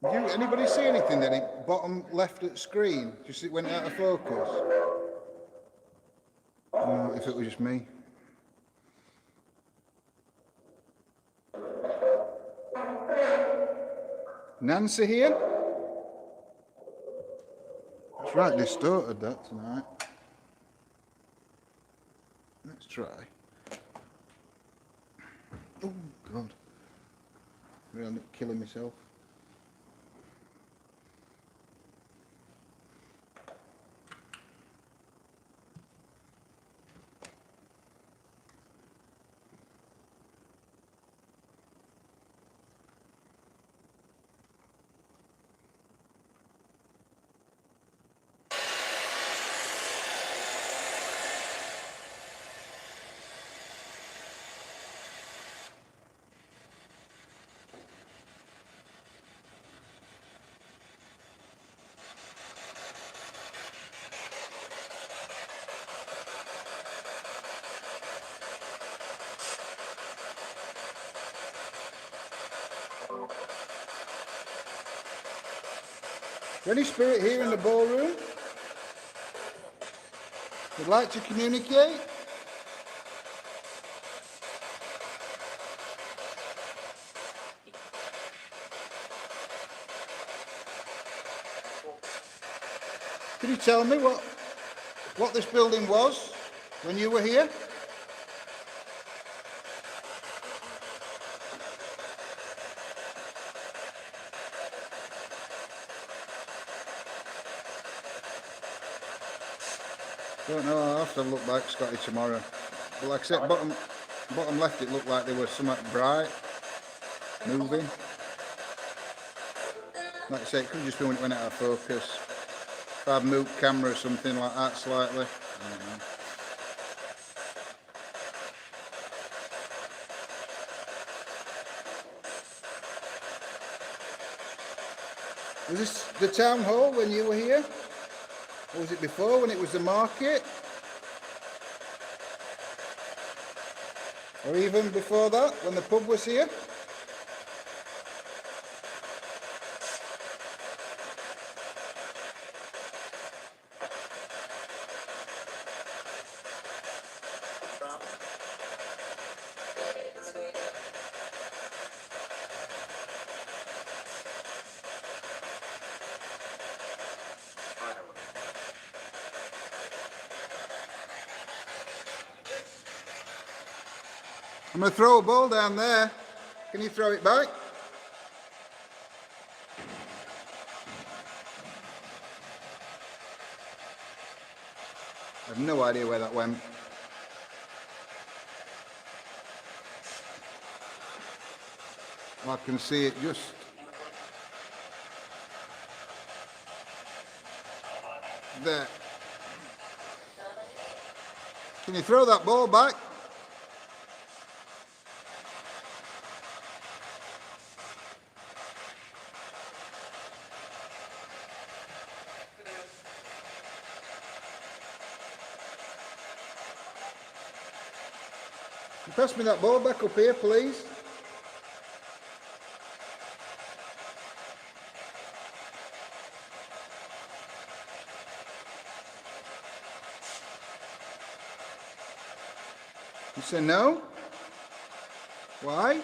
Did anybody see anything then? Bottom left at screen, just it went out of focus. Oh, if it was just me. Nancy here? It's right distorted that tonight. Let's try. Oh God. I'm end up killing myself. Is there any spirit here in the ballroom? Would like to communicate? Can you tell me what this building was when you were here? Don't know, I'll have to look back, Scotty, tomorrow. But like I said, bottom left it looked like there was something bright, moving. Like I say, it could have just been when it went out of focus. If I'd moved camera or something like that slightly. I don't know. Was this the town hall when you were here? Or was it before, when it was the market? Or even before that, when the pub was here? I'm going to throw a ball down there. Can you throw it back? I have no idea where that went. I can see it just there. Can you throw that ball back? Pass me that ball back up here, please. You say no? Why? Is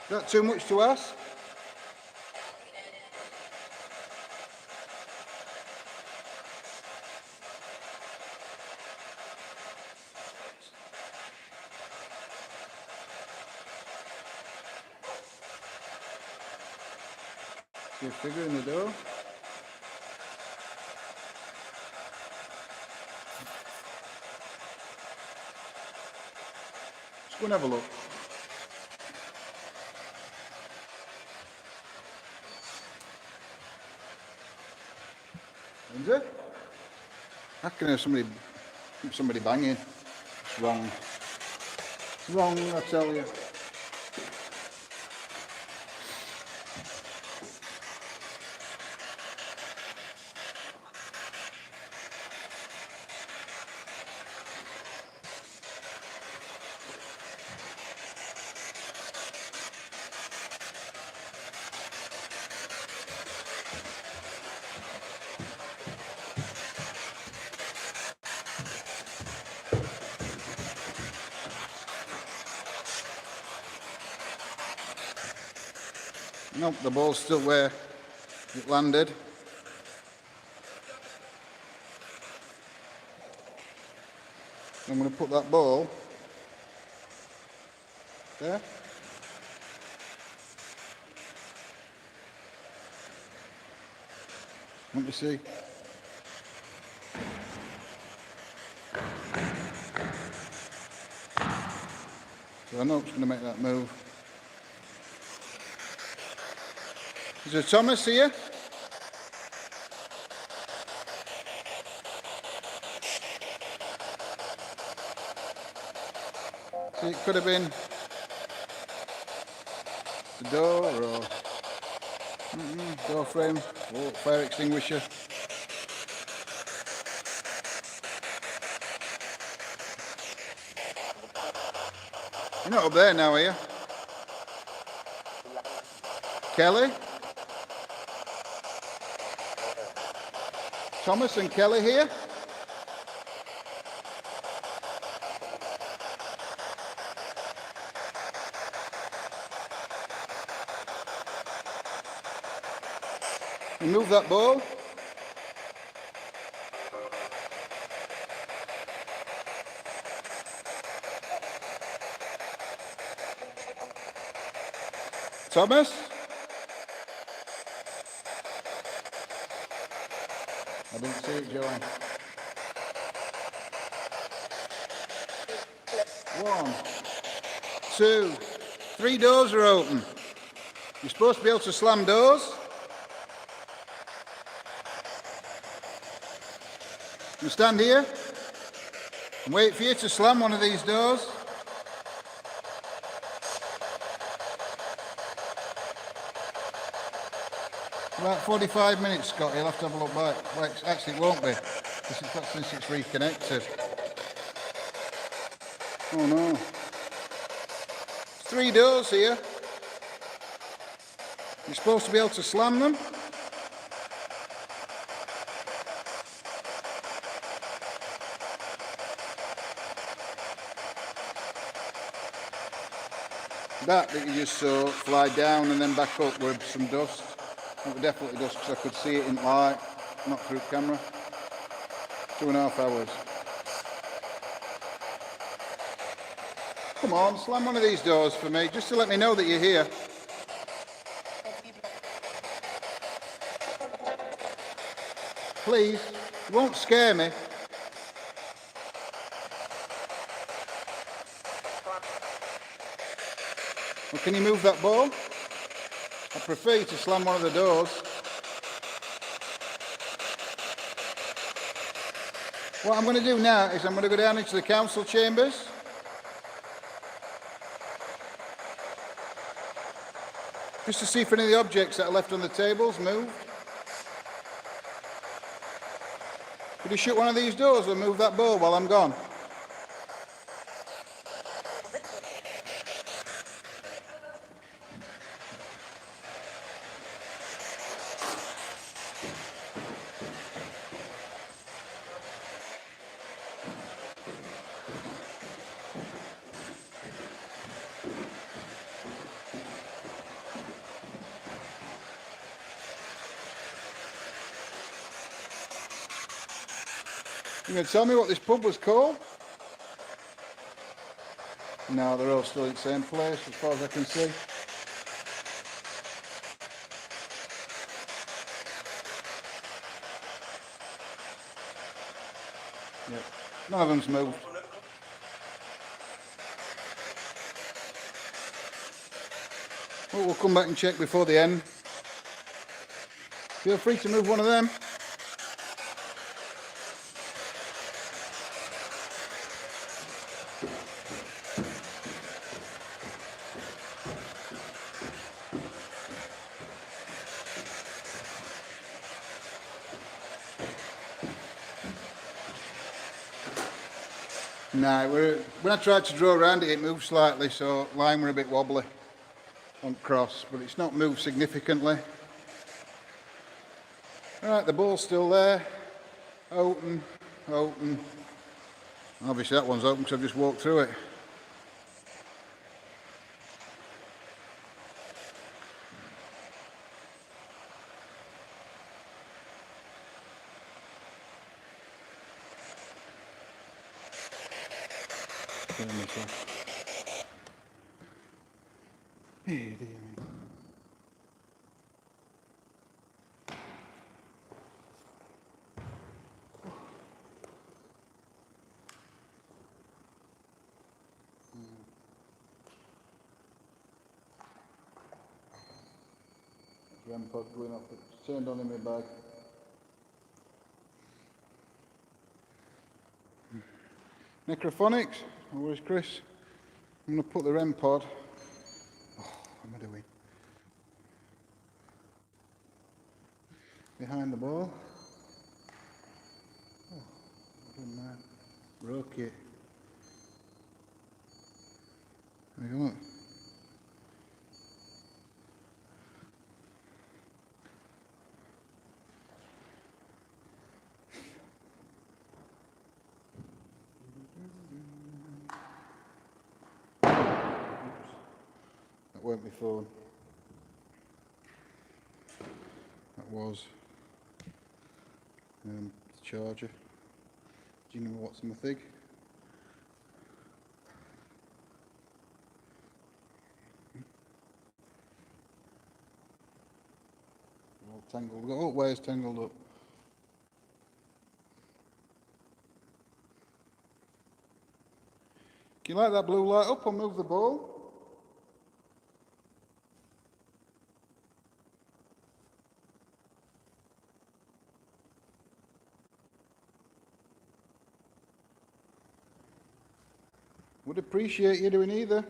that too much to ask? See a figure in the door? Let's go and have a look. Is it? I can hear somebody banging. It's wrong. It's wrong, I tell you. Nope, the ball's still where it landed. I'm going to put that ball there. Let me see. So I know it's going to make that move. Is there Thomas here? See, it could have been the door or door frame or fire extinguisher. You're not up there now, are you? Kelly? Thomas and Kelly here? Move that ball. Thomas? I didn't see it, Joey. 1, 2, 3 doors are open. You're supposed to be able to slam doors. You stand here and wait for you to slam one of these doors. About 45 minutes, Scott. You'll have to have a look back. Well, actually, it won't be, since it's reconnected. Oh no. 3 doors here. You're supposed to be able to slam them. That you just saw fly down and then back up with some dust. It was definitely dust because I could see it in light, not through camera. 2.5 hours. Come on, slam one of these doors for me, just to let me know that you're here. Please, it won't scare me. Well, can you move that ball? I prefer you to slam one of the doors. What I'm going to do now is I'm going to go down into the council chambers. Just to see if any of the objects that are left on the tables moved. Could you shut one of these doors and move that ball while I'm gone? You going to tell me what this pub was called? No, they're all still in the same place as far as I can see. Yep. None of them's moved. Well, we'll come back and check before the end. Feel free to move one of them. No, when I tried to draw around it, it moved slightly, so line were a bit wobbly on cross, but it's not moved significantly. Alright, the ball's still there. Open, open. Obviously that one's open because I've just walked through it. Turn this off. Hey, dear me. REM pod going off. It's turned on in my bag. Necrophonics. Oh, where's Chris? I'm going to put the REM pod. Oh, what am I doing? Behind the ball. Oh, what am I? Broke it. There we go. That weren't my phone. That was the charger. Do you know what's in the thing? All tangled. Oh, wires tangled up. Can you light that blue light up or move the ball? Would appreciate you doing either.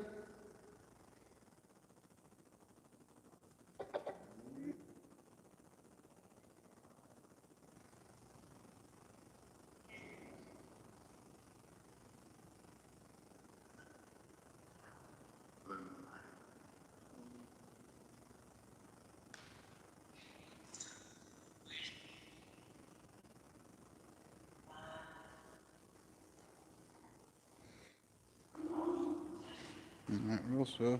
Right, we're also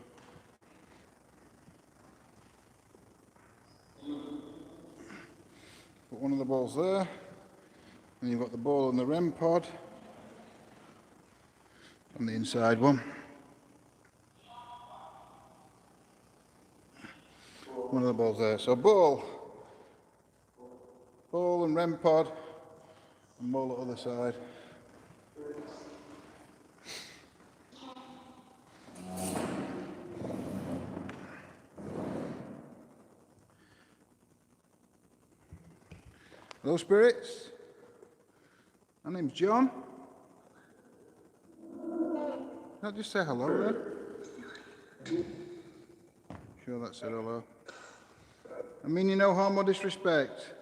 put one of the balls there, and you've got the ball on the REM pod on the inside one. One of the balls there. So ball and REM pod, and ball at the other side. Hello, spirits. My name's John. I'll just say hello then. Sure that said hello. I mean you no harm or disrespect.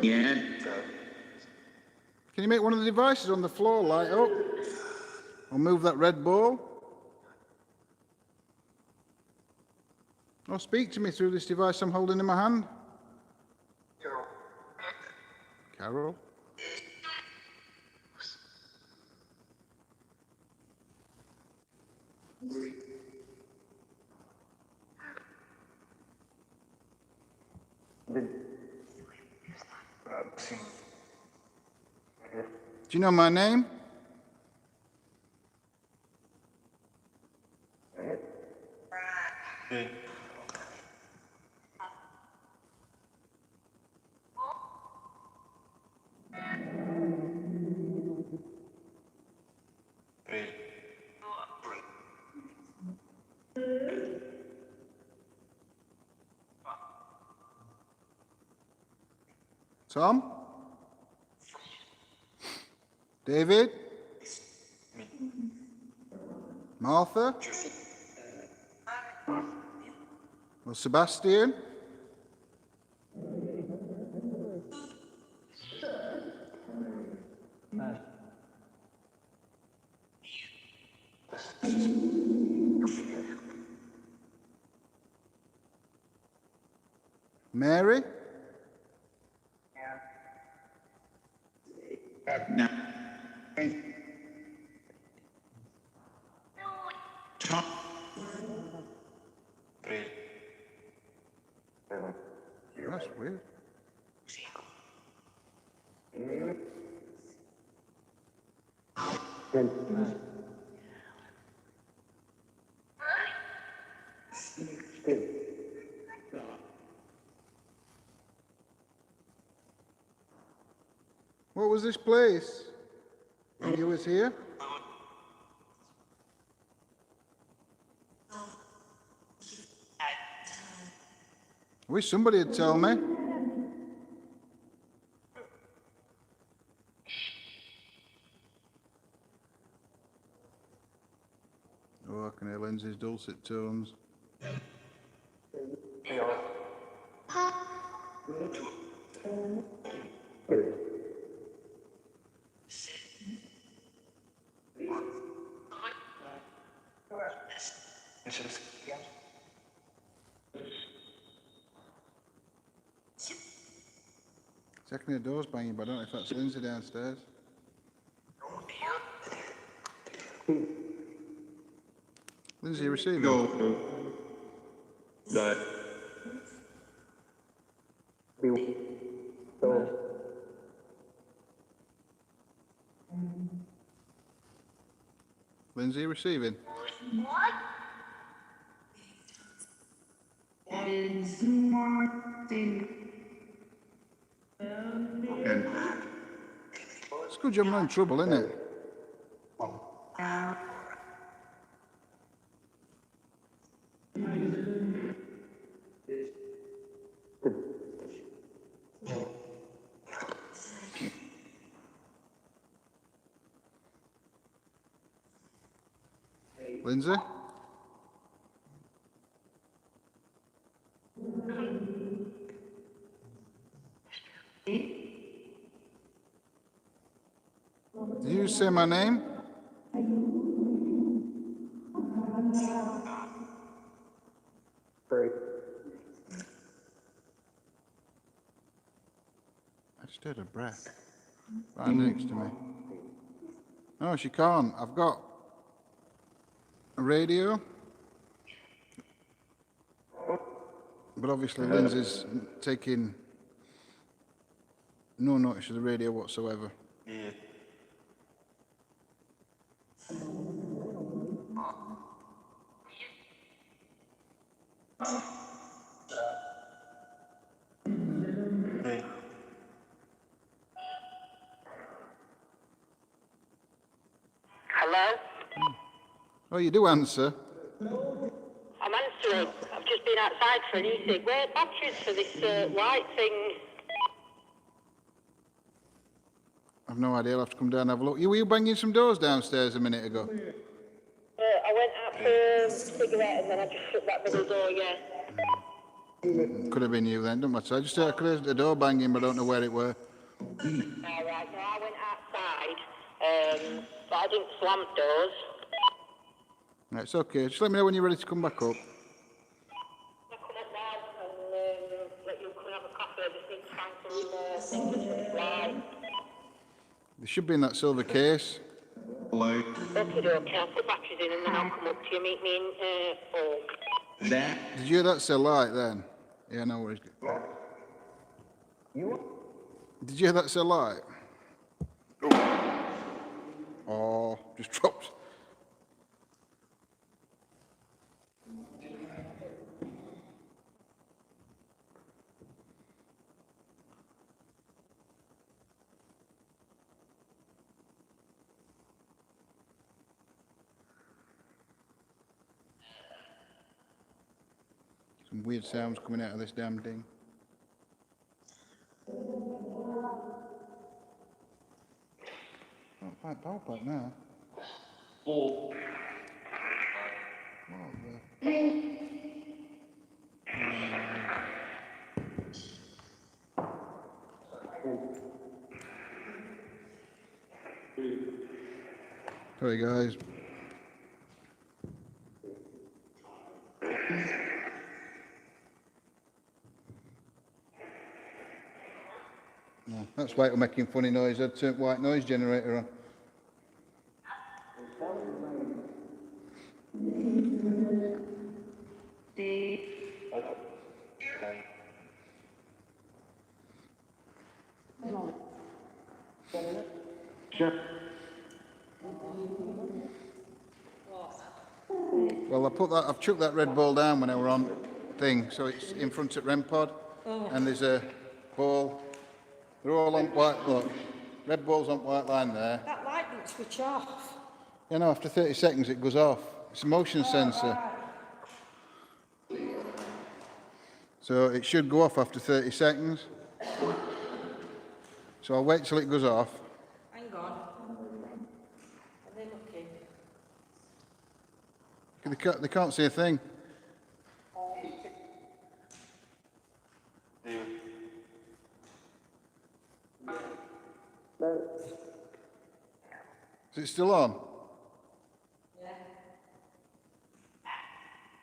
Yeah. Can you make one of the devices on the floor light up? Or move that red ball? Or speak to me through this device I'm holding in my hand? Carol? Do you know my name? Tom? David? Martha? Well, Sebastian? Mary? That's weird. What was this place when you was here? I wish somebody would tell me. Oh, I can hear Lindsay's dulcet tones. Second the door's banging, but I don't know if that's Lindsay downstairs. Lindsay, you receiving? Lindsay, you receiving? It's good you're not in trouble, isn't it? Lindsay? Did you say my name? I just heard a breath right next to me. No, she can't. I've got a radio. But obviously Lindsay's taking no notice of the radio whatsoever. Yeah. Hello? Oh, you do answer. I'm answering. I've just been outside for an e-cig. Where are batteries for this light thing? I've no idea. I'll have to come down and have a look. Were you banging some doors downstairs a minute ago? I went out for a cigarette and then I just shut that middle door, yeah. Could have been you then, don't matter. I just heard the door banging, but I don't know where it were. Alright, so I went outside, but I didn't slam doors. Right, it's okay. Just let me know when you're ready to come back up. I'll come up now and let you come and have a coffee. I just need to find some things for the fly. They should be in that silver case. Hello. Okay, I'll put batteries in and then I'll come up to you. Meet me in Oak. That. Did you hear that say light then? Yeah, no worries. Did you hear that say light? Oh, just dropped. Some weird sounds coming out of this damn thing. Not quite power back now. Four. What the? Sorry guys. No, that's why we're making funny noise. I'd turn white noise generator on. Well, I've chucked that red ball down when I were on thing, so it's in front of REM pod, and there's a ball. They're all on white, look. Red ball's on white line there. That light didn't switch off. Yeah, no, after 30 seconds it goes off. It's a motion sensor. So it should go off after 30 seconds. So I'll wait till it goes off. Hang on. Are they looking? They can't see a thing. Is it still on? Yeah.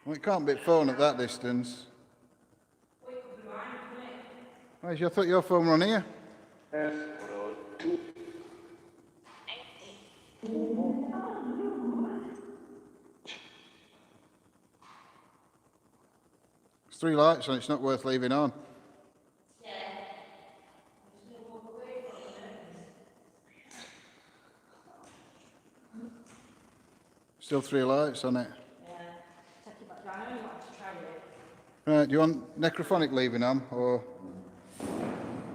Well, it can't be a phone at that distance. I thought your phone were on here. There's 3 lights on, it's not worth leaving on. Still 3 lights on it. Yeah. Take it back down. I only want to try it. Right, do you want necrophonic leaving on, or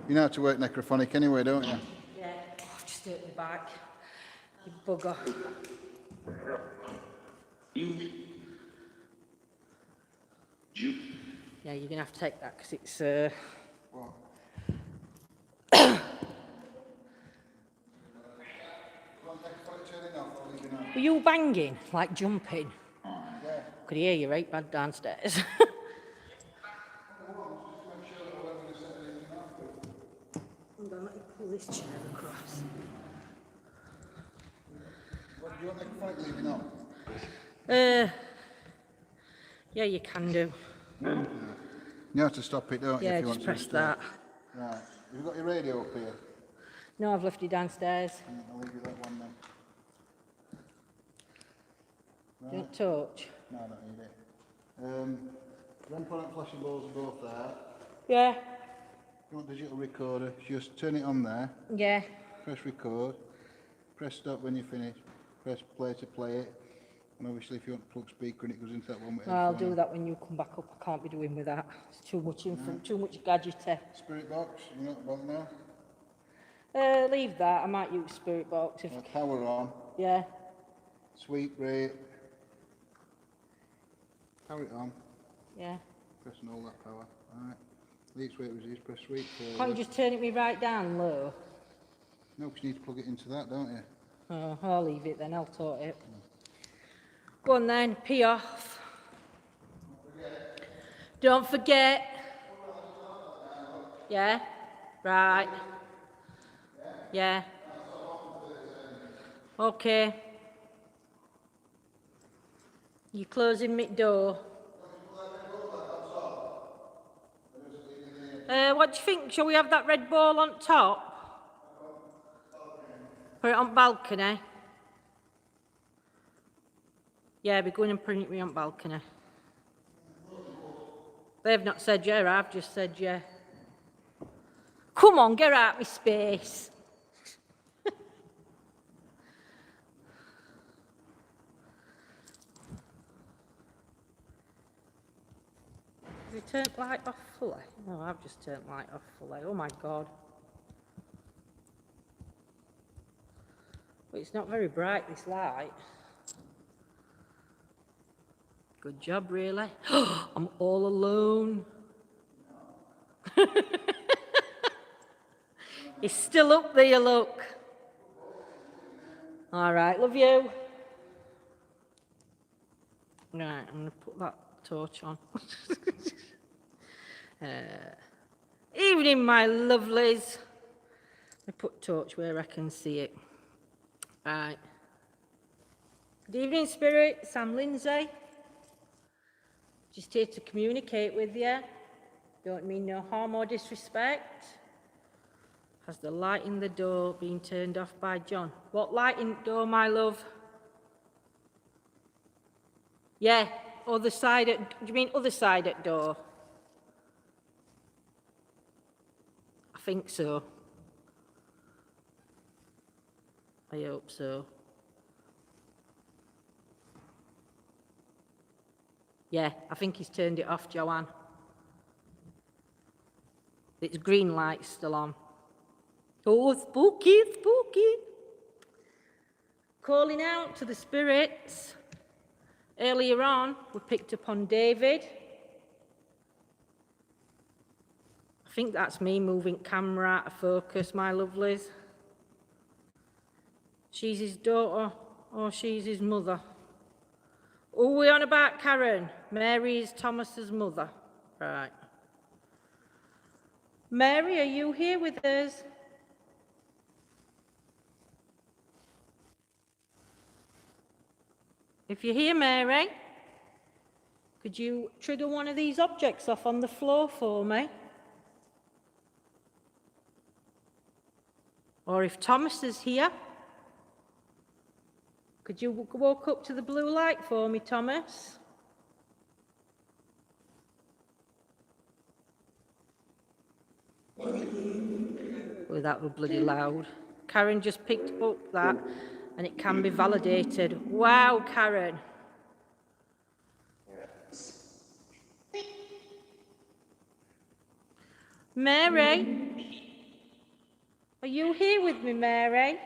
you know how to work necrophonic anyway, don't you? Yeah. Oh, just do it in the back. You bugger. Yeah, you're gonna have to take that because it's. What? Were you banging, like jumping? Yeah. Could hear you right bad downstairs. Hang on, let me pull this chair across. What, do you want necrophonic leaving on? Yeah, you can do. You have to stop it, don't you? Yeah, if you just want press to that. Right. Have you got your radio up here? No, I've left you downstairs. I'll leave you that one then. Do you want torch? No, I don't need it. REM pod and flashing balls are both there. Yeah. If you want digital recorder, just turn it on there, Yeah. press record, press stop when you finish, press play to play it, and obviously if you want to plug speaker and it goes into that one with No, I'll headphone do on. that when you come back up. I can't be doing with that. It's too much too much gadgety. Spirit box, you not bother now? Leave that. I might use Spirit Box if. Power on, Yeah. sweep rate, power it on, Yeah. pressing all that power, alright. Leave where it is, press sweep Can't you forward. just turn it me right down low? No, because you need to plug it into that, don't you? Oh, I'll leave it then. I'll tort it. Go on then. Pee off. Don't forget. Yeah. Right. Yeah. Okay. You closing me door. What do you think? Shall we have that red ball on top? Put it on balcony. Yeah, be going and putting it on balcony. They've not said yeah, I've just said yeah. Come on, get out of my space. Has he turned light off fully? No, I've just turned light off fully. Oh my God. Well, it's not very bright, this light. Good job, really. I'm all alone. He's still up there, look. All right, love you. Right, I'm going to put that torch on. Evening, my lovelies. I put torch where I can see it. Right. Good evening, spirits. I'm Lindsay. Just here to communicate with you. Don't mean no harm or disrespect. Has the light in the door been turned off by John? What light in the door, my love? Yeah, other side at, do you mean other side at door? I think so. I hope so. Yeah, I think he's turned it off, Joanne. It's green light still on. Oh, spooky, spooky. Calling out to the spirits. Earlier on, we picked up on David. I think that's me moving camera out of focus, my lovelies. She's his daughter, or she's his mother. Who are we on about, Karen? Mary is Thomas's mother. Right. Mary, are you here with us? If you're here, Mary, could you trigger one of these objects off on the floor for me? Or if Thomas is here, could you walk up to the blue light for me, Thomas? Oh, that was bloody loud. Karen just picked up that, and it can be validated. Wow, Karen. Mary? Are you here with me, Mary?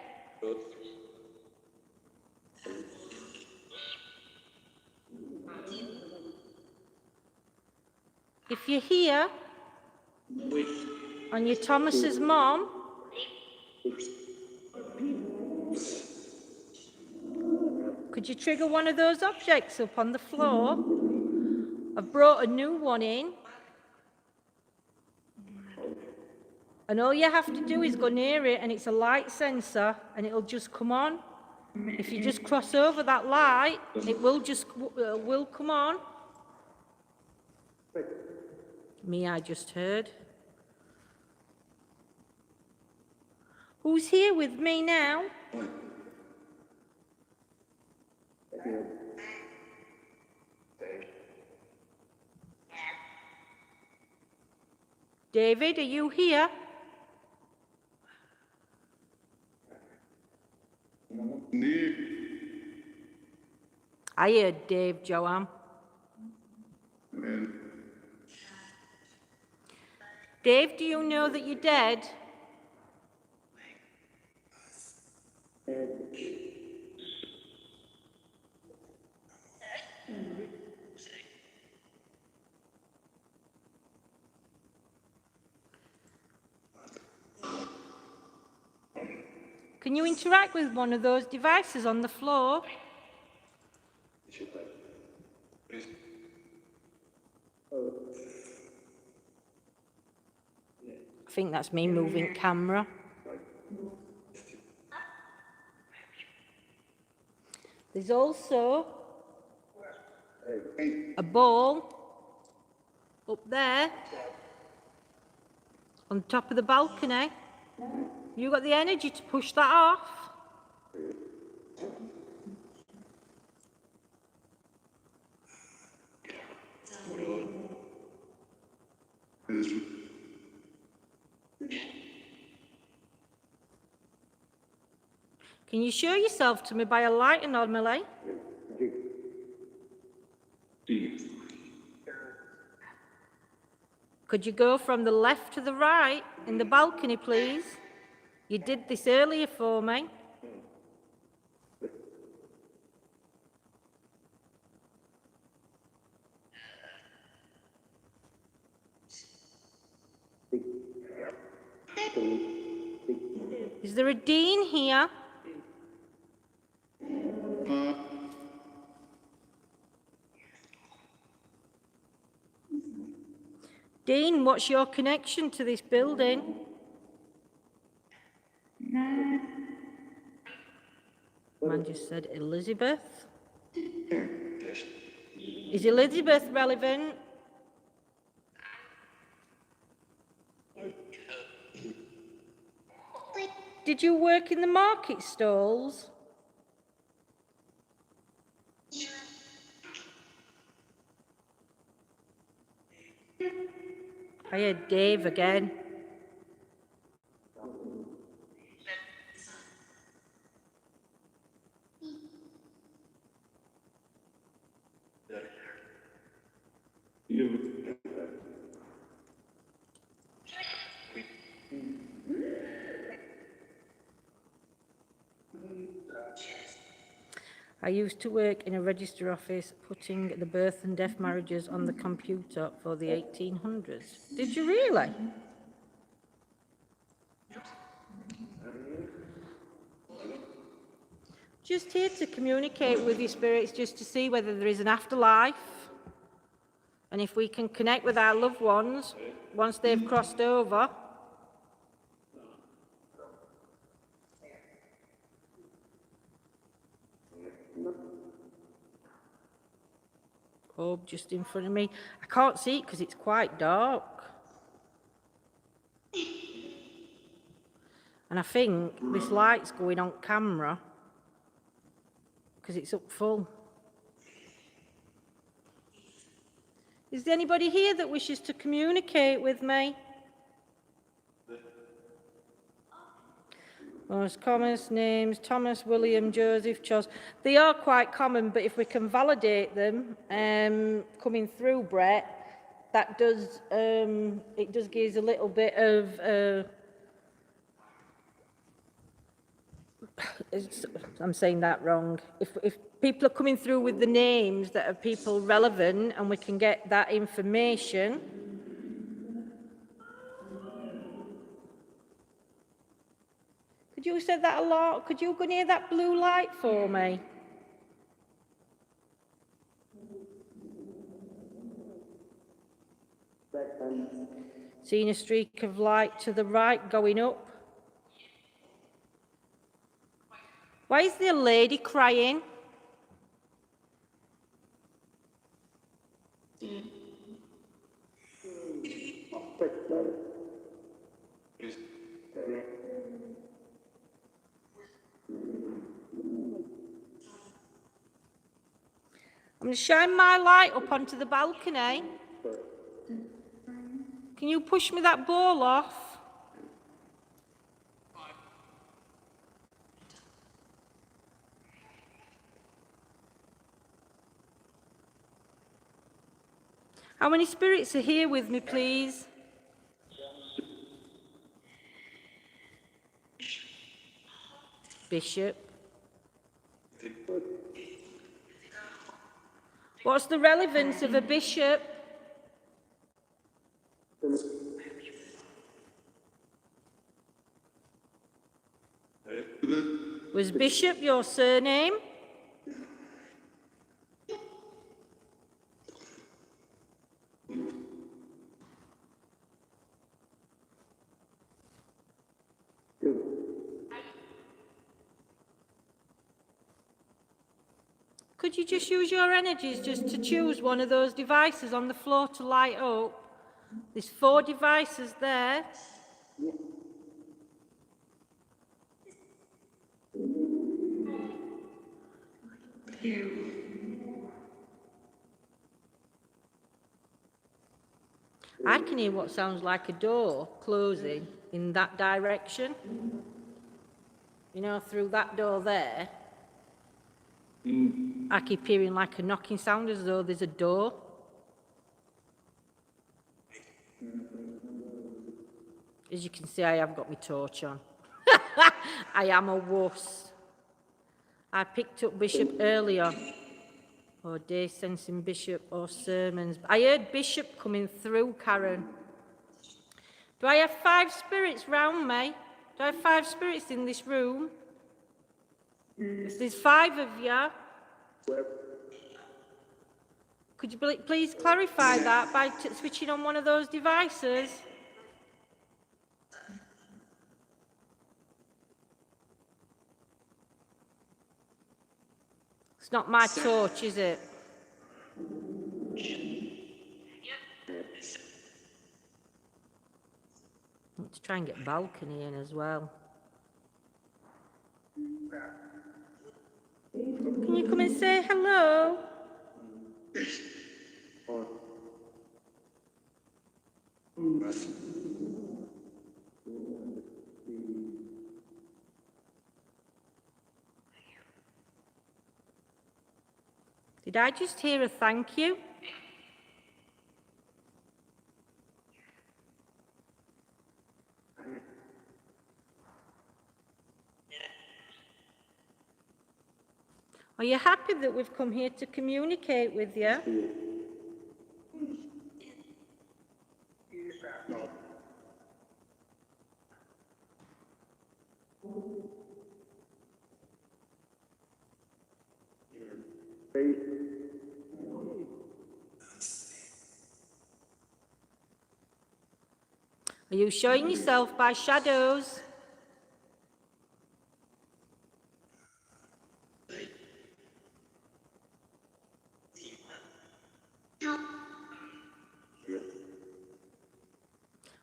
If you're here, and you're Thomas's mom, could you trigger one of those objects up on the floor? I've brought a new one in. And all you have to do is go near it, and it's a light sensor, and it'll just come on. If you just cross over that light, it will just will come on. Me, I just heard. Who's here with me now? David, are you here? I heard Dave, Joanne. Dave, do you know that you're dead? Can you interact with one of those devices on the floor? I think that's me moving camera. There's also a ball up there on top of the balcony. You got the energy to push that off? Can you show yourself to me by a light anomaly? Could you go from the left to the right in the balcony, please? You did this earlier for me. Is there a Dean here? Dean, what's your connection to this building? Man just said Elizabeth. Is Elizabeth relevant? Did you work in the market stalls? I heard Dave again. I used to work in a register office putting the birth and death marriages on the computer for the 1800s. Did you really? Just here to communicate with your spirits, just to see whether there is an afterlife, and if we can connect with our loved ones once they've crossed over. Oh, just in front of me. I can't see it because it's quite dark. And I think this light's going on camera because it's up full. Is there anybody here that wishes to communicate with me? Most common names, Thomas, William, Joseph, Charles. They are quite common, but if we can validate them coming through, Brett, that does, it does give us a little bit of, I'm saying that wrong. If people are coming through with the names that are people relevant and we can get that information. Could you say that a lot? Could you go near that blue light for me? Seeing a streak of light to the right going up. Why is there a lady crying? I'm going to shine my light up onto the balcony. Can you push me that ball off? How many spirits are here with me, please? Bishop. What's the relevance of a bishop? Was Bishop your surname? Could you just use your energies just to choose one of those devices on the floor to light up? There's 4 devices there. I can hear what sounds like a door closing in that direction. You know, through that door there, I keep hearing like a knocking sound as though there's a door. As you can see, I have got my torch on. I am a wuss. I picked up Bishop earlier. Or day sensing Bishop or sermons. I heard Bishop coming through, Karen. Do I have 5 spirits round me? Do I have 5 spirits in this room? If there's 5 of you, could you please clarify that by switching on one of those devices? It's not my torch, is it? Let's try and get balcony in as well. Can you come and say hello? Did I just hear a thank you? Are you happy that we've come here to communicate with you? Are you showing yourself by shadows?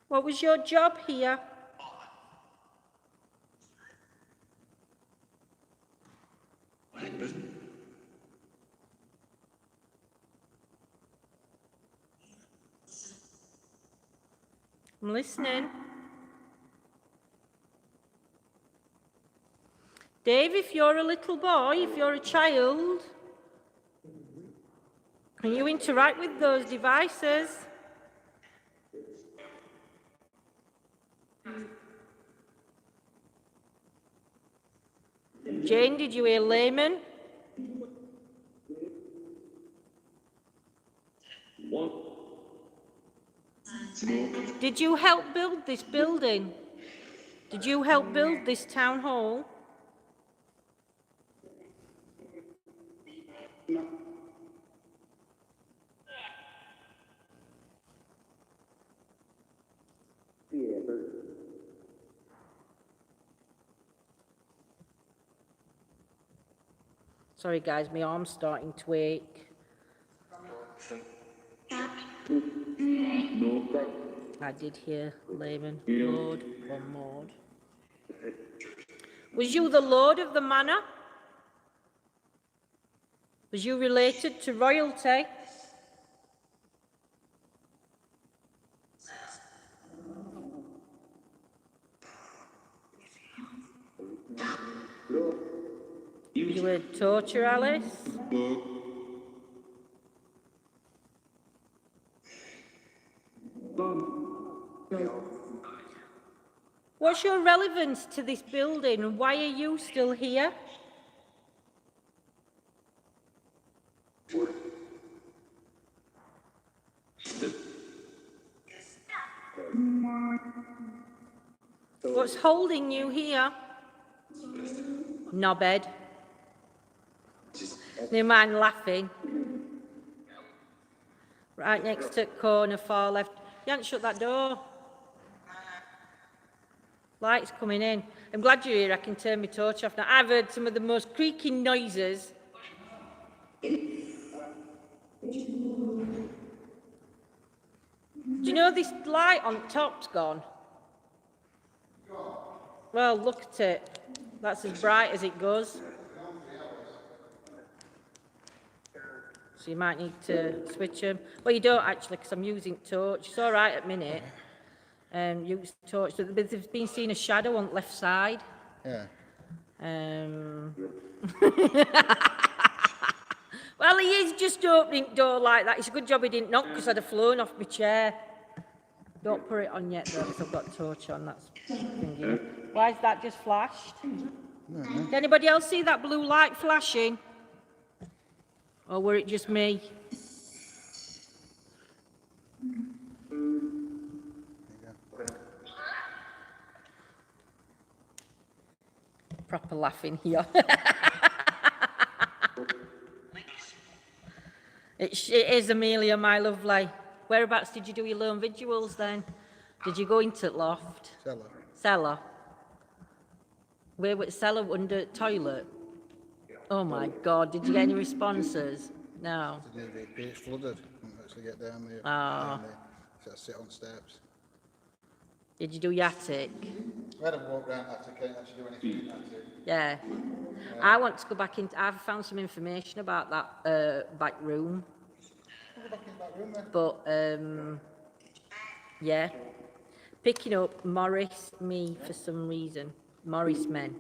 What was your job here? I'm listening. Dave, if you're a little boy, if you're a child, can you interact with those devices? Jane, did you hear layman? Did you help build this building? Did you help build this town hall? Sorry guys, my arm's starting to ache. I did hear layman, lord or Maud. Was you the lord of the manor? Was you related to royalty? You were torture, Alice? What's your relevance to this building and why are you still here? What's holding you here? Knobhead. No mind laughing. Right next to corner, far left. You haven't shut that door. Light's coming in. I'm glad you're here. I can turn my torch off now. I've heard some of the most creaking noises. Do you know this light on top's gone? Well, look at it. That's as bright as it goes. So you might need to switch them. Well, you don't actually, because I'm using torch. It's all right at minute. Use torch. So there's been seen a shadow on the left side. Yeah. Well, he is just opening the door like that. It's a good job he didn't knock because I'd have flown off my chair. Don't put it on yet though, because I've got torch on. That's thingy. Why is that just flashed? Did anybody else see that blue light flashing? Or were it just me? Proper laughing here. It is Amelia, my lovely. Whereabouts did you do your lone visuals then? Did you go into the loft? Cellar. Cellar? Where was cellar under toilet? Oh my God, did you get any responses? No. It's flooded. Couldn't actually get down there. Ah. So I sit on steps. Did you do your attic? I had to walk around attic, I can't actually do anything in attic. Yeah. I want to go back in. I've found some information about that back room. I'll go back in that room then. But, yeah. Picking up Morris me for some reason. Morris men.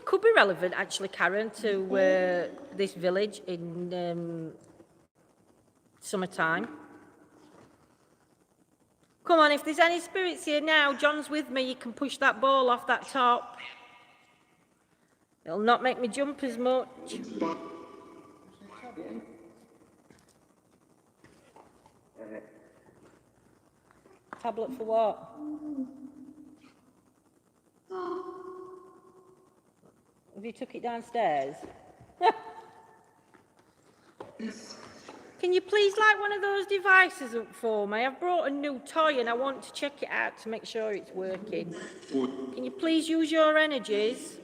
Could be relevant, actually, Karen, to this village in summertime. Come on, if there's any spirits here now, John's with me, you can push that ball off that top. It'll not make me jump as much. Tablet for what? Have you took it downstairs? Can you please light one of those devices up for me? I've brought a new toy and I want to check it out to make sure it's working. Can you please use your energies?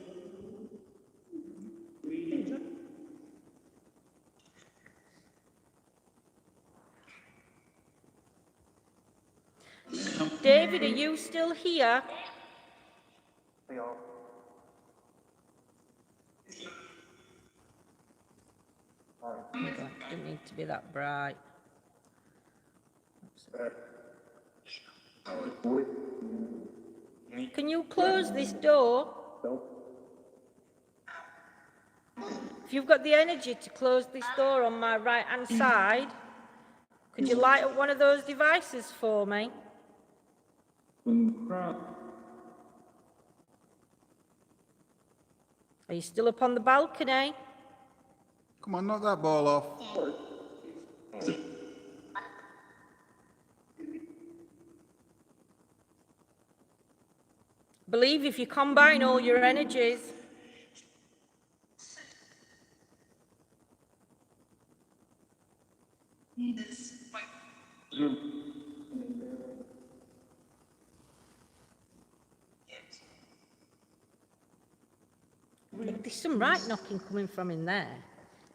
David, are you still here? Didn't need to be that bright. Can you close this door? If you've got the energy to close this door on my right-hand side, could you light up one of those devices for me? Are you still up on the balcony? Come on, knock that ball off. Believe if you combine all your energies. There's some right knocking coming from in there.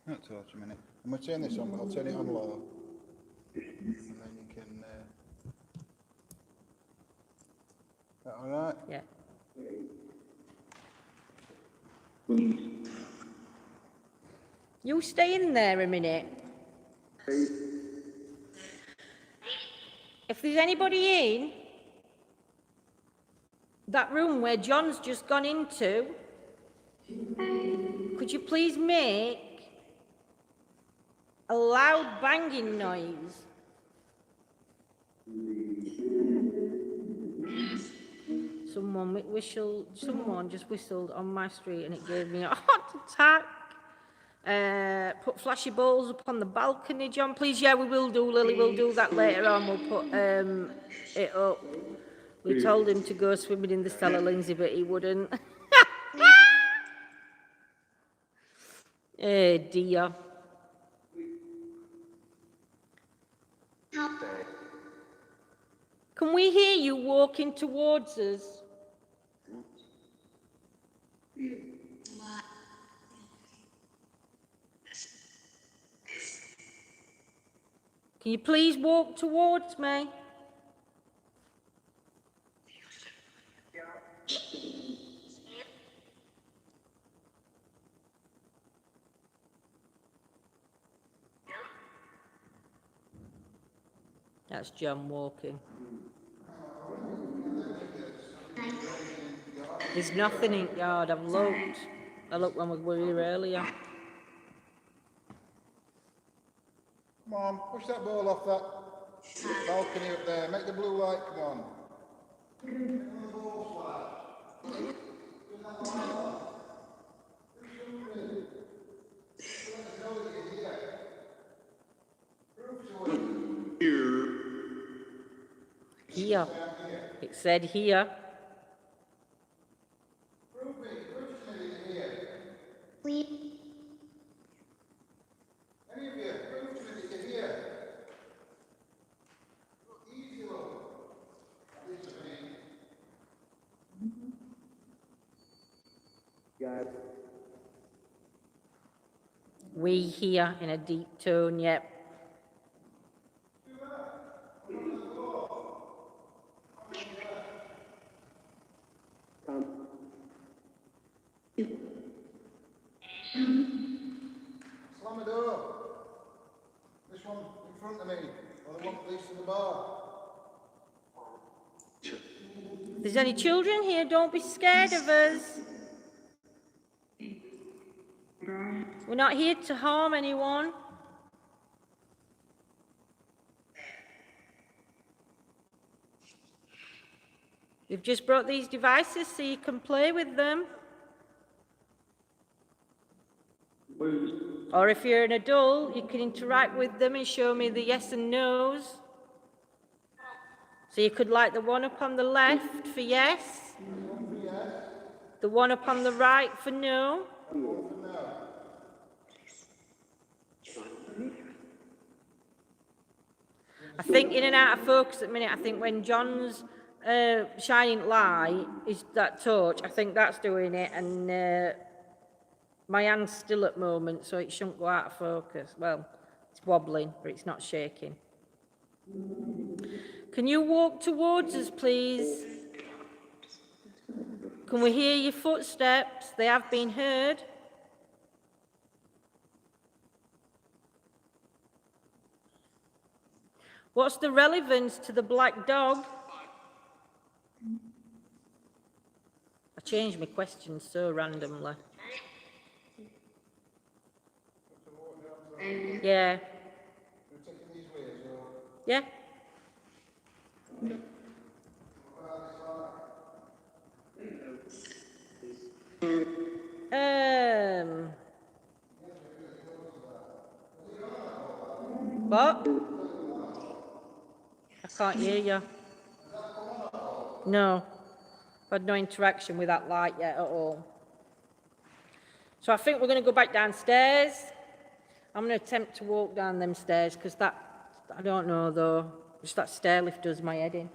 Not torch a minute. I'm going to turn this on, but I'll turn it on low. And then you can... Is that all right? Yeah. You stay in there a minute. If there's anybody in that room where John's just gone into, could you please make a loud banging noise? Someone just whistled on my street and it gave me a heart attack. Put flashy balls up on the balcony, John, please. Yeah, we will do, Lily, we'll do that later on. We'll put it up. We told him to go swimming in the cellar, Lindsay, but he wouldn't. Eh, dear. Can we hear you walking towards us? Can you please walk towards me? That's John walking. There's nothing in the yard. I've looked. I looked when we were here earlier. Come on, push that ball off that balcony up there. Make the blue light come on. Here. It said here. Any of you, prove to me that you're here. Easy, look. This is me. We here in a deep tone, yep. Slam the door. This one in front of me, or the one police in the bar. If there's any children here, don't be scared of us. We're not here to harm anyone. We've just brought these devices so you can play with them. Or if you're an adult, you can interact with them and show me the yes and no's. So you could light the one up on the left for yes, the one up on the right for no. I think in and out of focus at the minute, I think when John's shining light is that torch, I think that's doing it, and my hand's still at the moment, so it shouldn't go out of focus. Well, it's wobbling, but it's not shaking. Can you walk towards us, please? Can we hear your footsteps? They have been heard. What's the relevance to the black dog? I changed my questions so randomly. Yeah. Yeah. What? I can't hear you. No. I've had no interaction with that light yet at all. So I think we're going to go back downstairs. I'm going to attempt to walk down them stairs because that, I don't know though, just that stair lift does my head in.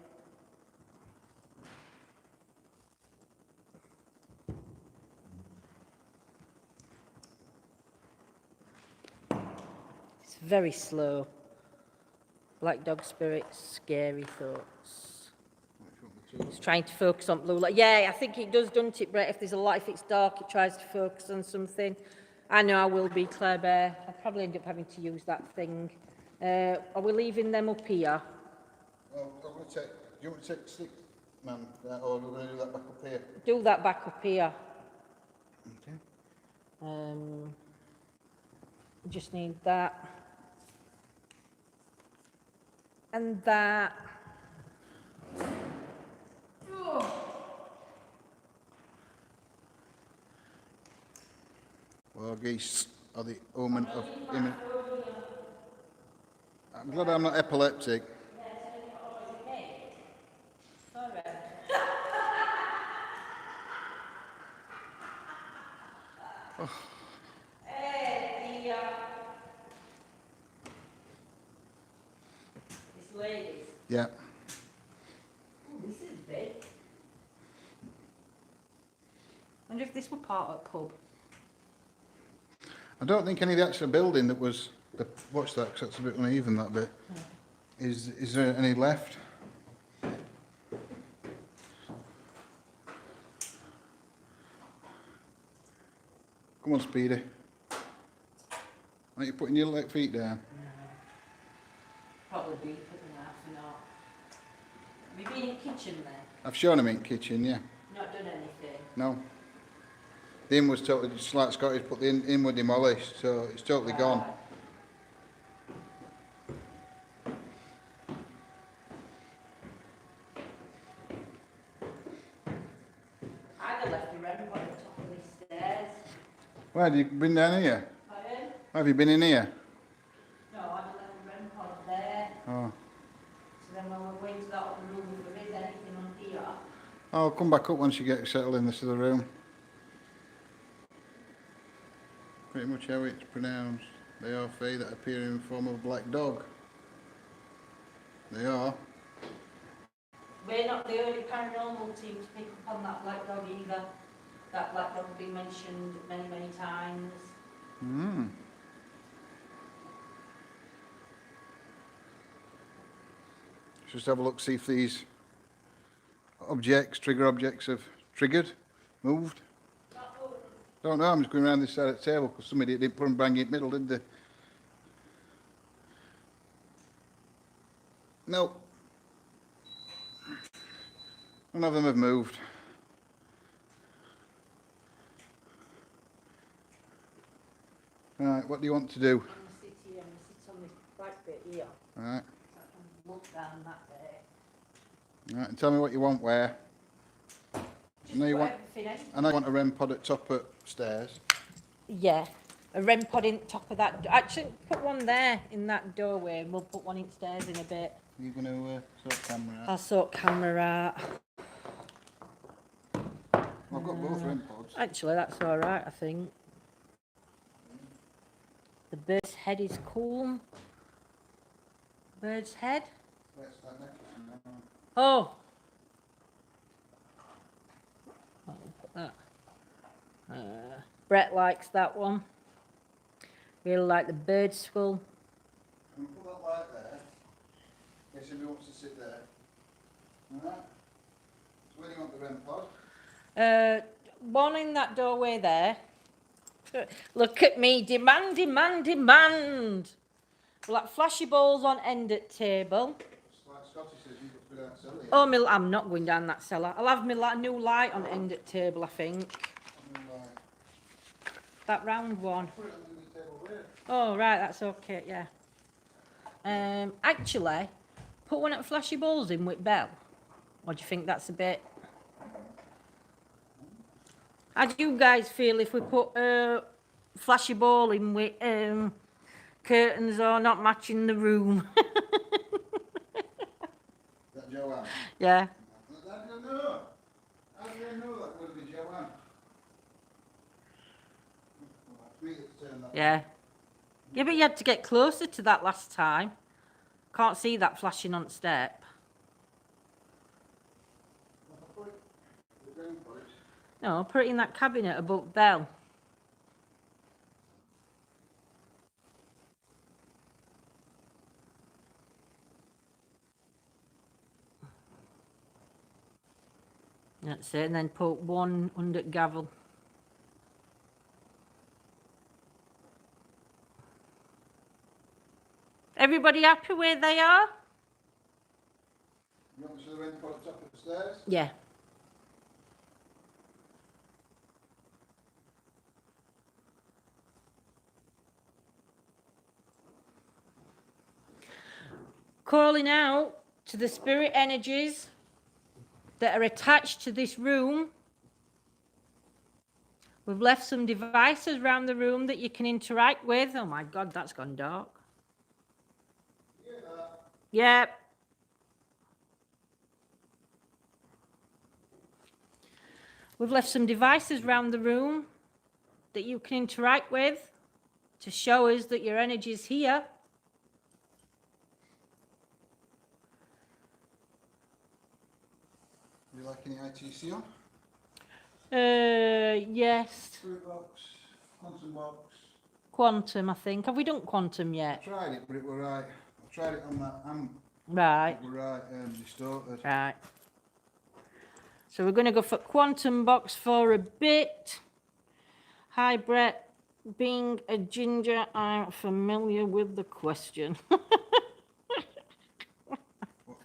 It's very slow. Black dog spirits, scary thoughts. It's trying to focus on blue light. Yeah, I think it does, doesn't it, Brett? If there's a light, if it's dark, it tries to focus on something. I know I will be, Claire Bear. I'll probably end up having to use that thing. Are we leaving them up here? Well, I'm going to take, do you want to take the stick, man? Or we're going to do that back up here? Do that back up here. Okay. We just need that. And that. Well, geese are the omen of imminent. I'm glad I'm not epileptic. This lady. Yeah. This is big. I wonder if this were part of a pub. I don't think any of the actual building that was, watch that, 'cause that's a bit uneven, that bit. Is there any left? Come on, Speedy. Aren't you putting your feet down? Probably be putting half an hour. Have you been in the kitchen then? I've shown him in the kitchen, yeah. Not done anything? No. The inn was totally, just like Scottish, but the inn were demolished, so it's totally gone. I'd have left the REM pod at the top of the stairs. Where have you been down here? Pardon? Have you been in here? No, I'd have left the REM pod there. Oh. So then when we're going to that other room, if there is anything on here. I'll come back up once you get settled in this other room. Pretty much how it's pronounced. They are fae that appear in the form of a black dog. They are. We're not the only paranormal team to pick up on that black dog either. That black dog has been mentioned many, many times. Hmm. Just have a look, see if these objects, trigger objects, have triggered, moved. Don't know, I'm just going around this side of the table because somebody didn't put them bang in the middle, did they? No. None of them have moved. Right, what do you want to do? I'm going to sit here, I'm going to sit on this black bit here. Right, So I can look down that bit. right, and tell me what you want where. Just know you put want- everything in. I know you want a REM pod at top upstairs. Yeah, a REM pod in top of that. Actually, put one there in that doorway and we'll put one in stairs in a bit. Are you going to sort camera out? I'll sort camera out. I've got both REM pods. Actually, that's all right, I think. The bird's head is cool. Bird's head? Where's that necklace now? Oh! I'll put that. Brett likes that one. Really like the bird skull. I'm going to put that light there. In case anybody wants to sit there. Alright. So where do you want the REM pod? One in that doorway there. Look at me, demand, demand, demand. Like flashy balls on end at table. It's like Scotty says, you've got to go down the cellar. Oh, I'm not going down that cellar. I'll have my new light on end at table, I think. That round one. Put it under the table there. Oh, right, that's okay, yeah. Actually, put one at flashy balls in with Bell. Or do you think that's a bit... How do you guys feel if we put flashy ball in with curtains or not matching the room? Is that Joanne? Yeah. How do you know? How do you know that would be Joanne? Me to turn that. Yeah. Yeah, but you had to get closer to that last time. Can't see that flashing on step. No, put it in that cabinet above Bell. That's it, and then put one under gavel. Everybody happy where they are? You want me to the REM pod at the top of the stairs? Yeah. Calling out to the spirit energies that are attached to this room. We've left some devices around the room that you can interact with. Oh my God, that's gone dark. Yep. We've left some devices around the room that you can interact with to show us that your energy is here. Do you like any ITC on? Yes. Spirit box, quantum box. Quantum, I think. Have we done quantum I yet? tried it, but it were right. I tried it on that amp. Right. It were right, distorted. Right. So we're going to go for quantum box for a bit. Hi, Brett. Being a ginger, I'm familiar with the question. What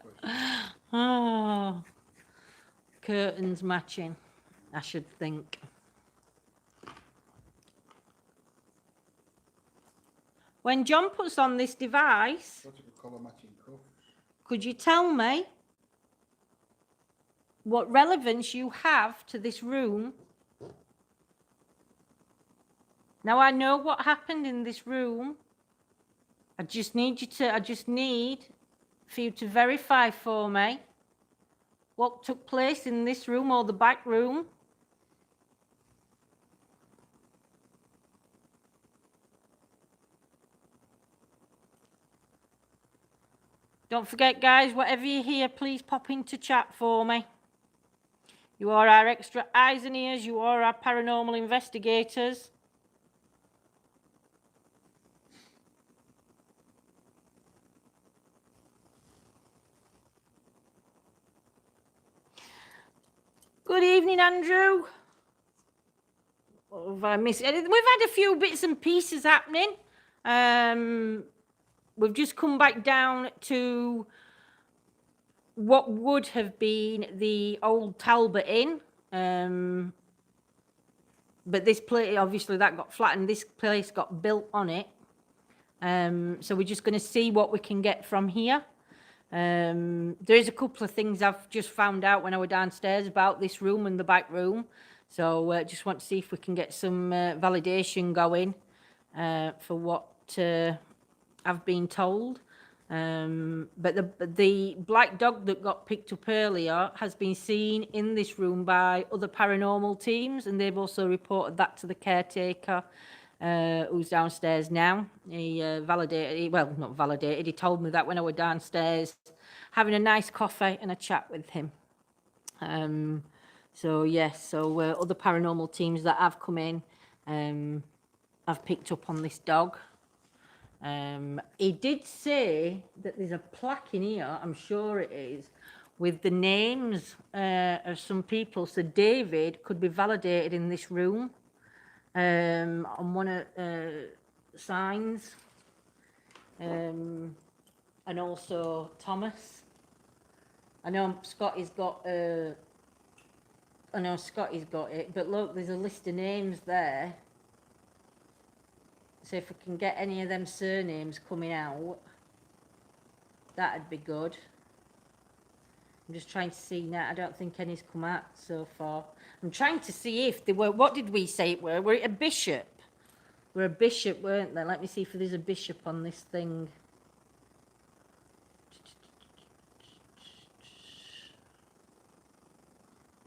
question? Oh, curtains matching. I should think. When John puts on this device, Got a colour matching cuff. could you tell me what relevance you have to this room? Now I know what happened in this room. I just need for you to verify for me what took place in this room or the back room. Don't forget, guys, whatever you hear, please pop into chat for me. You are our extra eyes and ears. You are our paranormal investigators. Good evening, Andrew. What have I missed? We've had a few bits and pieces happening. We've just come back down to what would have been the old Talbot Inn. But this place, obviously, that got flattened. This place got built on it. So we're just going to see what we can get from here. There's a couple of things I've just found out when I was downstairs about this room and the back room. So just want to see if we can get some validation going for what I've been told. But the black dog that got picked up earlier has been seen in this room by other paranormal teams, and they've also reported that to the caretaker, who's downstairs now. He not validated, he told me that when I was downstairs having a nice coffee and a chat with him. So yes, other paranormal teams that have come in have picked up on this dog. He did say that there's a plaque in here, I'm sure it is, with the names of some people. So David could be validated in this room on one of signs, and also Thomas. I know Scotty's got it, but look, there's a list of names there. So if we can get any of them surnames coming out, that'd be good. I'm just trying to see now. I don't think any's come out so far. I'm trying to see if they were, what did we say it were? Were it a bishop? We're a bishop, weren't they? Let me see if there's a bishop on this thing.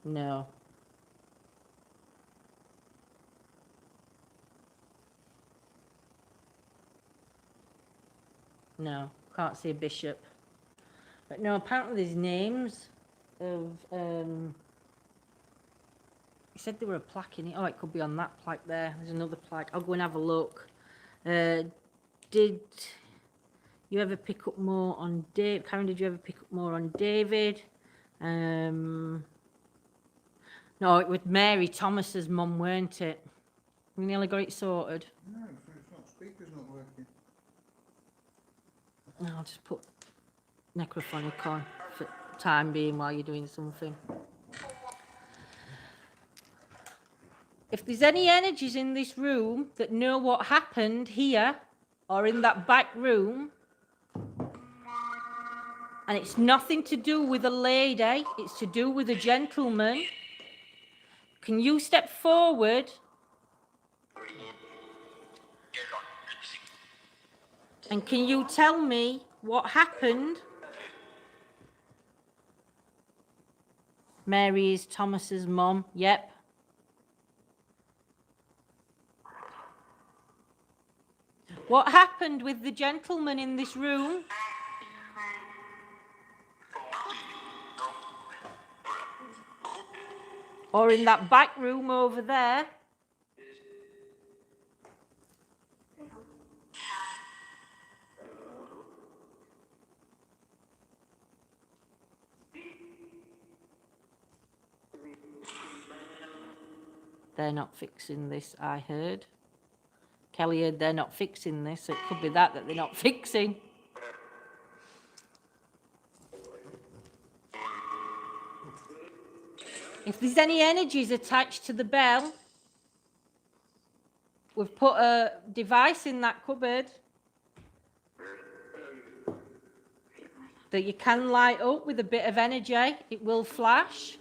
No. No, can't see a bishop. But no, apparently there's names of, he said there were a plaque in it. Oh, it could be on that plaque there. There's another plaque. I'll go and have a look. Did you ever pick up more on Dave? Karen, did you ever pick up more on David? No, it was Mary Thomas's mum, weren't it? We nearly got it sorted. No, it's not. Speaker's not working. I'll just put necrophonic on for time being while you're doing something. If there's any energies in this room that know what happened here or in that back room, and it's nothing to do with a lady, it's to do with a gentleman, can you step forward and can you tell me what happened? Mary is Thomas's mum. Yep. What happened with the gentleman in this room? Or in that back room over there? They're not fixing this, I heard. Kelly heard they're not fixing this, so it could be that they're not fixing. If there's any energies attached to the bell, we've put a device in that cupboard that you can light up with a bit of energy. It will flash.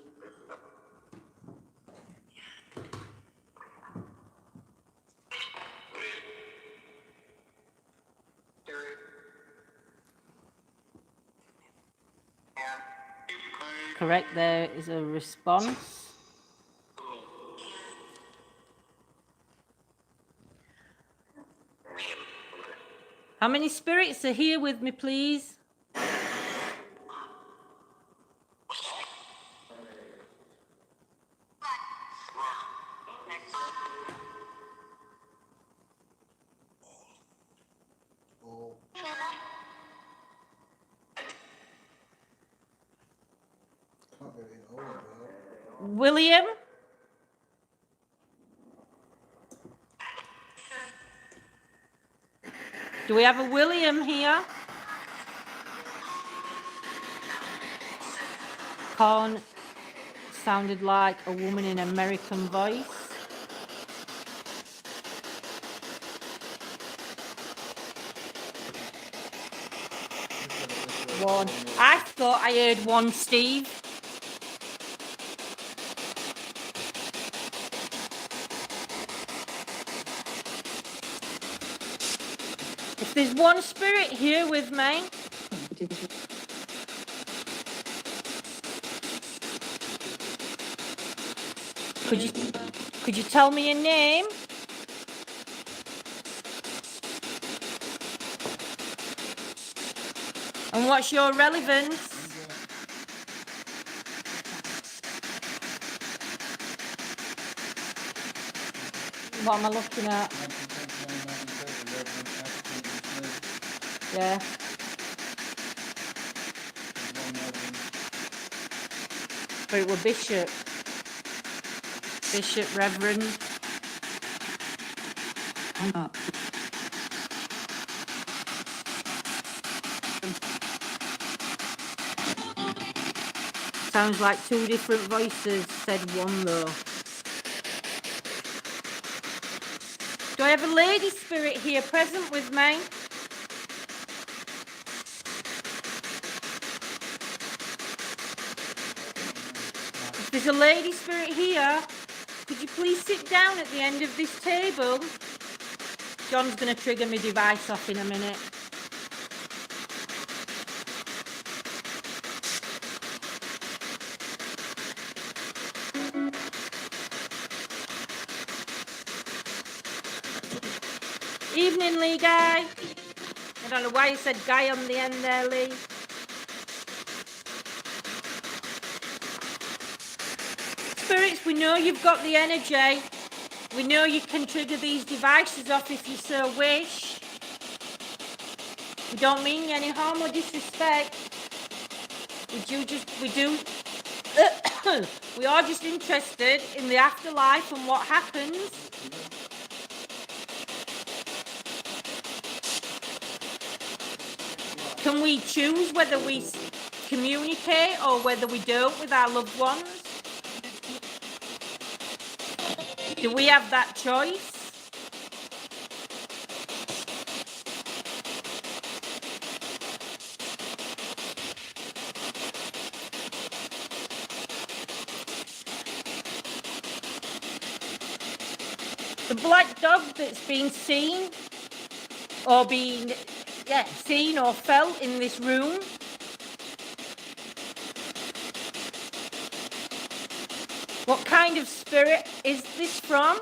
Correct, there is a response. How many spirits are here with me, please? Can't get it in all of that. William? Do we have a William here? Corn sounded like a woman in an American voice. One. I thought I heard one, Steve. If there's one spirit here with me, could you tell me your name? And what's your relevance? What am I looking at? Yeah. But it were Bishop. Bishop, Reverend. Sounds like two different voices, said one though. Do I have a lady spirit here present with me? If there's a lady spirit here, could you please sit down at the end of this table? John's going to trigger my device off in a minute. Evening, Lee Guy. I don't know why you said Guy on the end there, Lee. Spirits, we know you've got the energy. We know you can trigger these devices off if you so wish. We don't mean you any harm or disrespect. We are just interested in the afterlife and what happens. Can we choose whether we communicate or whether we don't with our loved ones? Do we have that choice? The black dog that's been seen or been seen or felt in this room. What kind of spirit is this from?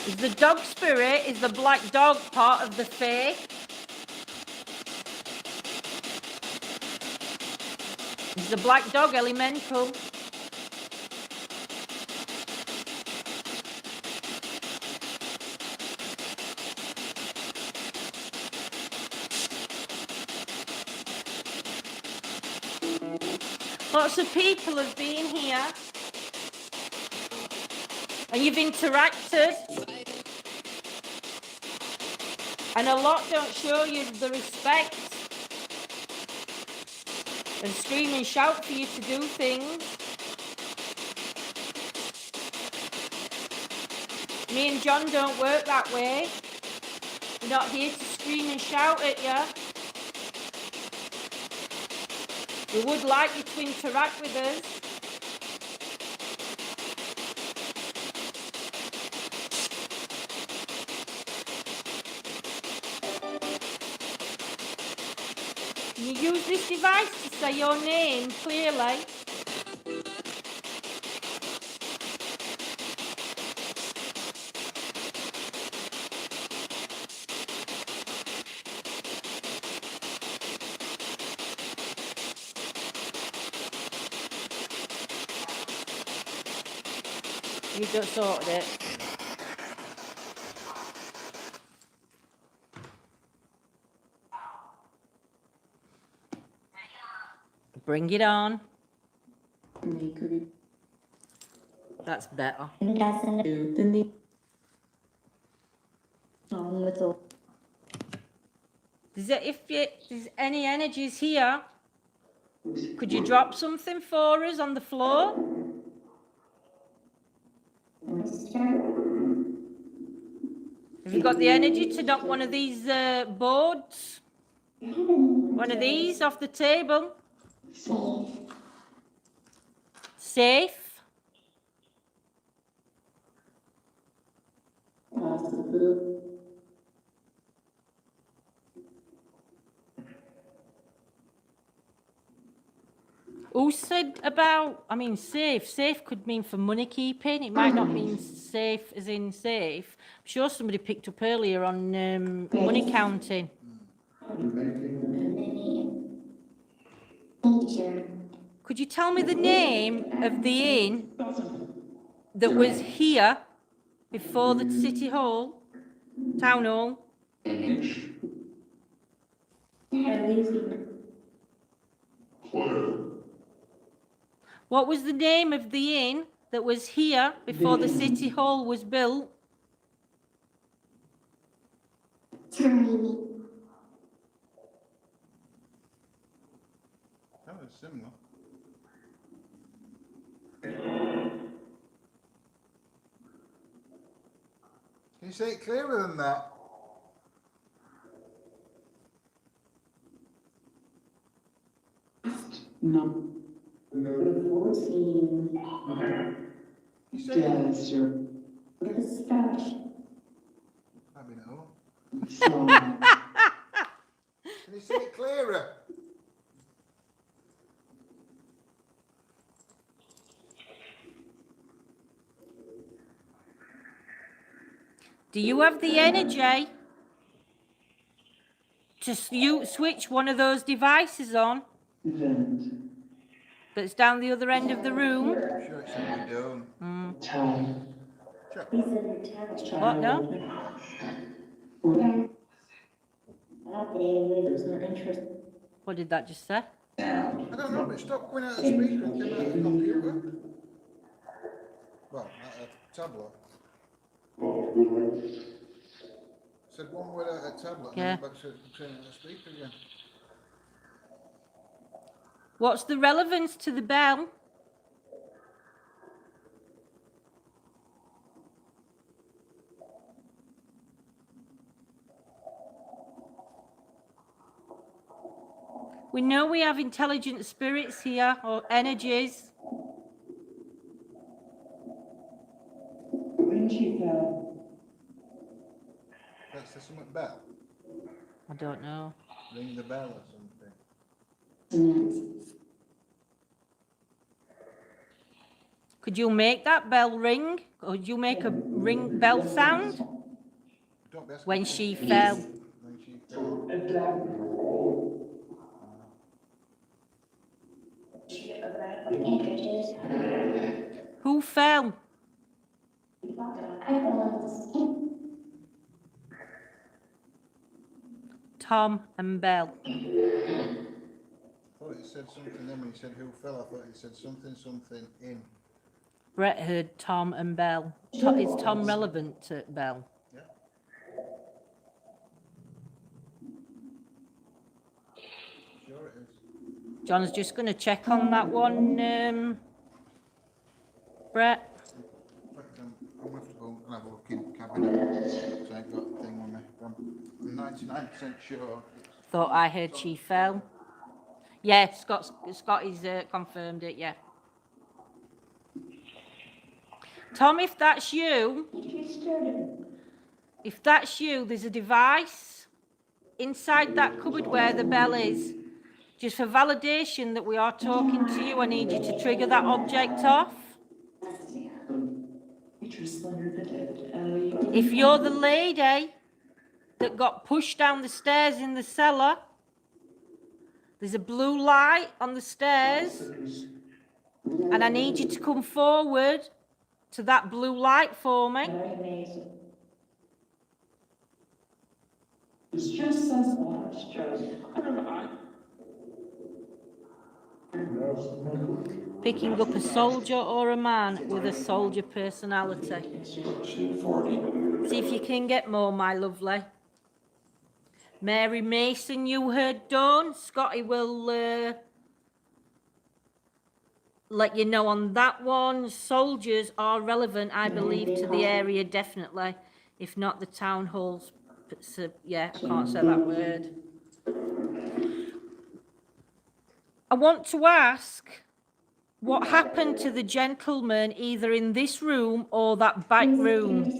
Is the dog spirit, is the black dog part of the faith? Is the black dog elemental? Lots of people have been here. And you've interacted. And a lot don't show you the respect and scream and shout for you to do things. Me and John don't work that way. We're not here to scream and shout at you. We would like you to interact with us. You use this device to say your name clearly. You just sorted it. Bring it on. That's better. If there's any energies here, could you drop something for us on the floor? Have you got the energy to knock one of these boards? One of these off the table? Safe? Who said about, I mean, safe? Safe could mean for money keeping. It might not mean safe as in safe. I'm sure somebody picked up earlier on money counting. Could you tell me the name of the inn that was here before the City Hall, Town Hall? What was the name of the inn that was here before the City Hall was built? That was similar. Can you say it clearer than that? No. Number 14. You say it. Desert. Look at the scratch. I've been at home. So, Can you say it clearer? Do you have the energy to switch one of those devices on vent. that's down the other end of the room? I'm sure it's something we don't. Tie. Check. What now? What did that just say? I don't know, but it stopped going out of the speaker and came out of the computer. Well, out of the tablet. Said one word out of the tablet and Yeah. then back to turning out the speaker again. What's the relevance to the bell? We know we have intelligent spirits here, or energies. When she fell, That's the something bell. I don't know. Ring the bell or something. Could you make that bell ring? Or would you make a ring bell sound Don't be asking when me. she fell? When she fell. a black Who fell? Tom and Bell. Oh, thought it said something then when he said who fell. I thought it said something in. Brett heard Tom and Bell. Is Tom relevant to Bell? Yeah. Sure it is. John's just going to check on that one, Brett. In fact, I'm going to have to go and have a look in the cabinet. So I've got a thing on me. I'm 99% sure. Thought I heard she fell. Yeah, Scotty's confirmed it, yeah. Tom, if that's you, there's a device inside that cupboard where the bell is. Just for validation that we are talking to you, I need you to trigger that object off. If you're the lady that got pushed down the stairs in the cellar, there's a blue light on the stairs, and I need you to come forward to that blue light for me. It's just as much, Picking up a soldier or a man with a soldier personality. See if you can get more, my lovely. Mary Mason, you heard Dawn. Scotty will let you know on that one. Soldiers are relevant, I believe, to the area, definitely. If not, the town halls. Yeah, I can't say that word. I want to ask what happened to the gentleman either in this room or that back room.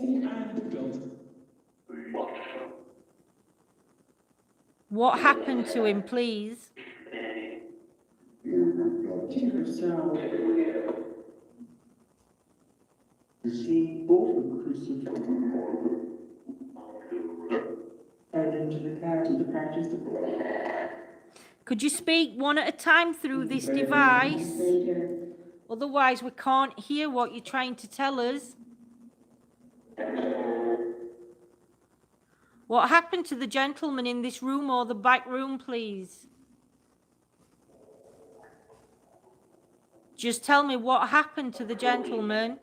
What happened to him, please? See both of crucified and into the practice of Could you speak one at a time through this device? Otherwise, we can't hear what you're trying to tell us. What happened to the gentleman in this room or the back room, please? Just tell me what happened to the gentleman.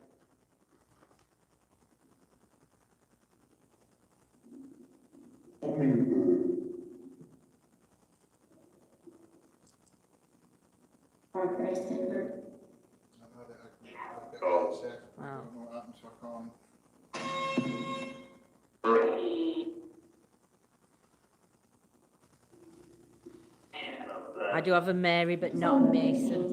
I do have a Mary, but not a Mason.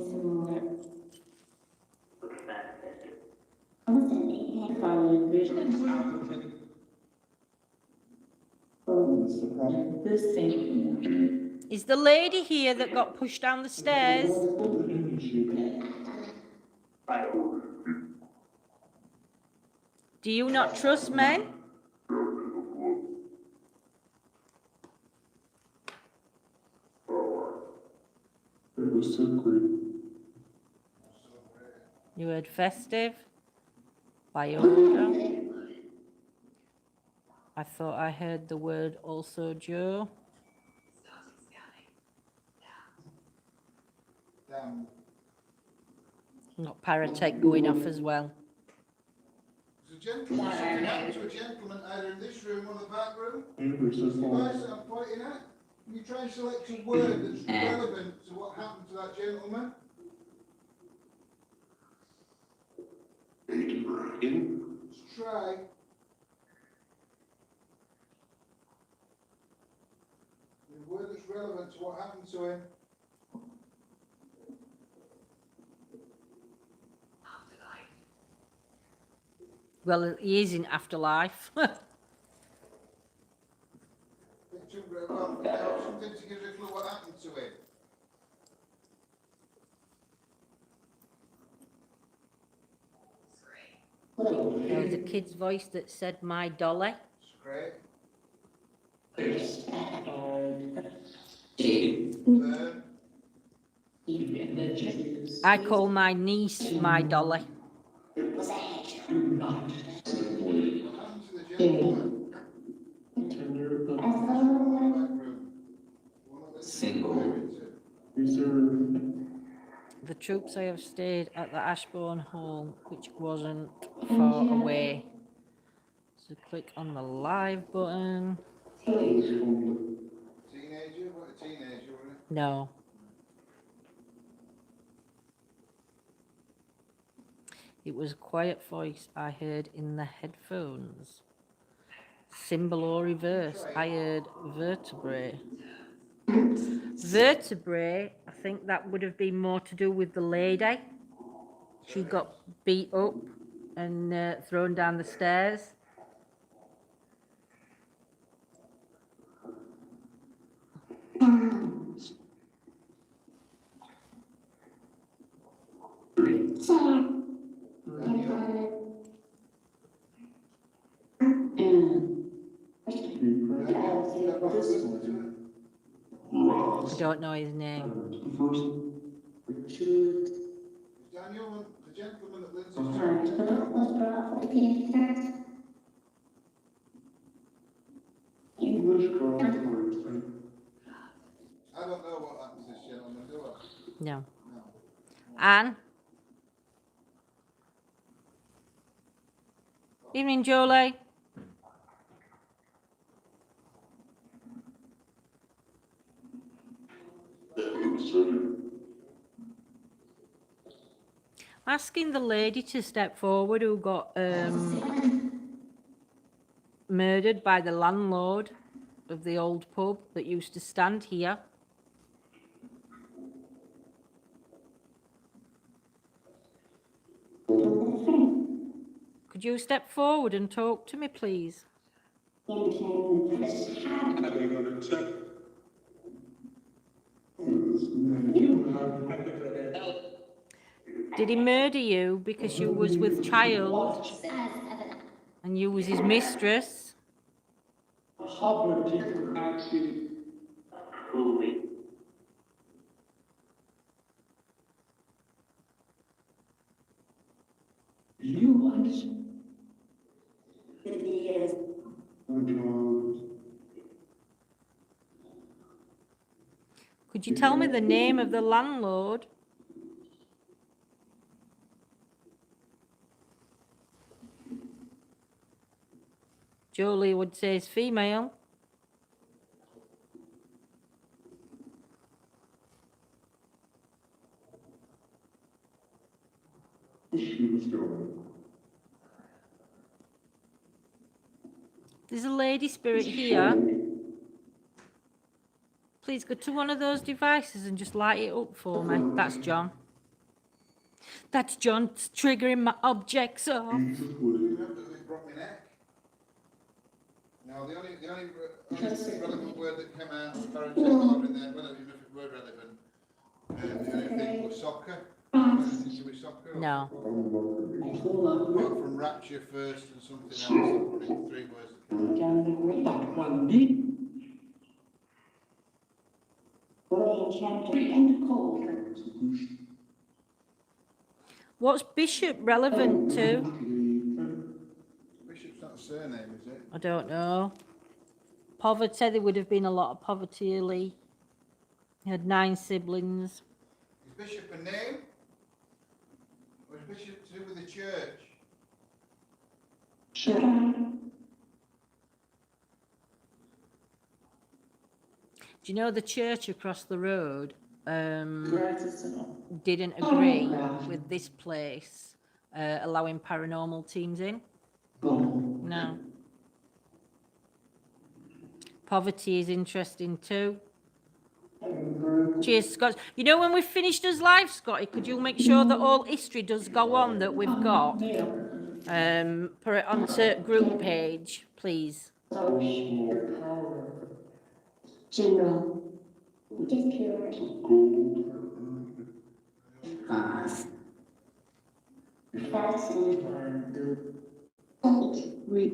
Is the lady here that got pushed down the stairs? Do you not trust men? You heard festive by order. I thought I heard the word also Joe. Not Paratech going off as well. There's a gentleman sitting next to a gentleman either in this room or the back room. The device that I'm pointing at. Can you try and select a word that's relevant to what happened to that gentleman? Let's try. A word that's relevant to what happened to him. Well, he is in Afterlife. Something to give a clue what happened to him. There was a kid's voice that said, "My dolly." Great. I call my niece my dolly. Reserved. The troops I have stayed at the Ashborne Hall, which wasn't far away. So click on the live button. Teenager? What a teenager, wasn't it? No. It was a quiet voice I heard in the headphones. Symbol or reverse. I heard vertebrae. Vertebrae, I think that would have been more to do with the lady. She got beat up and thrown down the stairs. I don't know his name. Is Daniel the gentleman that lives in I don't know what happens to this gentleman, do I? No. No. Anne? Evening, Jolie. Asking the lady to step forward who got murdered by the landlord of the old pub that used to stand here. Could you step forward and talk to me, please? Did he murder you because you was with child and you was his mistress? You understand? Could you tell me the name of the landlord? Jolie would say it's female. There's a lady spirit here. Please go to one of those devices and just light it up for me. That's John. That's John triggering my objects off. Remember they brought me neck? No, the only relevant word that came out of parental in there, well, even if it were relevant, the only thing was soccer. Anything to do with soccer? No. Apart from rapture first and something else, I think 3 words that came out. Down the green, one deep. Chapter and cold. What's Bishop relevant to? Bishop's not a surname, is it? I don't know. Poverty, there would have been a lot of poverty early. He had 9 siblings. Is Bishop a name? Or is Bishop to do with the church? Do you know the church across the road didn't agree with this place allowing paranormal teams in? No. Poverty is interesting too. Cheers, Scott. You know, when we've finished us live, Scotty, could you make sure that all history does go on that we've got? Put it onto group page, please. General, disappeared. Pause. Fasten. Read.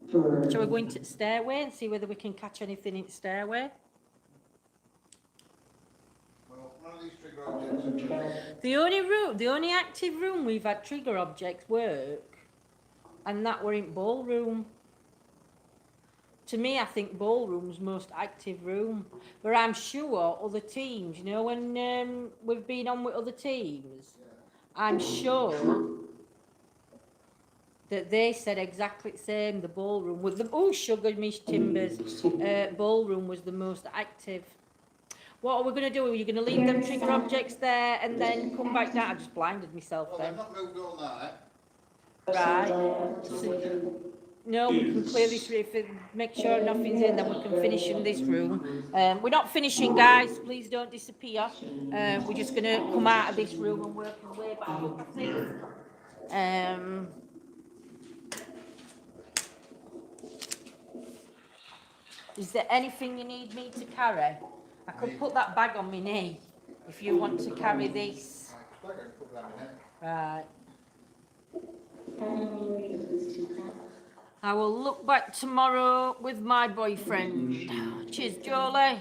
Shall we go into the stairway and see whether we can catch anything in the stairway? Well, none of these trigger objects are The only active room we've had trigger objects work, and that were in ballroom. to me, I think ballroom's most active room. But I'm sure other teams, you know, when we've been on with other teams, I'm sure that they said exactly the same. The ballroom with the sugar mish timbers. Ballroom was the most active. What are we going to do? Are you going to leave them trigger objects there and then come back down? I just blinded myself Well, then. they've not moved all night. Right. No, we can clear this room, make sure nothing's in, then we can finish in this room. We're not finishing, guys, please don't disappear. We're just going to come out of this room and work our way back up, I think. Is there anything you need me to carry? I could put that bag on my knee if you want to carry this. I can put that in it. Right. I will look back tomorrow with my boyfriend. Cheers, Jolie.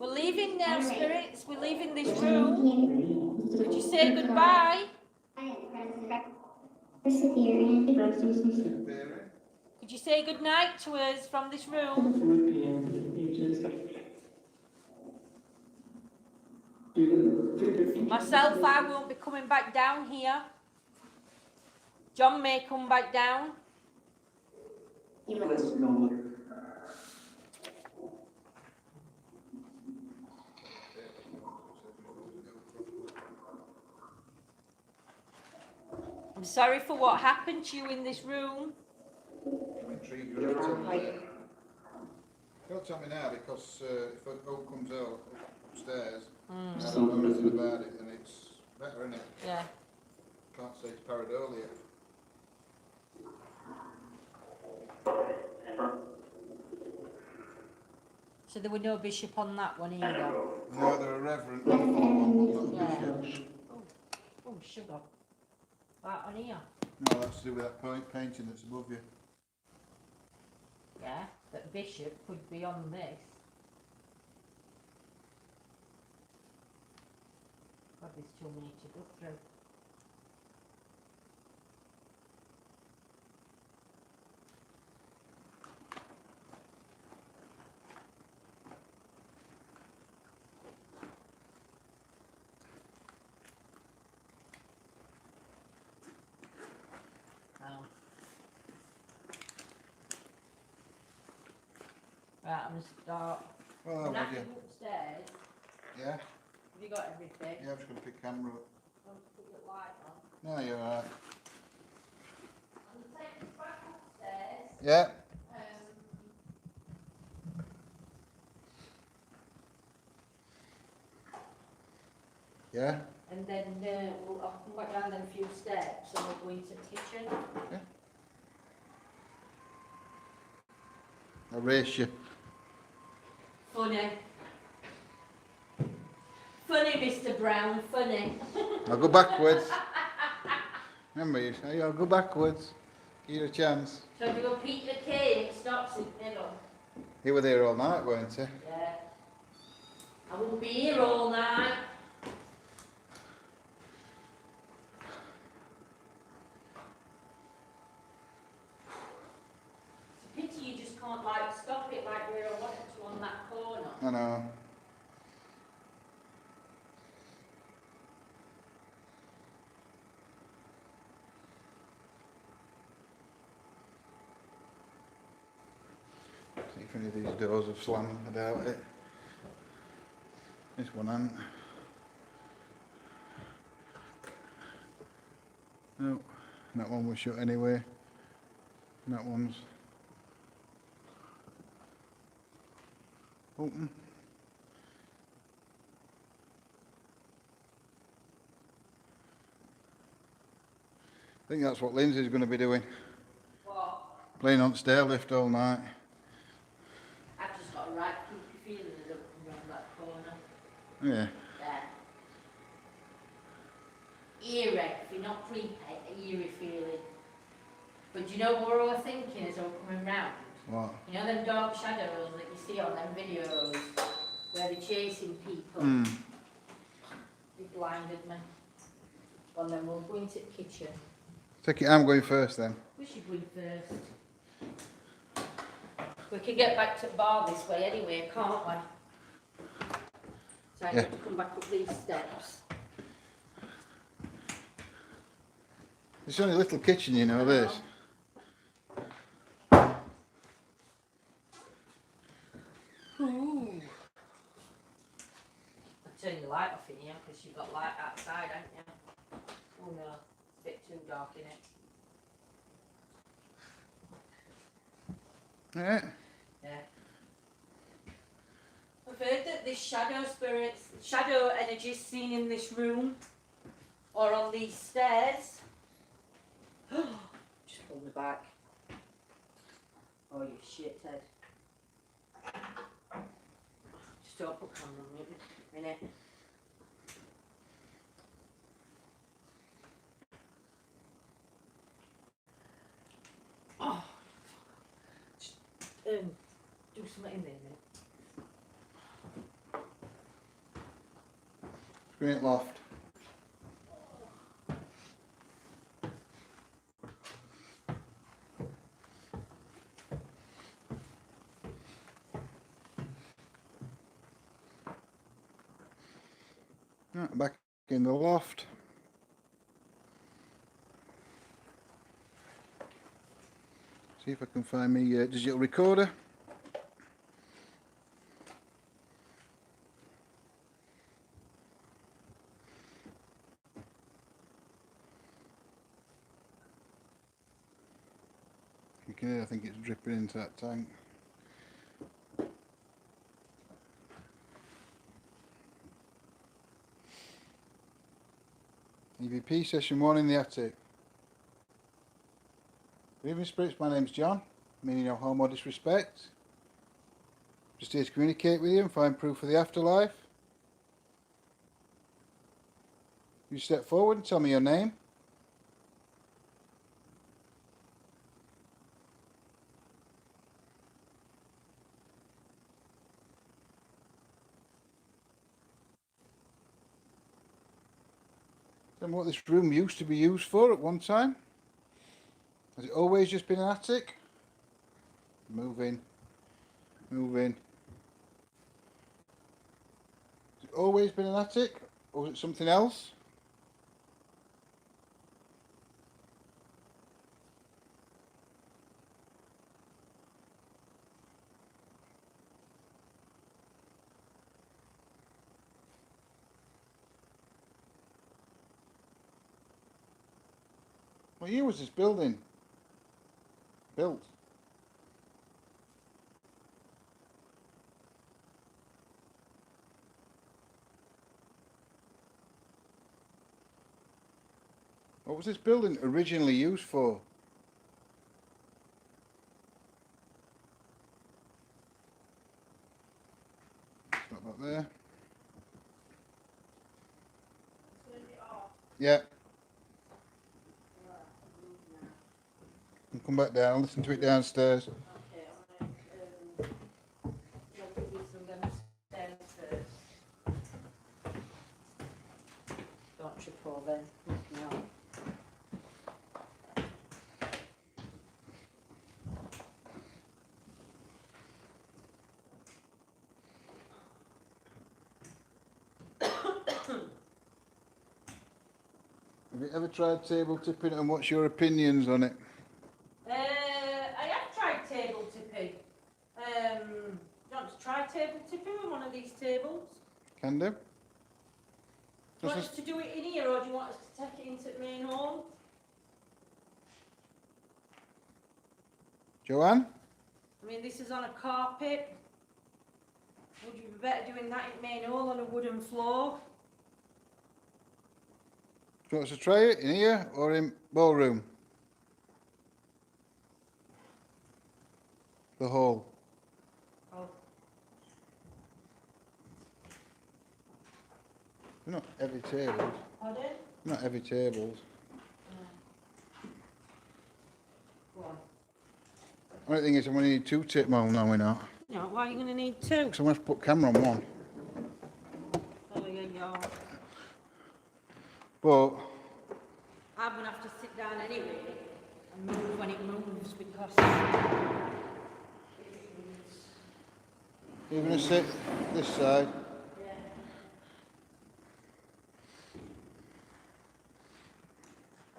We're leaving now, spirits. We're leaving this room. Could you say goodbye? Could you say good night to us from this room? Myself, I won't be coming back down here. John may come back down. I'm sorry for what happened to you in this room. I'm intrigued. You'll tell me. Don't tell me now, because if it all comes out upstairs, and I don't know anything about it, then it's better, isn't it? Yeah. Can't say it's pareidolia. So there were no bishop on that one either. No, they're a reverend, not a one, not a bishop. Oh, sugar. Right on here. No, that's to do with that painting that's above you. Yeah, but bishop could be on this. God, there's too many to go through. Oh. Right, I'm going to start. Well, When I would you? come upstairs, Yeah? have you got everything? Yeah, I'm just going to pick camera up. I'll put the light on. No, you're alright. I'm going to take this back upstairs. Yeah? Yeah? And then I'll come back down then a few steps and we'll go into the kitchen. Yeah. I'll race you. Funny. Funny, Mr. Brown, funny. I'll go backwards. Remember, you say, I'll go backwards. Give you a chance. So if you go Peter Kane, it stops in the middle. You were there all night, weren't you? Yeah. I won't be here all night. It's a pity you just can't like stop it like where I wanted to on that corner. I know. See if any of these doors have slammed. I doubt it. This one hasn't. No, that one was shut anyway. That one's open. I think that's what Lindsay's going to be doing. What? Playing on stair lift all night. I've just got a right creepy feeling as I'm around that corner. Yeah. There. Eerie, if you're not creepy, eerie feeling. But do you know what I was thinking as I was coming round? What? You know them dark shadows that you see on them videos where they're chasing people? Hmm. They blinded me. Well then we'll go into the kitchen. Take it, I'm going first then. We should win first. We can get back to the bar this way anyway, can't we? So I Yeah. have to come back up these steps. It's only a little kitchen, you know, this. Ooh. I'll turn the light off in here because you've got light outside, haven't you? Oh no, it's a bit too dark in it. Yeah. Yeah. I've heard that this shadow energy is seen in this room or on these stairs. Just pull me back. Oh, you shithead. Just don't put camera on it a minute. Oh. Just, do something in there a minute. Great loft. Right, back in the loft. See if I can find my digital recorder. You can hear, I think it's dripping into that tank. EVP session 1 in the attic. Good evening, spirits. My name's John. Meaning no harm or disrespect. Just here to communicate with you and find proof of the afterlife. You step forward and tell me your name. Tell me what this room used to be used for at one time. Has it always just been an attic? Move in. Move in. Has it always been an attic? Or was it something else? What year was this building built? What was this building originally used for? It's not back there. Yeah. And come back down, listen to it downstairs. Okay, I'm gonna give you some of them stairs first. Don't trip over then. No. Have you ever tried table tipping and what's your opinions on it? I have tried table tipping. Do you want to try table tipping on one of these tables? Can do. Do you want us to do it in here or do you want us to take it into the main hall? Joanne? I mean, this is on a carpet. Would you be better doing that in the main hall on a wooden floor? Do you want us to try it in here or in ballroom? The hall. Oh, They're not heavy tables. pardon? Not heavy tables. Go on. Only thing is, I'm going to need 2 tip. Well, no, we're not. No, why are you going to need 2? So I'm going to have to put camera on one. Oh, yeah, yeah. But I'm going to have to sit down anyway. moves because You're going to sit this side.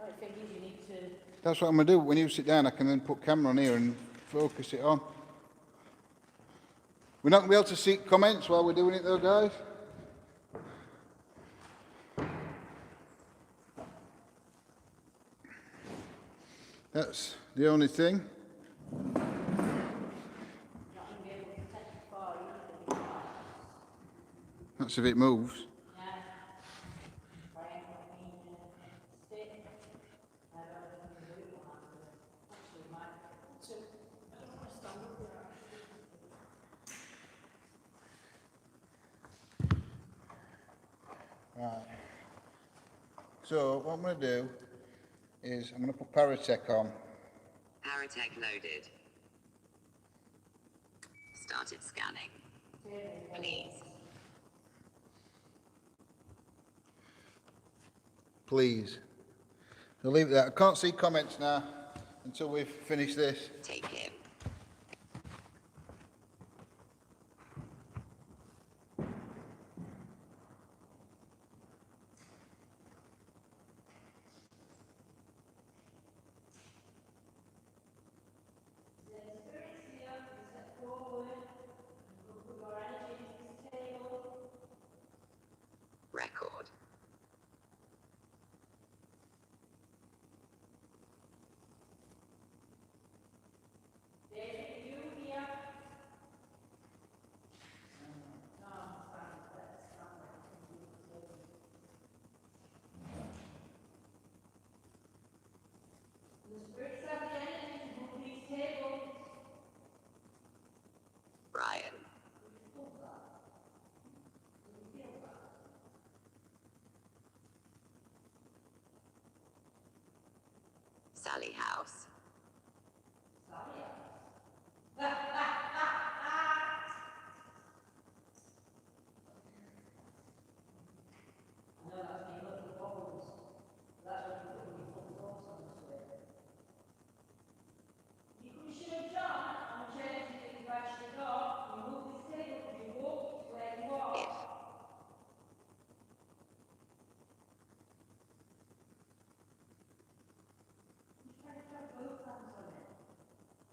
I think you need to. That's what I'm going to do. When you sit down, I can then put camera on here and focus it on. We're not going to be able to see comments while we're doing it though, guys. That's the only thing. That's if it moves. Right. So what I'm going to do is I'm going to put Paratech on. Paratech loaded. Started scanning. Please. Please. So leave that. I can't see comments now until we've finished this. Take him. Record. Brian. Sally House.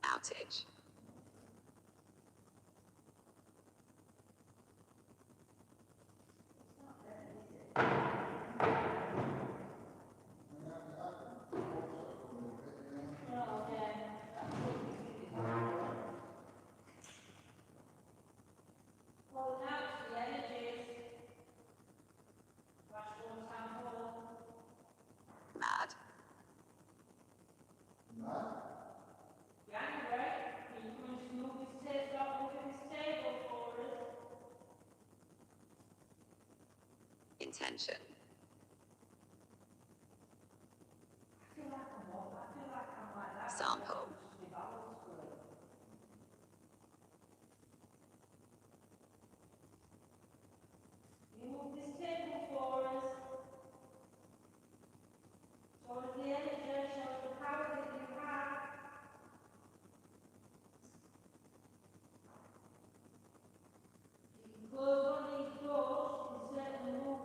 Outage. Mad. Intention. Sample.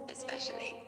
Especially.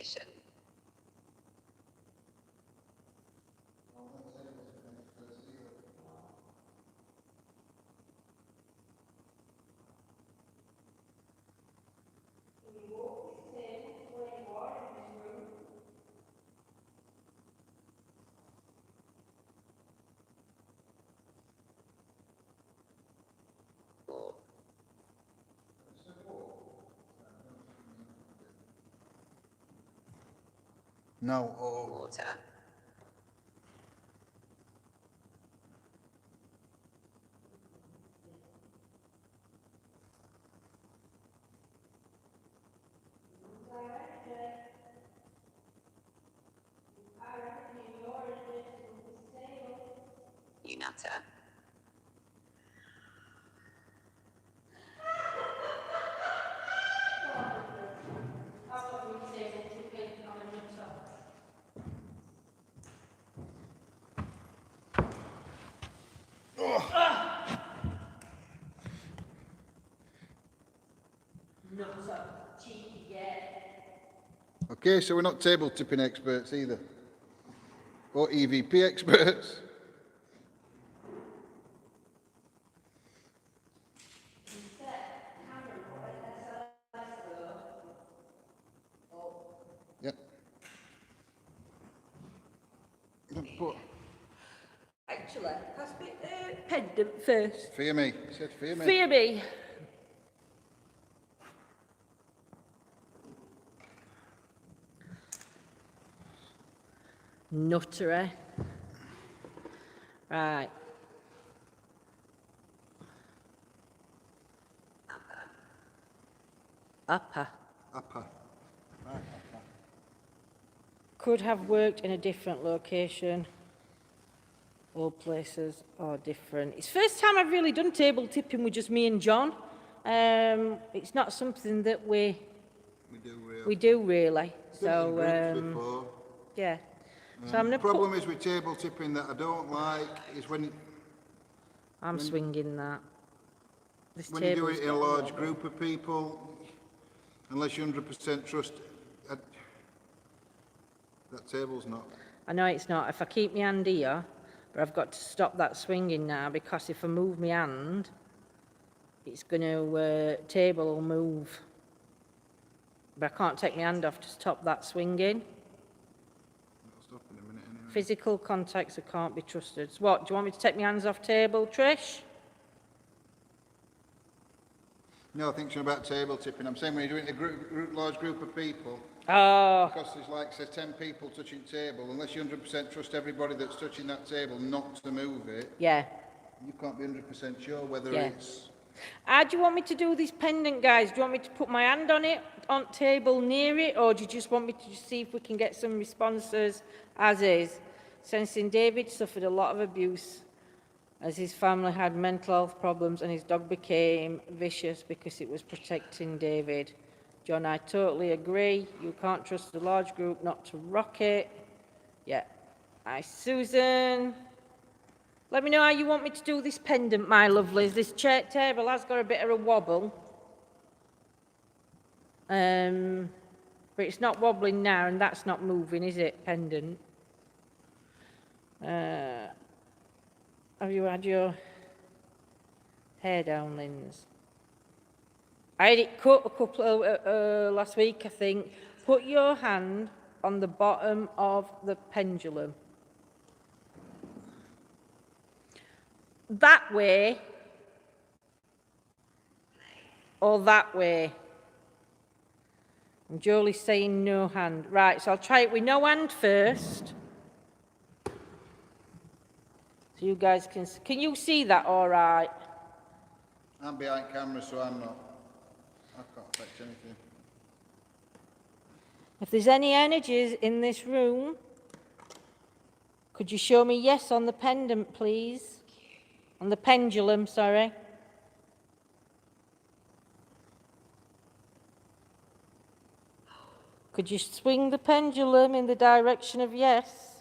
condition. Or No, oh. water. You nutter. Okay, so we're not table tipping experts either. Or EVP experts. Yep. Put, Actually, pass me pendant first. fear me. He said fear me. Fear me. Nutter, eh? Right. Upper. Upper. Right, upper. Could have worked in a different location. All places are different. It's the first time I've really done table tipping with just me and John. It's not something that we do really. Done it in groups So before. yeah. So I'm The gonna problem is with table tipping that I don't like is when I'm swinging that. This you do table's it in a got large group of people, unless you 100% trust, that table's not. I know it's not. If I keep my hand here, but I've got to stop that swinging now because if I move my hand, it's going to, table will move. But I can't take my hand off to stop that swinging. It'll stop in a minute anyway. Physical contacts that can't be trusted. So what, do you want me to take my hands off table, Trish? No, I think it's about table tipping. I'm saying when you're doing it in a large group of people, Oh, because there's like, say, 10 people touching table, unless you 100% trust everybody that's touching that table not to move it, yeah. you can't be 100% sure whether Yeah. it's... How do you want me to do this pendant, guys? Do you want me to put my hand on it, on table near it, or do you just want me to see if we can get some responses as is? Sensing David suffered a lot of abuse as his family had mental health problems and his dog became vicious because it was protecting David. John, I totally agree. You can't trust a large group not to rock it. Yeah. Hi, Susan. Let me know how you want me to do this pendant, my lovelies. This chair table has got a bit of a wobble. But it's not wobbling now, and that's not moving, is it, pendant? Have you had your hair down, Linz? I had it cut a couple of, last week, I think. Put your hand on the bottom of the pendulum. That way, or that way. And Jolie's saying no hand. Right, so I'll try it with no hand first. So you guys can you see that all right? I'm behind camera, so I'm not. I can't affect anything. If there's any energies in this room, could you show me yes on the pendant, please? On the pendulum, sorry. Could you swing the pendulum in the direction of yes?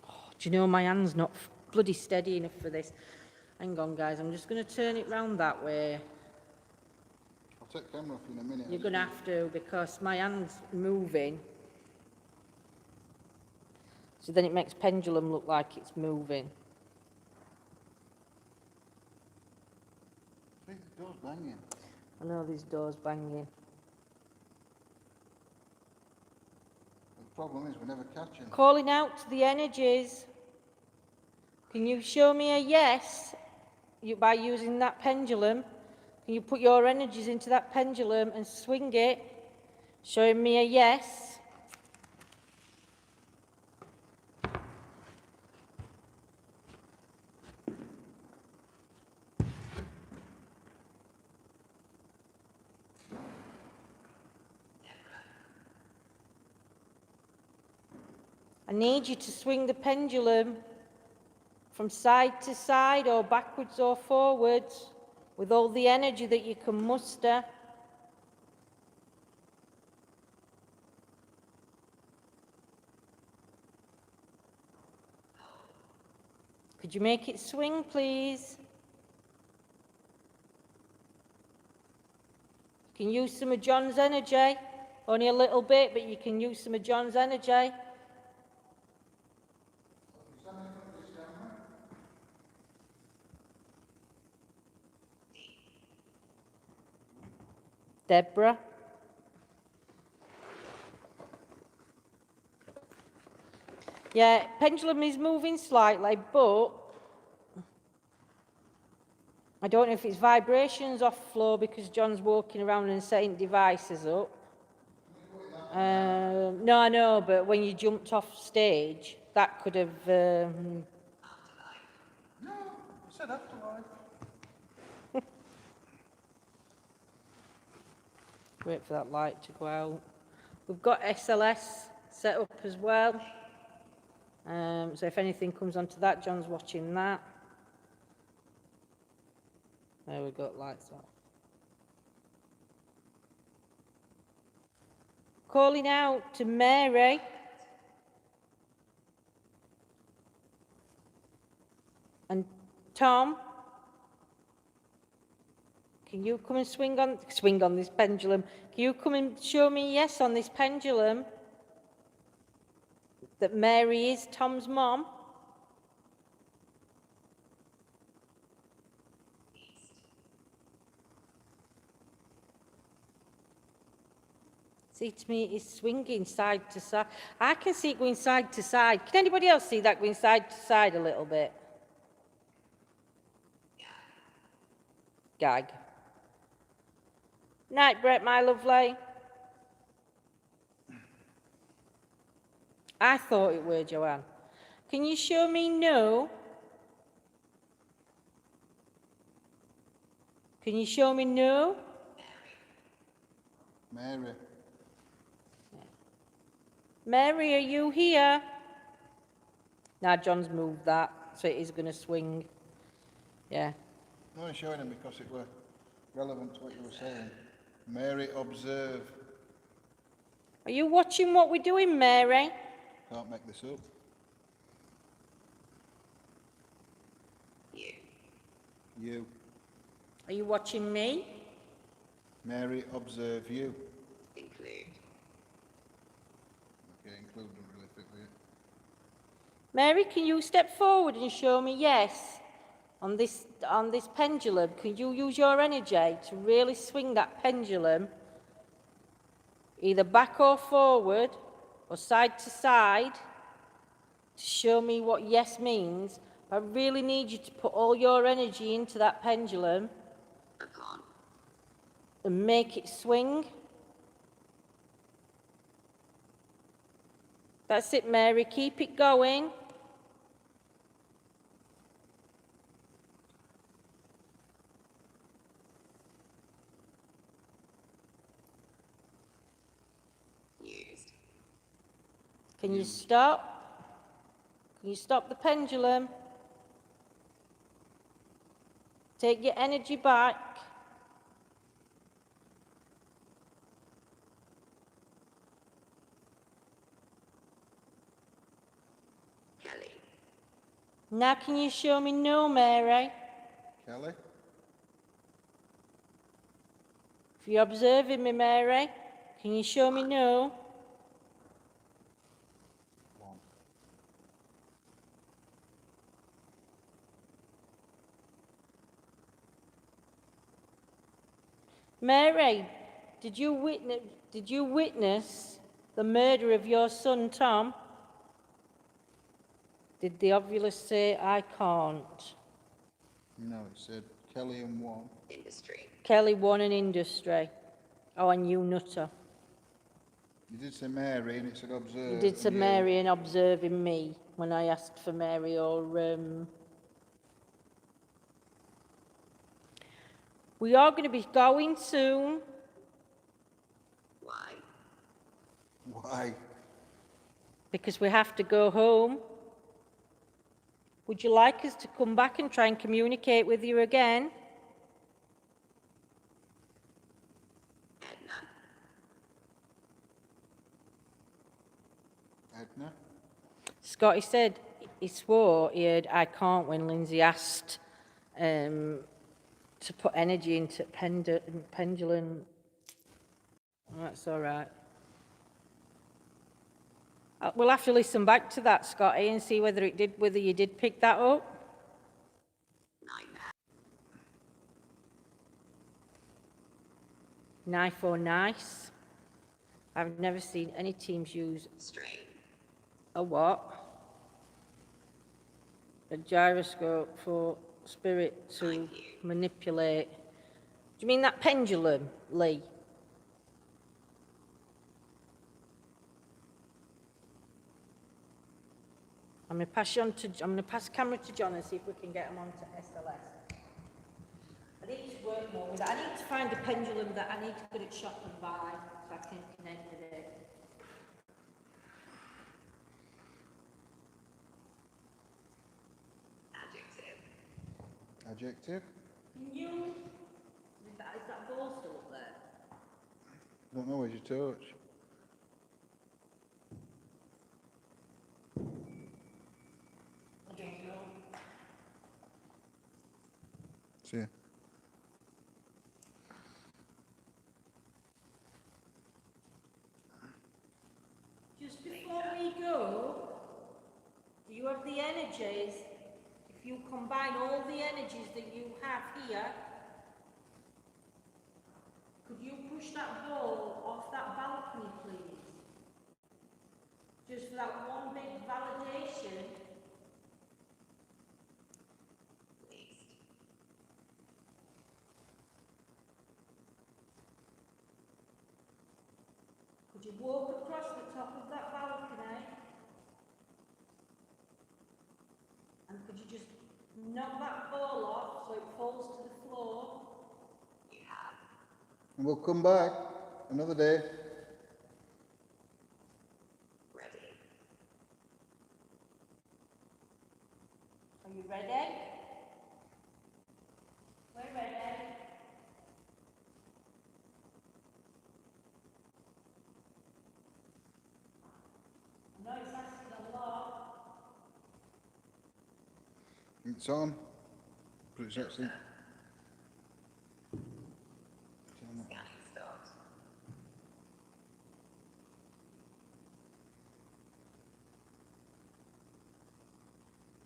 Oh, do you know my hand's not bloody steady enough for this? Hang on, guys, I'm just going to turn it round that way. take the camera off you in a minute. You're going to have to, because my hand's moving. So then it makes pendulum look like it's moving. See, the door's banging. I know these doors banging. The problem is we never catch him. Calling out to the energies. Can you show me a yes by using that pendulum? Can you put your energies into that pendulum and swing it? Showing me a yes. I need you to swing the pendulum from side to side or backwards or forwards with all the energy that you can muster. Could you make it swing, please? You can use some of John's energy, only a little bit, but you can use some of John's energy. Deborah. Yeah, pendulum is moving slightly, but I don't know if it's vibrations off floor because John's walking around and setting devices up. No, I know, but when you jumped off stage, that could have... No, I said afterlife. Wait for that light to go out. We've got SLS set up as well. So if anything comes onto that, John's watching that. There we go, lights off. Calling out to Mary. And Tom. Can you come and swing on this pendulum? Can you come and show me yes on this pendulum? That Mary is Tom's mom? See, to me, it's swinging side to side. I can see it going side to side. Can anybody else see that going side to side a little bit? Gag. Night, Brett, my lovely. I thought it were Joanne. Can you show me no? Can you show me no? Mary. Mary, are you here? Now John's moved that, so it is going to swing. Yeah. I'm only showing him because it were relevant to what you were saying. Mary, observe. Are you watching what we're doing, Mary? Can't make this up. You. Are you watching me? Mary, observe you. Include. Okay, include them really quickly. Mary, can you step forward and show me yes on this pendulum? Can you use your energy to really swing that pendulum either back or forward or side to side to show me what yes means? I really need you to put all your energy into that pendulum Upon. and make it swing. That's it, Mary. Keep it going. Used. Can you stop? Can you stop the pendulum? Take your energy back. Kelly. Now can you show me no, Mary? Kelly? If you're observing me, Mary, can you show me no? Mary, did you witness the murder of your son, Tom? Did the ovulus say, I can't? No, it said Kelly and 1. Industry. Kelly won an industry. Oh, and you nutter. You did say Mary and it said observe. You did say and Mary and observing me when I asked for Mary or... We are going to be going soon. Why? Why? Because we have to go home. Would you like us to come back and try and communicate with you again? Edna. Edna? Scotty said he swore he heard I can't when Lindsay asked to put energy into pendulum. That's all right. We'll have to listen back to that, Scotty, and see whether you did pick that up. Nightmare. Knife or nice. I've never seen any teams use Strain. a what? A gyroscope for spirit to manipulate. Do you mean that pendulum, Lee? I'm going to pass the camera to John and see if we can get him onto SLS. I need to work more with that. I need to find a pendulum that I need to put at shop and buy so I can connect with it. Adjective. Adjective? Is that ball still up there? Don't know, where's your torch? I don't know. See ya. Just before we go, do you have the energies? If you combine all the energies that you have here, could you push that ball off that balcony, please? Just for that one big validation. Least. Could you walk across the top of that balcony? And could you just knock that ball off so it falls to the floor? You have. And we'll come back another day. Ready. Are you ready? We're ready. I know it's asking a lot. It's on. But it's actually... Scanning start.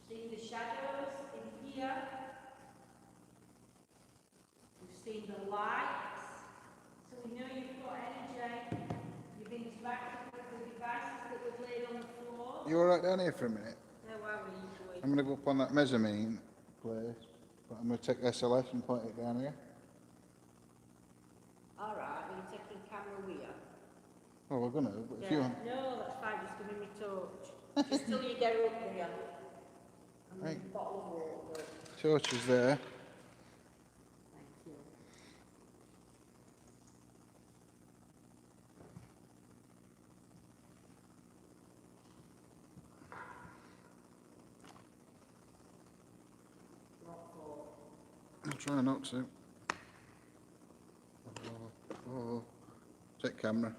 Seen the shadows in here. We've seen the lights. So we know you've got energy. You've interacted with the devices that we've laid on the floor. You all right down here for a minute? No worries, boy. I'm going to go up on that mezzanine place, but I'm going to take SLS and point it down here. All right, we're taking camera with you. Oh, we're going to, but if you want... No, that's fine, just give me my torch. Just till you get her up there. And Right. a bottle of water. Torch is there. Thank you. I'll try not to. Oh. Take camera.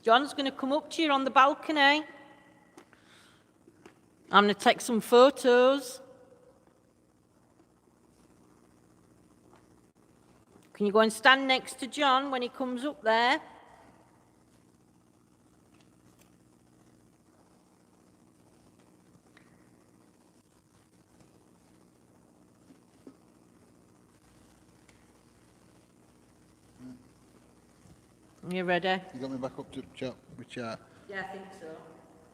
John's going to come up to you on the balcony. I'm going to take some photos. Can you go and stand next to John when he comes up there? You ready? You got me back up to chat with chat. Yeah, I think so.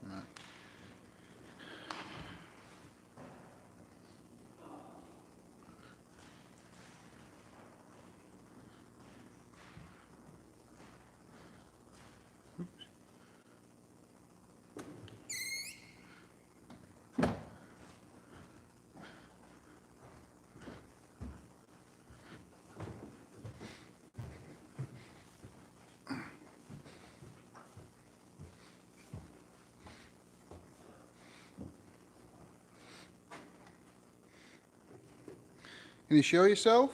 Right. Can you show yourself?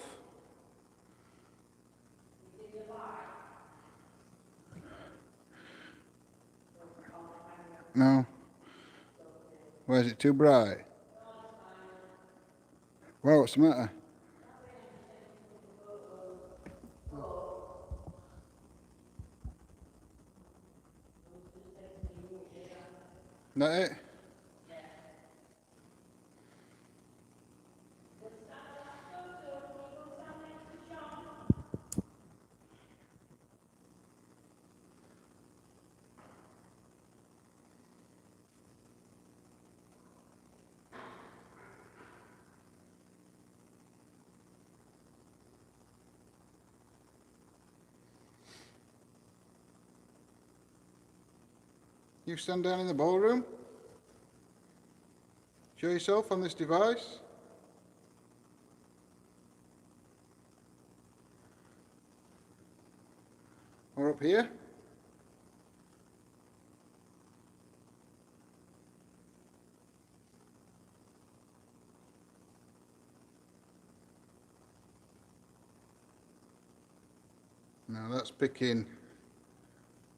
No. Why is it too bright? Well, what's the matter? That it? You stand down in the ballroom? Show yourself on this device? Or up here? No, that's picking.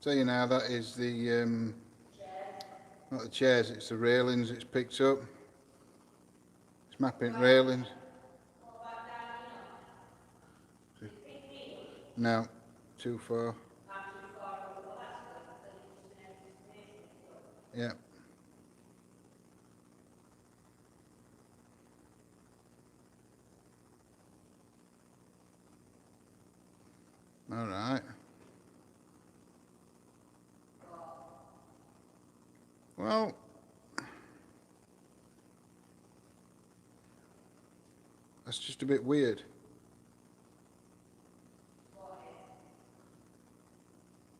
Tell you now, that is the not the chairs, it's the railings it's picked up. It's mapping railings. No, too far. Yeah. All right. Well, that's just a bit weird.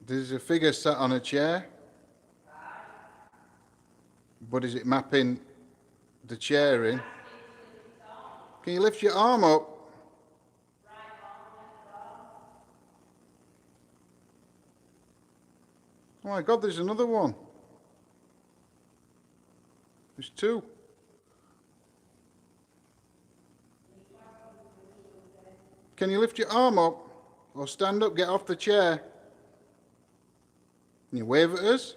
There's a figure sat on a chair, but is it mapping the chair in? Can you lift your arm up? Oh my God, there's another one. There's two. Can you lift your arm up? Or stand up, get off the chair? Can you wave at us?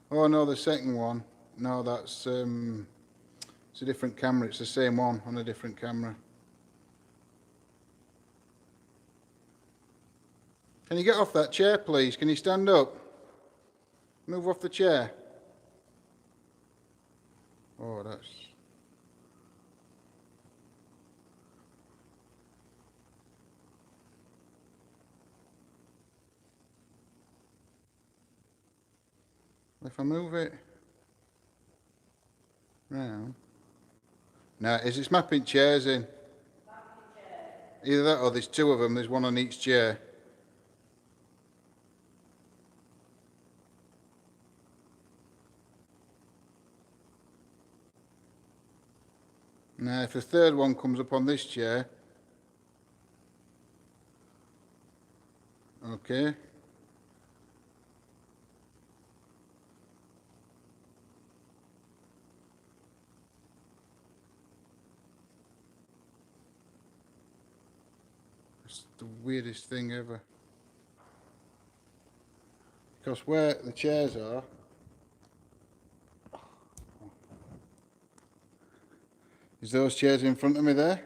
Oh no, the second one. No, that's it's a different camera. It's the same one on a different camera. Can you get off that chair, please? Can you stand up? Move off the chair. Oh, that's... If I move it round... No, it's mapping chairs in. Either that or there's two of them. There's one on each chair. Now, if the third one comes up on this chair... Okay. It's the weirdest thing ever. Because where the chairs are, is those chairs in front of me there?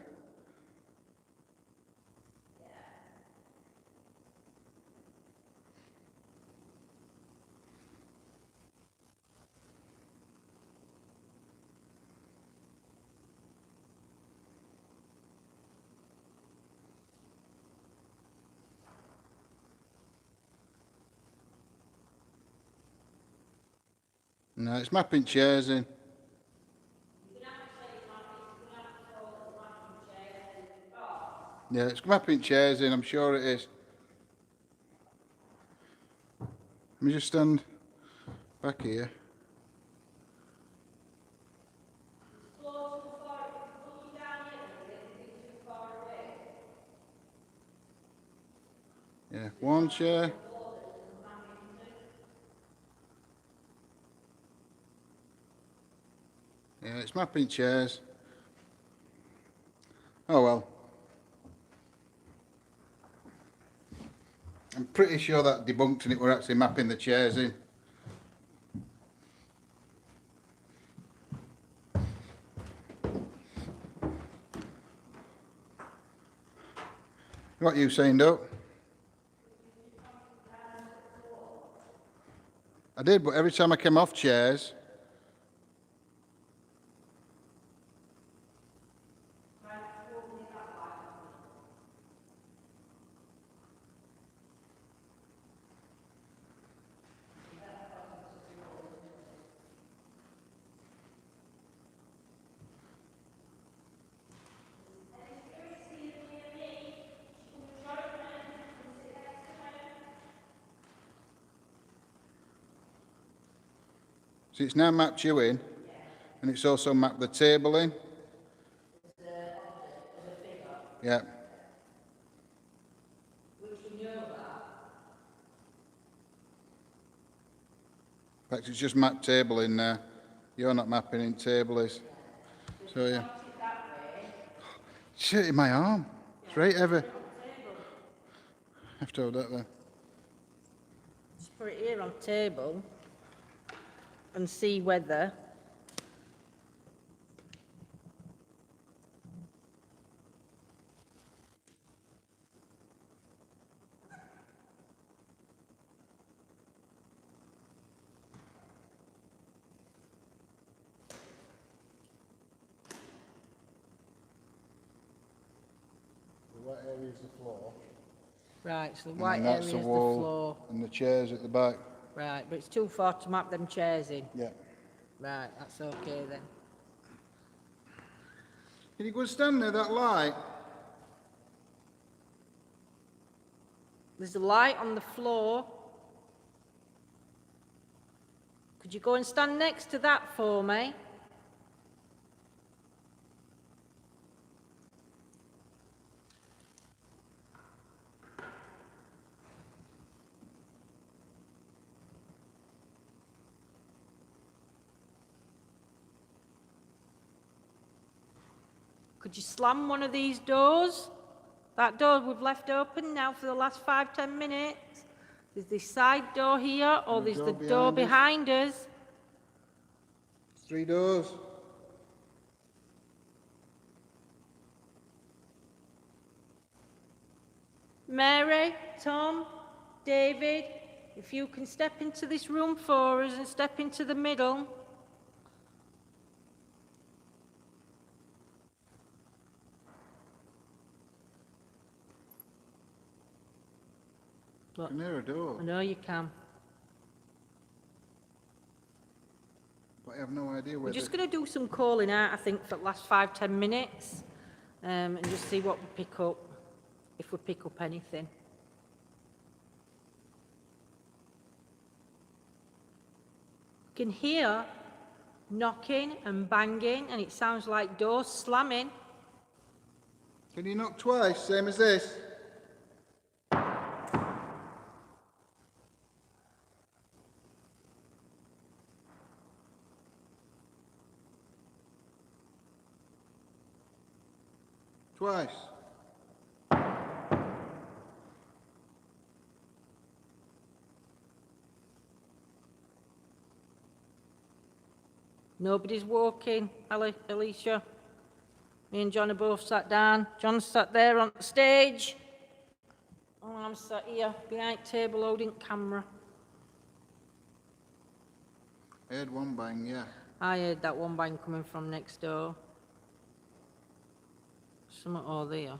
No, it's mapping chairs in. Yeah, it's mapping chairs in, I'm sure it is. Let me just stand back here. Yeah, one chair. Yeah, it's mapping chairs. Oh well. I'm pretty sure that debunked and it were actually mapping the chairs in. What are you saying, Doc? I did, but every time I came off chairs, see, it's now mapped you in, and it's also mapped the table in. Yeah. In fact, it's just mapped table in there. You're not mapping in, table is. So yeah. Shit in my arm. It's right heavy. Have to hold that there. Just put it here on table and see whether The white area is the floor. right, so the And white then area that's is the the wall floor. and the chairs at the back. Right, but it's too far to map them chairs in. Yeah. Right, that's okay then. Can you go and stand near that light? There's a light on the floor. Could you go and stand next to that for me? Could you slam one of these doors? That door we've left open now for the last 5-10 minutes. There's this side door here, or And the there's door the door behind behind us. 3 doors. Mary, Tom, David, if you can step into this room for us and step into the middle. I can hear a door, I know you can. but I have no idea We're where just going to do some calling out, I think, for the last 5-10 minutes, and just see what we pick up, if we pick up anything. You can hear knocking and banging, and it sounds like doors slamming. Can you knock twice, same as this? Twice. Nobody's walking, Alicia. Me and John are both sat down. John's sat there on the stage. And I'm sat here behind table holding camera. I heard one bang, yeah. I heard that one bang coming from next door. Something over there.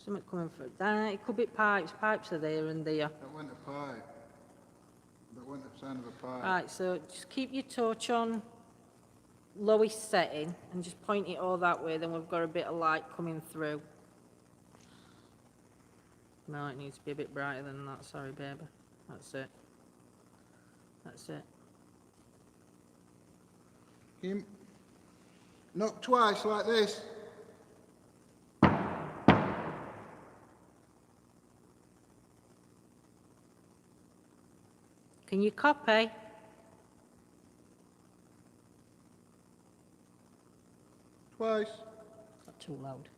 Something coming from... it could be pipes. Pipes are there and there. That went a pipe. That went the sound of a pipe. Right, so just keep your torch on lowest setting and just point it all that way, then we've got a bit of light coming through. No, it needs to be a bit brighter than that, sorry baby. That's it. That's it. Kim, knock twice like this. Can you copy? Twice. Not too loud.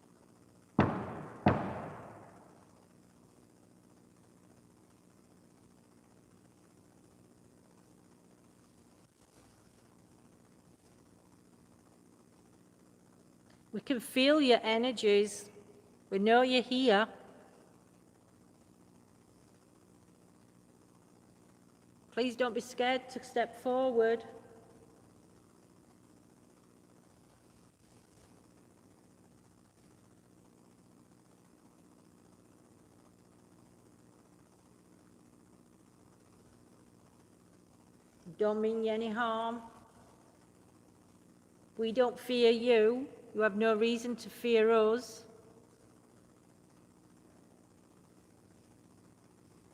We can feel your energies. We know you're here. Please don't be scared to step forward. Don't mean you any harm. We don't fear you. You have no reason to fear us.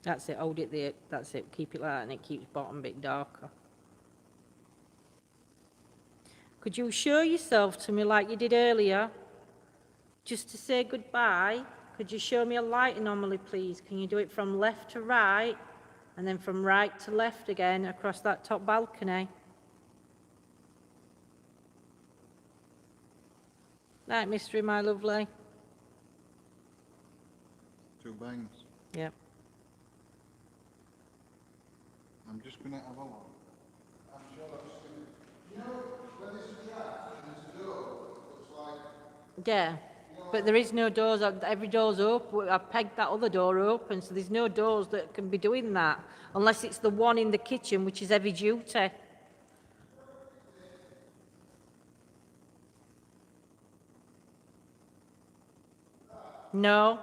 That's it, hold it there. That's it, keep it like that and it keeps bottom bit darker. Could you show yourself to me like you did earlier? Just to say goodbye, could you show me a light anomaly, please? Can you do it from left to right and then from right to left again across that top balcony? Night, mystery, my lovely. 2 bangs. Yep. I'm just going to have a look. I'm sure that's going to... You know, when there's a trap and there's a door, looks like... Yeah, but there is no doors. Every door's open. I've pegged that other door open, so there's no doors that can be doing that, unless it's the one in the kitchen, which is heavy duty. No.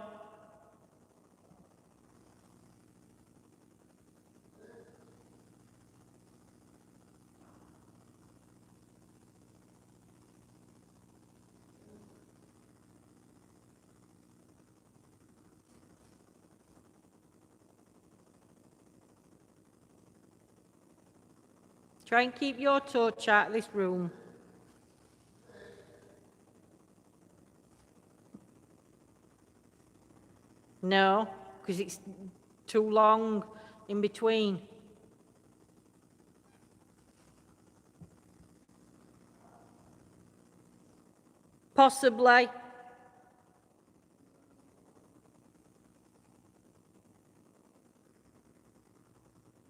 Try and keep your torch out of this room. No, because it's too long in between. Possibly.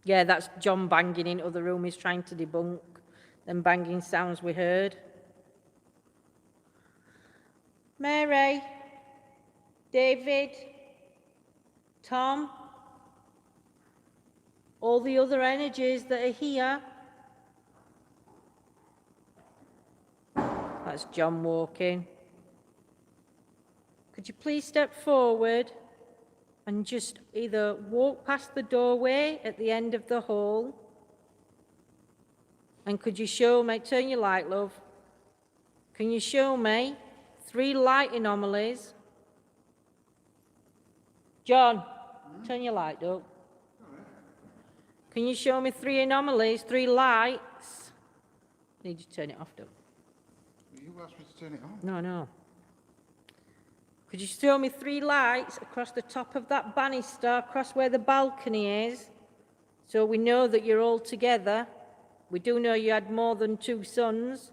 Yeah, that's John banging into the room. He's trying to debunk them banging sounds we heard. Mary, David, Tom, all the other energies that are here. That's John walking. Could you please step forward and just either walk past the doorway at the end of the hall, and could you show me, turn your light, love, can you show me 3 light anomalies? John, turn your light up. Can you show me 3 anomalies, 3 lights? I need you to turn it off, though. You asked me to turn it on. No, no. Could you show me 3 lights across the top of that banister, across where the balcony is, so we know that you're all together? We do know you had more than 2 sons.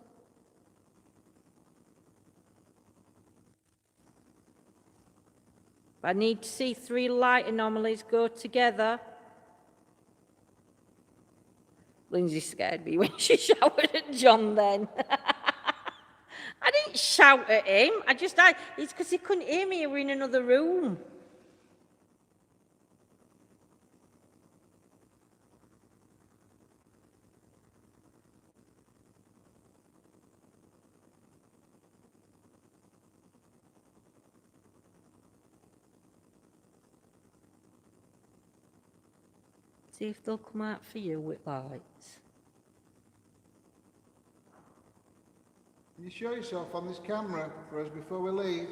I need to see 3 light anomalies go together. Lindsay scared me when she shouted at John then. I didn't shout at him. It's because he couldn't hear me. We were in another room. See if they'll come out for you with lights. Can you show yourself on this camera for us before we leave?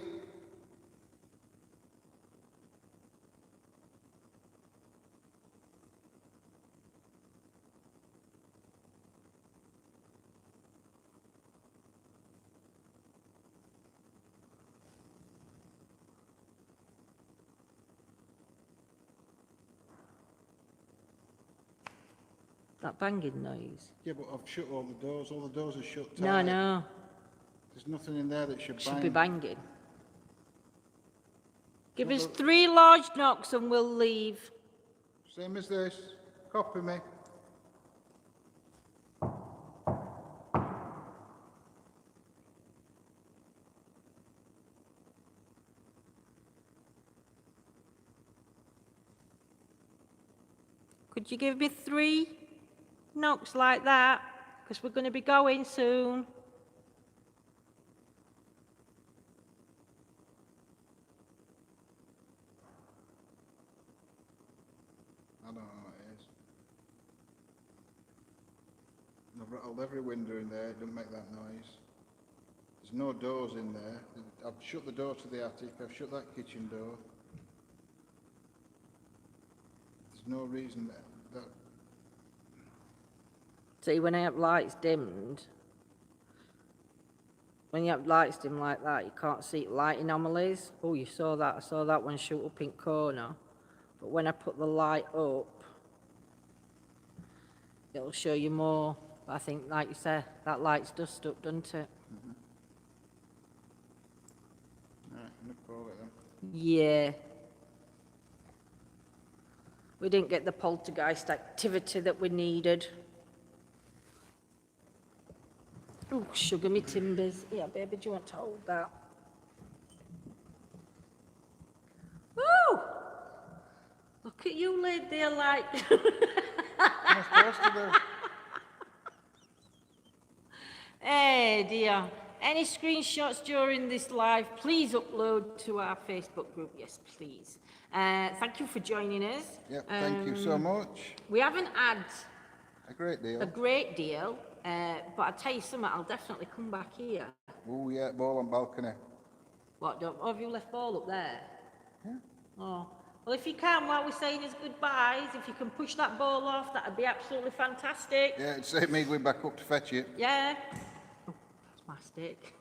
That banging noise. Yeah, but I've shut all the doors. All the doors are shut tight. No, no. There's nothing in there that should bang. Should be banging. Give us 3 large knocks and we'll leave. Same as this. Copy me. Could you give me 3 knocks like that? Because we're going to be going soon. I don't know what it is. I've rattled every window in there. It doesn't make that noise. There's no doors in there. I've shut the door to the attic. I've shut that kitchen door. There's no reason that See, when I have lights dimmed, when you have lights dim like that, you can't see light anomalies. Oh, you saw that. I saw that one shoot up in corner. But when I put the light up, it'll show you more. But I think, like you said, that light's dust up, doesn't it? Right, I'm gonna call it then. Yeah. We didn't get the poltergeist activity that we needed. Oh, sugar me timbers. Yeah, baby, do you want to hold that? Woo! Look at you laid there like... What am I supposed to do? Hey, dear. Any screenshots during this live, please upload to our Facebook group. Yes, please. Thank you for joining us. Yep, thank you so much. We haven't had A great deal. a great deal, but I'll tell you something, I'll definitely come back here. Oh yeah, ball on balcony. What, have you left ball up there? Yeah. Oh. Well, if you can, while we're saying his goodbyes, if you can push that ball off, that'd be absolutely fantastic. Yeah, it'd save me going back up to fetch it. Yeah. Oh, that's my stick.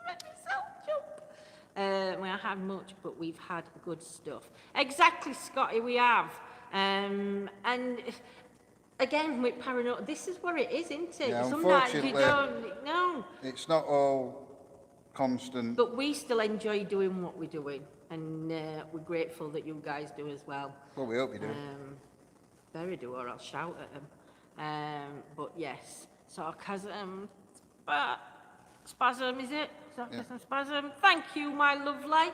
Let myself jump. We haven't had much, but we've had good stuff. Exactly, Scotty, we have. And again, with paranormal, this is what it is, isn't it? Yeah, Some nights you unfortunately, don't, no. It's not all constant. But we still enjoy doing what we're doing, and we're grateful that you guys do as well. Well, we hope you do. Very do, or I'll shout at them. But yes, sarcasm, spasm, is it? Sarcasm, spasm. Thank you, my lovely.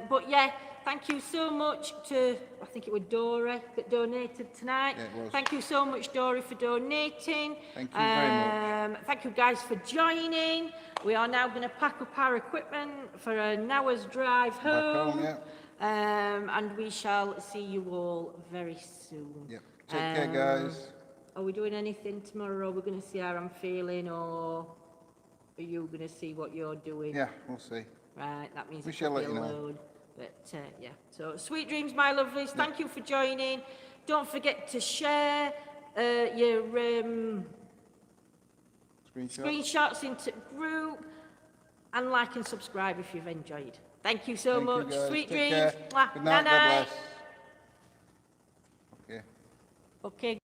But yeah, thank you so much to, I think it was Dory that donated tonight. Yeah, it was. Thank you so much, Dory, for donating. Thank you very much. Thank you guys for joining. We are now going to pack up our equipment for an hour's drive home. Back home, yeah. And we shall see you all very soon. Yep. Take care, guys. Are we doing anything tomorrow? Are we going to see how I'm feeling, or are you going to see what you're doing? Yeah, we'll see. Right, that means We it shall could let be you know. load. But yeah, so sweet dreams, my lovelies. Thank you for joining. Don't forget to share your screenshots into group, and like and subscribe if you've enjoyed. Thank you so Thank you, much. guys. Sweet Take dreams. care. Mwah. Good night, God Night-night. bless. Okay. Okay.